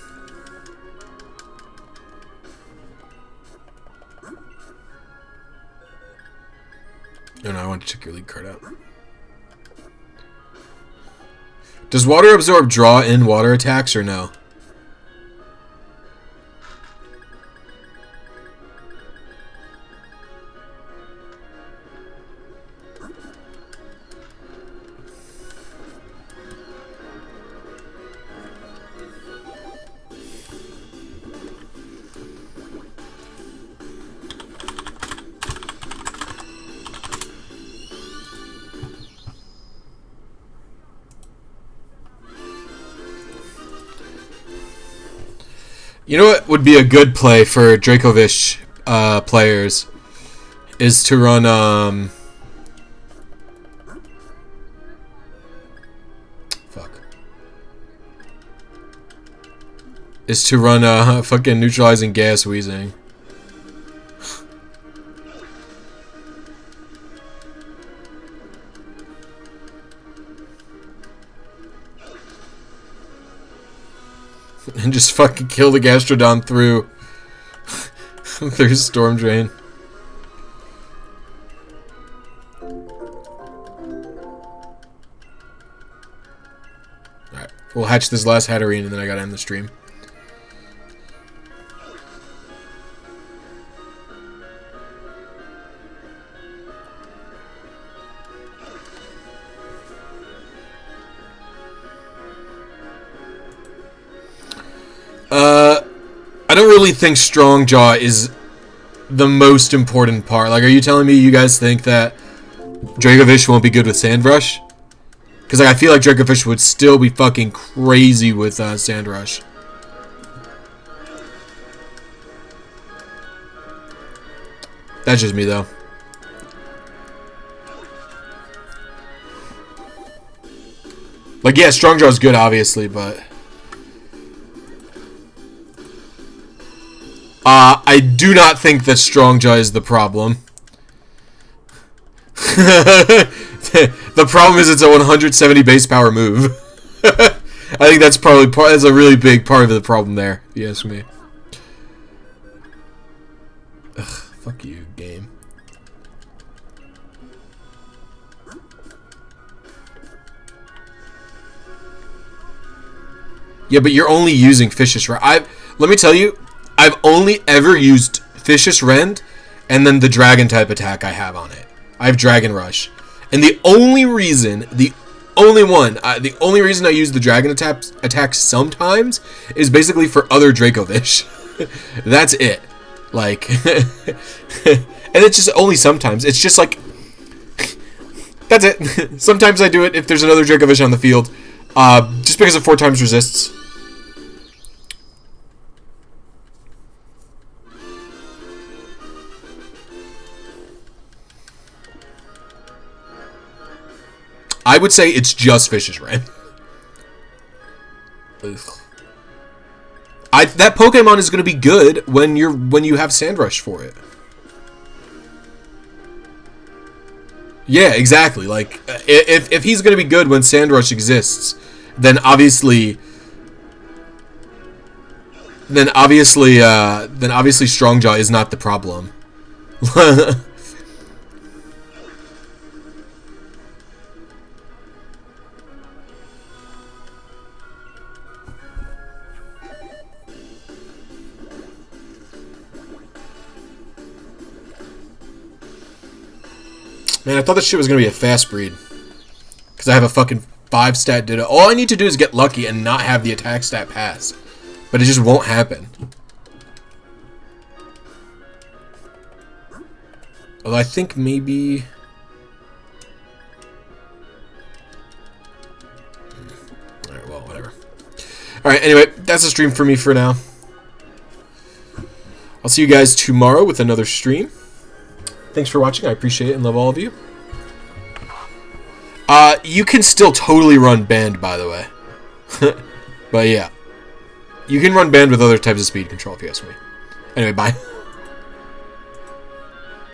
Oh no, I want to check your league card out. Does water absorb draw in water attacks or no? You know what would be a good play for Dracovish players is to run fucking neutralizing gas wheezing. And just fucking kill the Gastrodon through through Storm Drain. Alright, we'll hatch this last Hatterene and then I gotta end the stream. I don't really think Strong Jaw is the most important part. Like, are you telling me you guys think that Dracovish won't be good with Sandrush? Because like, I feel like Dracovish would still be fucking crazy with Sandrush. That's just me, though. Like, yeah, Strong Jaw is good, obviously, but I do not think that Strongjaw is the problem. The problem is it's a 170 base power move. I think that's probably that's a really big part of the problem there, if you ask me. Ugh, fuck you, game. Yeah, but you're only using Vicious Rend. Let me tell you, I've only ever used Vicious Rend and then the Dragon type attack I have on it. I have Dragon Rush. And the only reason I use the Dragon attack sometimes is basically for other Dracovish. That's it. Like, and it's just only sometimes. It's just like, that's it. Sometimes I do it if there's another Dracovish on the field, just because it 4 times resists. I would say it's just Vicious Rend. That Pokemon is going to be good when you have Sandrush for it. Yeah, exactly. Like if he's going to be good when Sandrush exists, then obviously Strongjaw is not the problem. Man, I thought this shit was gonna be a fast breed. Because I have a fucking 5-stat Ditto. All I need to do is get lucky and not have the attack stat pass. But it just won't happen. Although I think maybe... Alright, well, whatever. Alright, anyway, that's a stream for me for now. I'll see you guys tomorrow with another stream. Thanks for watching. I appreciate it and love all of you. You can still totally run band, by the way. But yeah. You can run band with other types of speed control, if you ask me. Anyway, bye.